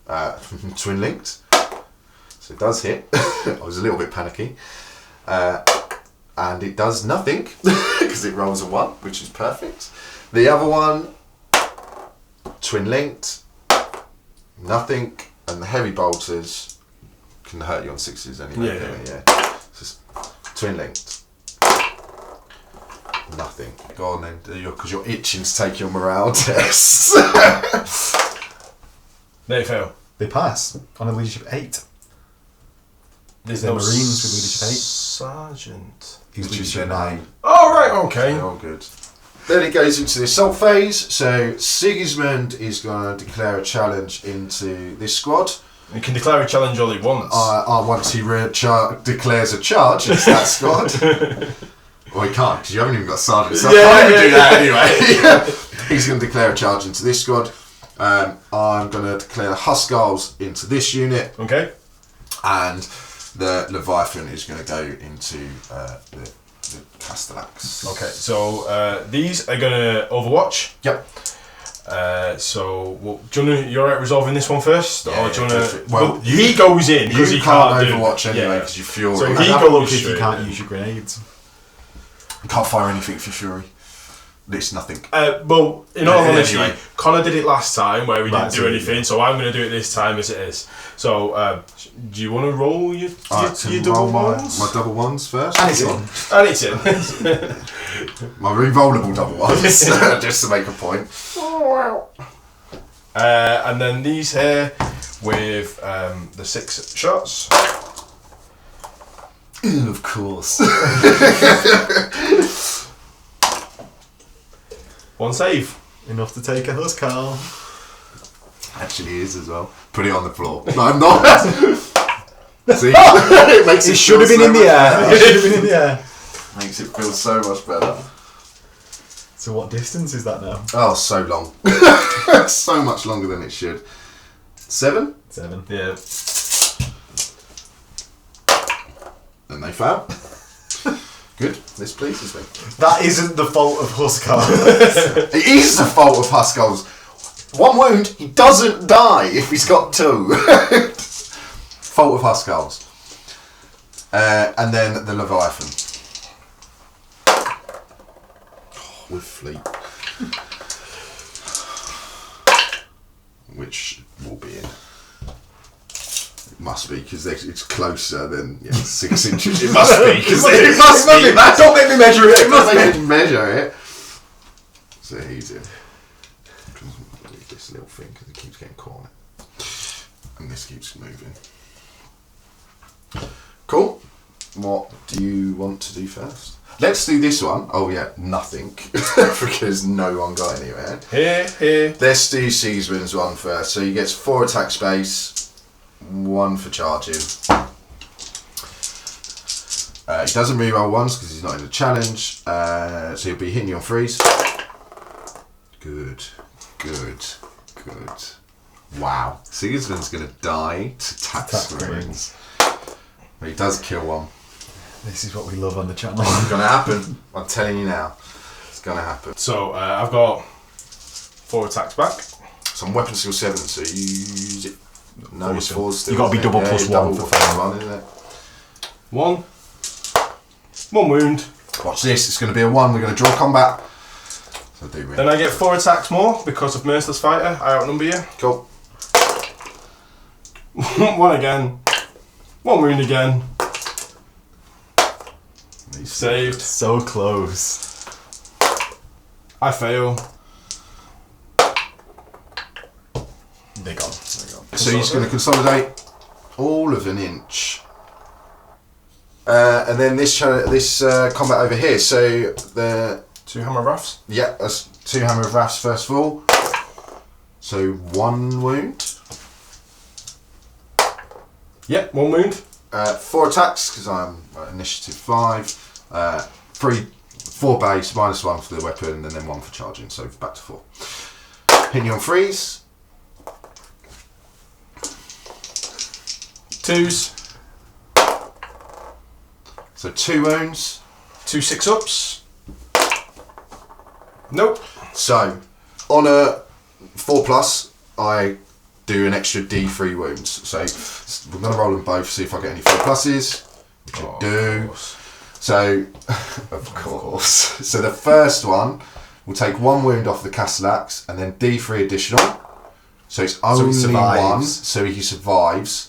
twin linked. So it does hit. I was a little bit panicky. And it does nothing because it rolls a 1, which is perfect. The other one, twin linked, nothing, and the heavy bolters can hurt you on 6s anyway. Yeah. Just twin linked, nothing. Go on then, because you're itching to take your morale test. They fail. They pass on a leadership 8. There's no no Marines with leadership 8. sergeant. He's Which is leadership their 9. Oh right, okay. They're all good. Then it goes into the assault phase. So Sigismund is going to declare a challenge into this squad. You can declare a challenge all he wants. Once he declares a charge into that squad. Well, he can't, because you haven't even got sergeant. So I can't even do that anyway. He's going to declare a charge into this squad. I'm going to declare Huskarls into this unit. Okay. And the Leviathan is going to go into the Castellax. Okay, so these are going to Overwatch. Yep. Do you want to, you're alright resolving this one first? Yeah, or do you want to... Well, he goes in because he can't Overwatch anyway because you're Fury. So He he goes goes if you straight can't in. use your grenades. You can't fire anything for Fury. It's nothing. Well, in all honesty, anyway. Connor did it last time where we didn't do so anything, so I'm going to do it this time as it is. So, do you want to roll your double ones? My double ones first. And it's on. And it's in. My re-rollable double ones, just to make a point. And then these here with the 6 shots. Of course. One save. Enough to take a Huskarl. Actually is as well. Put it on the floor. No, I'm not. See? It makes It should have been in the air. It should have been in the air. Makes it feel so much better. So what distance is that now? Oh, so long. So much longer than it should. 7? 7. Yeah. And they fail. Good. This pleases me. That isn't the fault of Huskarl. It is the fault of Huskarls. 1 wound, he doesn't die if he's got 2. Fault of Huskarls. And then the Leviathan. Oh, with fleet. Which will be in. It must be, because it's closer than 6 inches. It must be, because it must be. Don't make me measure it. It must make me measure it. So he's in. This little thing, because it keeps getting caught on it. And this keeps moving. Cool. What do you want to do first? Let's do this one. Oh yeah, nothing. Because no one got anywhere. Here. Let's do Sigismund's one first. So he gets 4 attack space, 1 for charging. He doesn't reroll ones because he's not in the challenge. So he'll be hitting you on freeze. Good. Wow. Sigismund's going to die to tax screens. But he does kill one. This is what we love on the channel. It's going to happen. I'm telling you now. It's going to happen. So, I've got 4 attacks back. Some weapon skill 7, so you use it. No, it's 4 still. You got to be double plus 1 double for plus failing. 1, isn't it? 1 wound. Watch this. It's going to be a 1. We're going to draw combat. So do we? Then I get 4 attacks more because of Merciless Fighter. I outnumber you. Cool. 1 again. 1 wound again. Saved. So close. I fail. They're gone. So he's going to consolidate all of an inch. And then this combat over here. So the 2 hammer rafts. yeah, that's 2 hammer of rafts first of all. So 1 wound. Yep, 1 wound. 4 attacks because I'm initiative 5. 4 base, -1 for the weapon, and then 1 for charging. So back to 4. Hitting you on freeze. 2s. So 2 wounds. 2 6-ups. Nope. So on a 4+, I do an extra D3 wounds. So we're going to roll them both, see if I get any 4+s, which I do. So, of course. So the first one will take 1 wound off the Castellax and then D3 additional. So it's only 1, so he survives.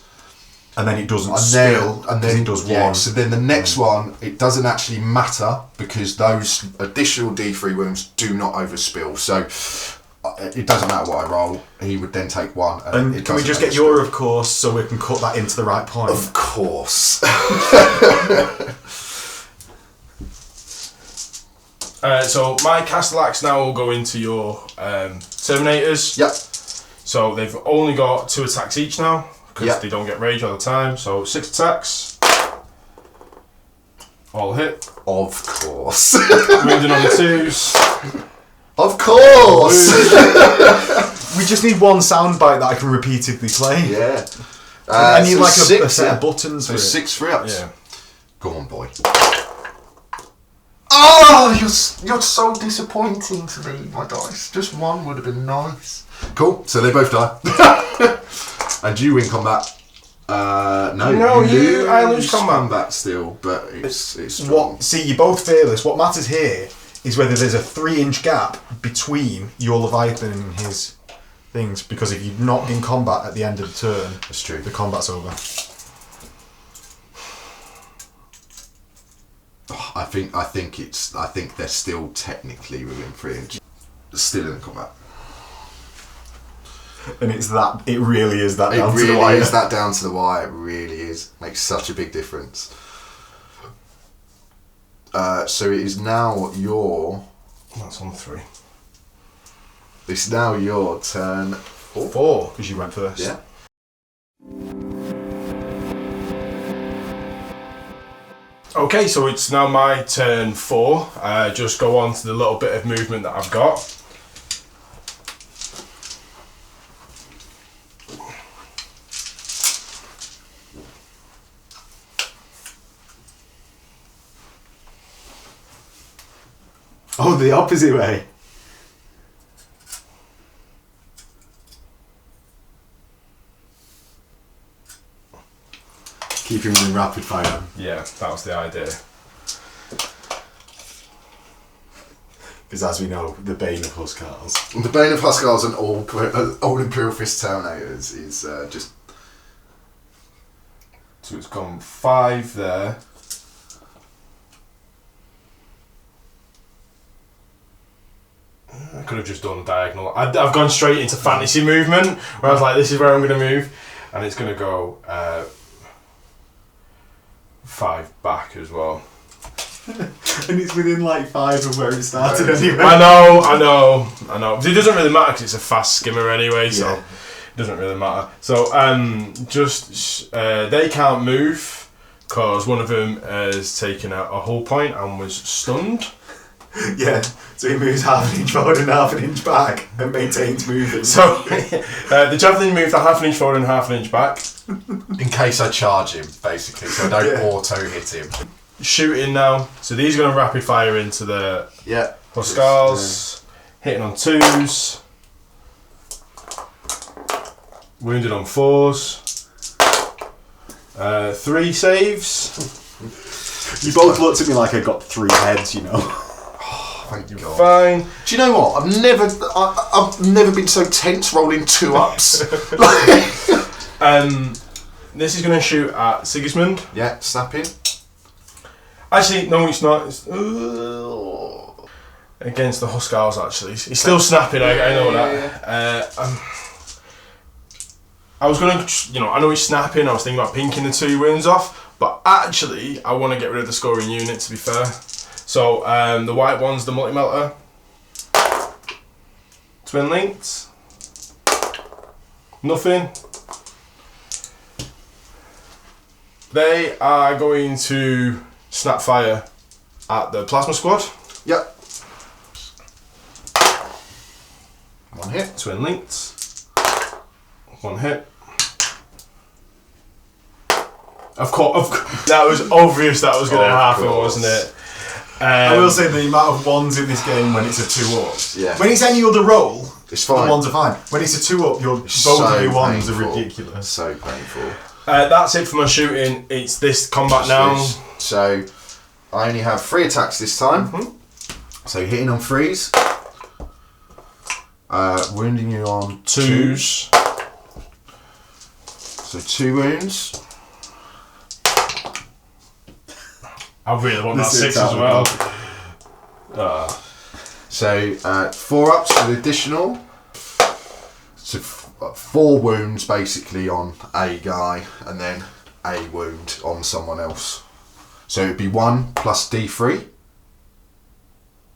And then it doesn't And spill, then it does 1. Yeah, so then the next one, it doesn't actually matter because those additional D3 wounds do not overspill. So it doesn't matter what I roll. He would then take 1. And it can we doesn't just get overspill. your of course so we can cut that into the right point? Of course. So my Castellax now will go into your Terminators. Yep. So they've only got 2 attacks each now because Yep. they don't get rage all the time. So 6 attacks. All hit. Of course. Wounded on the 2s. Of course. We just need one soundbite that I can repeatedly play. Yeah. I need so like six, a set of buttons So for it. 6 free ups. Yeah. Go on, boy. Oh, you're so disappointing to me, my dice. Just one would have been nice. Cool. So they both die. And you win combat. No, I lose combat still, but it's strong. What? See, you're both fearless. What matters here is whether there's a 3-inch gap between your Leviathan and his things. Because if you're not in combat at the end of the turn, That's true. the combat's over. I think they're still technically within 3 inches. Still in combat. And it's that. It really is that. It down to the really wire. is that down to the wire. It really is. Makes such a big difference. So it is now your. That's on 3. It's now your turn. 4 because you went first. Yeah. Okay, so it's now my turn 4. Just go on to the little bit of movement that I've got. Oh, the opposite way. Keep him in rapid fire. Yeah, that was the idea. Because as we know, the bane of Huskarls. The Bane of Huskarls and all Imperial Fist Terminators is just. So it's gone 5 there. I could have just done diagonal. I've gone straight into fantasy movement, where I was like, this is where I'm going to move. And it's going to go 5 back as well. And it's within like 5 of where it started anyway. I know. But it doesn't really matter because it's a fast skimmer anyway, so it doesn't really matter. So they can't move because one of them has taken a hull point and was stunned. Yeah, so he moves half an inch forward and half an inch back and maintains moving. So the javelin moved a half an inch forward and half an inch back. In case I charge him, basically, so I don't auto hit him. Shooting now. So these are going to rapid fire into the Yeah. Huskarls. Hitting on 2s. Wounded on 4s. 3 saves. You both looked at me like I got 3 heads, you know. Thank God. Fine. Do you know what? I've never been so tense rolling 2 ups. This is going to shoot at Sigismund. Yeah, snapping. Actually, no, it's not. It's, against the Huskarls, actually. He's still snapping, I know that. I was going to, I know he's snapping, I was thinking about pinking the 2 wounds off, but actually, I want to get rid of the scoring unit, to be fair. So, the white one's the multi-melter. Twin linked. Nothing. They are going to snap fire at the plasma squad. Yep. 1 hit. Twin linked. 1 hit. Of course, that was obvious that was going to happen, wasn't it? I will say the amount of 1s in this game when it's a 2-up. Yeah. When it's any other roll, It's fine. the 1s are fine. When it's a 2-up, both of your 1s are ridiculous. So painful. That's it for my shooting. It's this combat now. So, I only have 3 attacks this time. Mm-hmm. So, hitting on 3s. Wounding you on 2s. So, 2 wounds. I really want that 6 as well. So, 4 ups with additional. So, 4 wounds basically on a guy, and then a wound on someone else. So, it'd be 1 plus D3.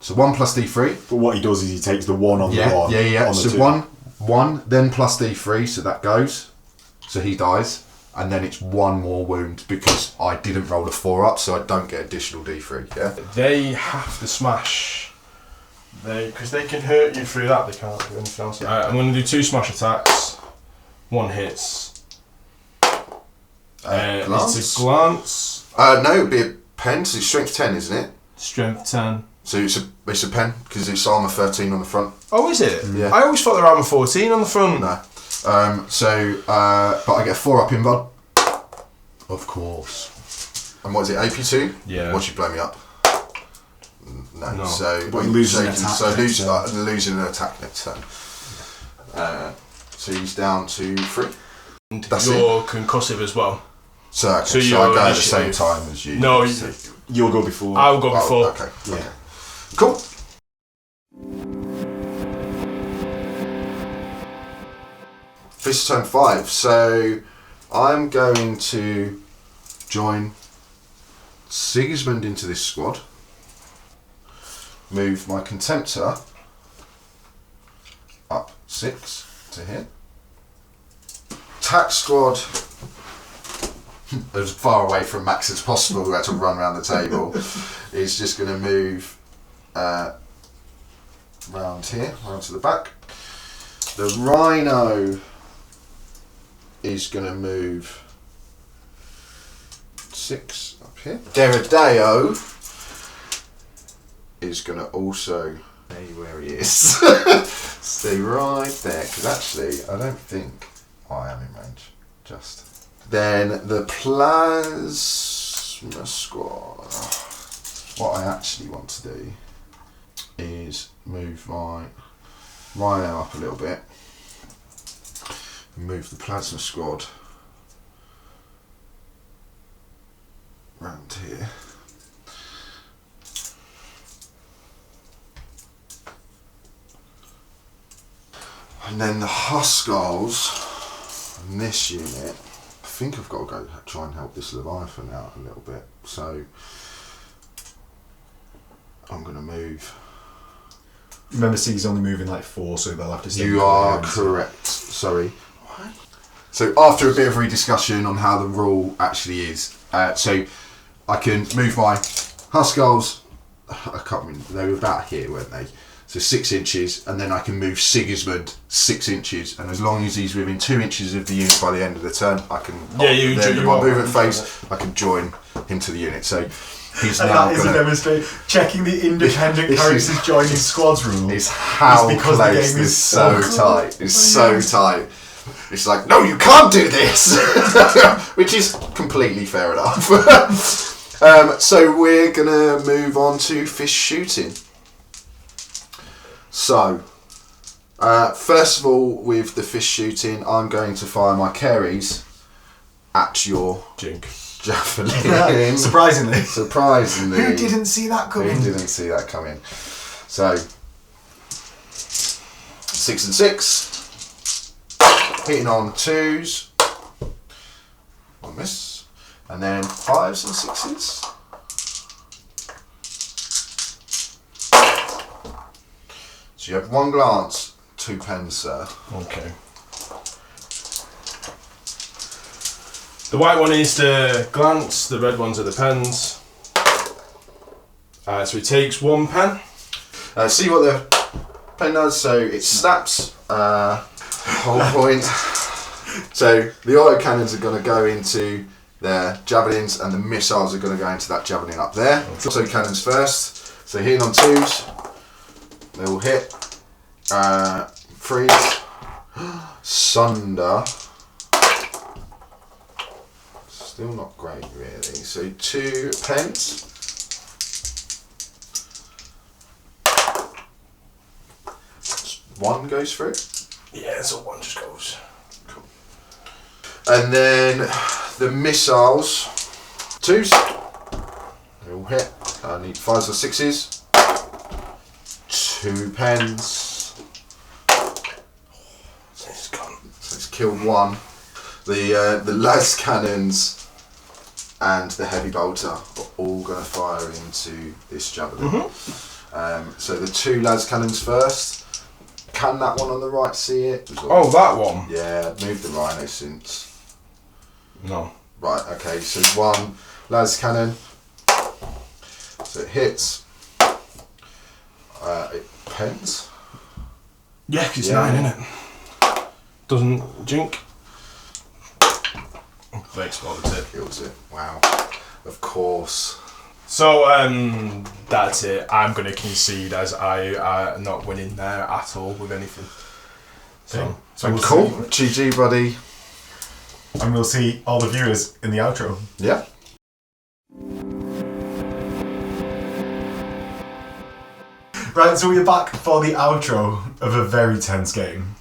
So 1 plus D3. But what he does is he takes the 1 on the 1. Yeah. On the So 2. 1, then plus D3, so that goes. So he dies. And then it's 1 more wound because I didn't roll a 4 up, so I don't get additional D3, yeah? They have to smash. Because they can hurt you through that, they can't do anything else. I'm going to do 2 smash attacks. 1 hits. Glance? It's a glance. No, it'd be a pen, so it's strength 10, isn't it? Strength 10. So it's a pen, because it's armour 13 on the front. Oh, is it? Yeah. I always thought they were armour 14 on the front. No. But I get 4 up in bod. Of course. And what is it, AP2? Yeah. Once you blow me up. No. So But you lose an attack losing an attack next turn. So he's down to 3. That's You're concussive as well. So I So go you're at the same initiative. time as you. No, You'll go before. I'll go before. Okay. Yeah. Cool. This is turn 5, so I'm going to join Sigismund into this squad. Move my Contemptor up 6 to here. Attack squad as far away from Max as possible. We had to run around the table. Is just going to move round here, round to the back. The Rhino is going to move 6 up here. Derideo is going to also stay where he is. Stay right there, because actually I don't think I am in range. Just. Then the Plasma Squad. What I actually want to do is move my Rhino up a little bit. Move the Plasma Squad round here. And then the Huskars in this unit, I think I've got to go try and help this Leviathan out a little bit. So I'm going to move. Remember, Sig's only moving like 4, so they'll have to stay. You are correct. Sorry. So after a bit of rediscussion on how the rule actually is, so I can move my Huskars. I can't remember. They were about here, weren't they? So 6 inches, and then I can move Sigismund 6 inches, and as long as he's within 2 inches of the unit by the end of the turn, I can. Yeah, you my movement phase. I can join him to the unit. So he's And now that is a demonstration. Checking the independent This characters is- joining squads rule. It's how because the close game this is so so tight. It's so tight. It's like, no, you can't do this, which is completely fair enough. So we're gonna move on to fish shooting. So, first of all, with the fish shooting, I'm going to fire my carries at your Jink. javelin. Surprisingly. Surprisingly. Who didn't see that coming? Who didn't see that coming? So, 6 and 6. Hitting on 2s. 1 miss. And then 5s and 6s. So you have 1 glance, 2 pens, sir. Okay. The white one is the glance, the red ones are the pens. So he takes 1 pen. See what the pen does. So it snaps. Whole point. So the auto cannons are going to go into their javelins, and the missiles are going to go into that javelin up there. So cannons first. So hitting on 2s, they will hit. 3s. Sunder. Still not great, really. So 2 pens. One goes through. Yeah, so 1 just goes. Cool. And then the missiles. 2s. They all hit. I need 5s or 6s. 2 pens. So he's gone. So it's killed 1. The las cannons and the heavy bolter are all going to fire into this javelin. So the 2 las cannons first. Can that one on the right see it? Oh, that one? Yeah, move the rhino since. No. Right, okay, so 1 las cannon. So it hits. It pens. Yeah, 'cause it's 9, isn't it? Doesn't jink. They exploded it. Kills it. Wow. Of course. So, that's it. I'm going to concede as I are not winning there at all with anything. So we'll Cool. see. GG, buddy. And we'll see all the viewers in the outro. Yeah. Right, so we're back for the outro of a very tense game.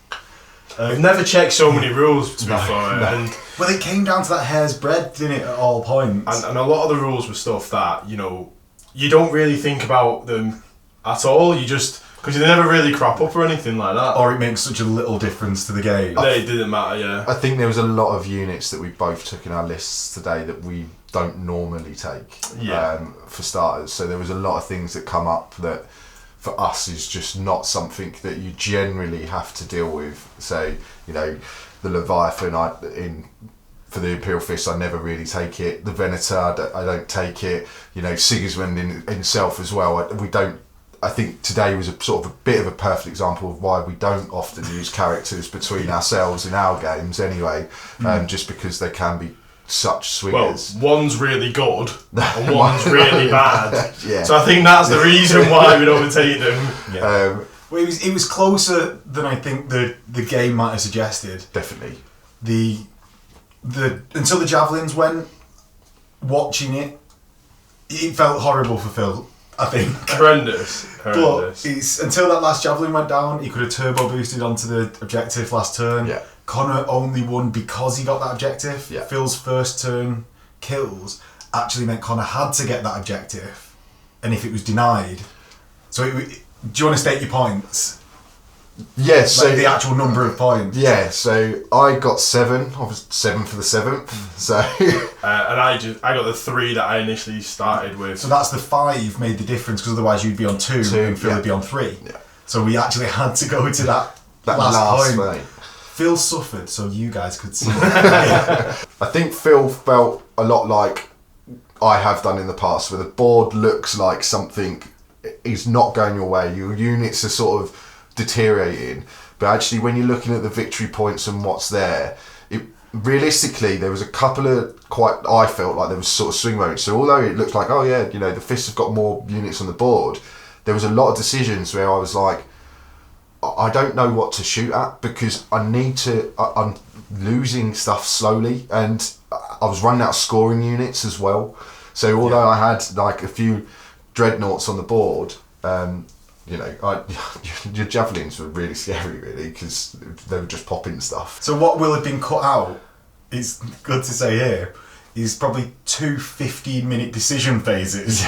I've never checked so many rules, to be No, fair. no. And Well, it came down to that hair's breadth, didn't it, at all points? And a lot of the rules were stuff that, you don't really think about them at all. You just, because they never really crop up or anything like that. Or it makes such a little difference to the game. They didn't matter, yeah. I think there was a lot of units that we both took in our lists today that we don't normally take. Yeah. For starters. So there was a lot of things that come up that for us is just not something that you generally have to deal with. So, the Leviathan for the Imperial Fist, I never really take it. The Venator, I don't take it. Sigismund in himself as well. I think today was a sort of a bit of a perfect example of why we don't often use characters between ourselves in our games anyway, just because they can be such swingers. Well, one's really good and one's really bad. Yeah. So I think that's the reason why we don't take them. Yeah. Well, it was closer than I think the game might have suggested. Definitely. Until the javelins went, watching it felt horrible for Phil, I think. Horrendous. But until that last javelin went down, he could have turbo boosted onto the objective last turn. Yeah. Connor only won because he got that objective. Yeah. Phil's first turn kills actually meant Connor had to get that objective, and if it was denied, do you want to state your points? Yeah, so the actual number of points. Yeah, so I got 7. I was 7 for the 7th. So and I got the 3 that I initially started with. So that's the 5 made the difference, because otherwise you'd be on 2 and Phil would be on 3. Yeah. So we actually had to go to that last point. Phil suffered, so you guys could see. I think Phil felt a lot like I have done in the past, where the board looks like something is not going your way. Your units are sort of deteriorating, but actually when you're looking at the victory points and what's there, realistically there was a couple of I felt like there was sort of swing moments. So although it looked like, oh yeah, the Fists have got more units on the board, there was a lot of decisions where I was like, I don't know what to shoot at, because I'm losing stuff slowly, and I was running out of scoring units as well. So although I had like a few dreadnoughts on the board, your javelins were really scary, really, because they were just popping stuff. So what will have been cut out, is good to say here, is probably 2 15-minute decision phases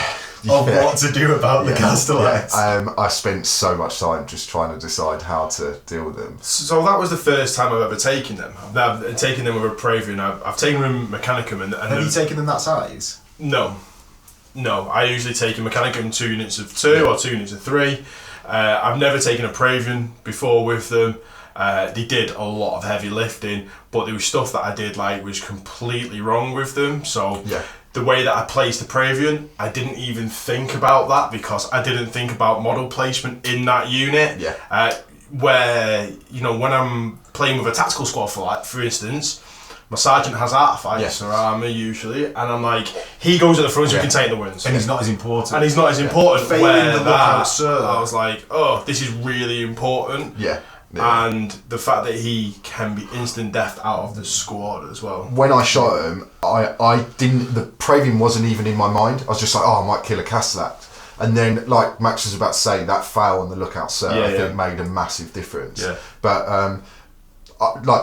of what to do about the Castellettes. Yeah. I spent so much time just trying to decide how to deal with them. So that was the first time I've ever taken them. I've taken them with a Praevian. I've taken them Mechanicum. Have you taken them that size? No, I usually take a Mechanicum 2 units of 2 or 2 units of 3. I've never taken a Praevian before with them. They did a lot of heavy lifting, but there was stuff that I did was completely wrong with them. So the way that I placed the Praevian, I didn't even think about that, because I didn't think about model placement in that unit. Where when I'm playing with a tactical squad, for instance, my sergeant has artifice or armour usually, and I'm like, he goes at the front so he can take the wins. And he's not as important. Failing the lookout, sir. I was like, oh, this is really important. And the fact that he can be instant death out of the squad as well. When I shot him, I didn't. The Praevian wasn't even in my mind. I was just like, oh, I might kill a Castellax. And then, like Max was about to say, that fail on the lookout, sir, I think made a massive difference. But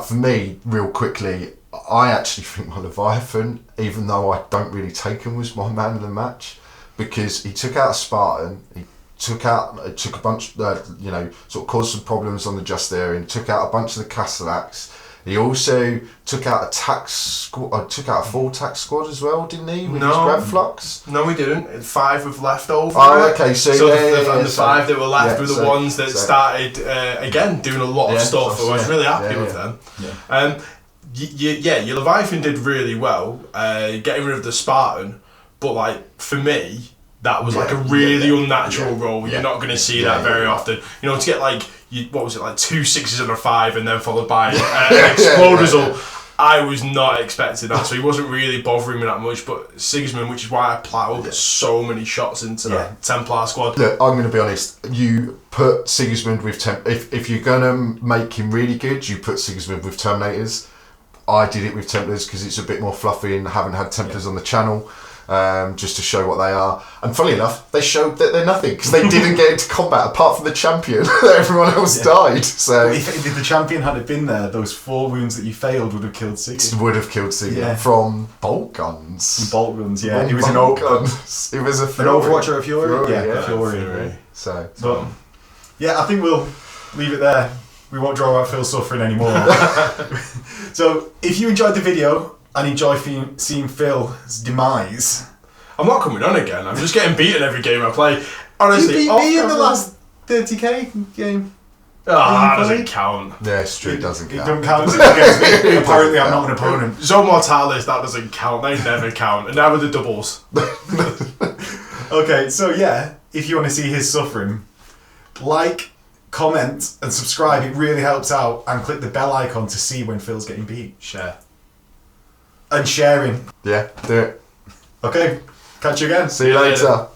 for me, real quickly, I actually think my Leviathan, even though I don't really take him, was my man of the match, because he took out a Spartan. He took a bunch, sort of caused some problems on the Justarian, took out a bunch of the Castellax, He also took out took out a full tax squad as well, didn't he? With his No. Grad Flux? No, we didn't. 5 with leftover. Oh, okay. So the 5 that were left were the so- ones that so- started again doing a lot of stuff. I was really happy with them. Yeah. Your Leviathan did really well, getting rid of the Spartan. But like for me, that was like a really unnatural role. You're not going to see that very often. You know, to get like what was it, like 2 6s and a 5, and then followed by an explode result. I was not expecting that, so he wasn't really bothering me that much. But Sigismund, which is why I plowed so many shots into that Templar squad. Look, I'm going to be honest. You put Sigismund with if you're going to make him really good, you put Sigismund with Terminators. I did it with Templars because it's a bit more fluffy and haven't had Templars on the channel. Just to show what they are, and funny enough, they showed that they're nothing because they didn't get into combat apart from the champion. Everyone else died. So if the champion had been there, those 4 wounds that you failed would have killed Sigurd. would have killed Sigurd from bolt guns. Bolt guns, yeah. It was an guns. It was a Fury. An Overwatch or a Fury? Yeah, Fury. So, but yeah, I think we'll leave it there. We won't draw out Phil suffering anymore. So if you enjoyed the video and enjoy seeing Phil's demise, I'm not coming on again. I'm just getting beaten every game I play. Honestly, you beat me in the last 30k game. that doesn't count. yeah, it's true. It doesn't It count. doesn't count against me. Apparently, I'm not an opponent. Zone Mortalis, that doesn't count. They never count. And never the doubles. Okay, so yeah, if you want to see his suffering, like, comment, and subscribe. It really helps out. And click the bell icon to see when Phil's getting beat. Share. And sharing. Yeah, do it. Okay, catch you again. See you later.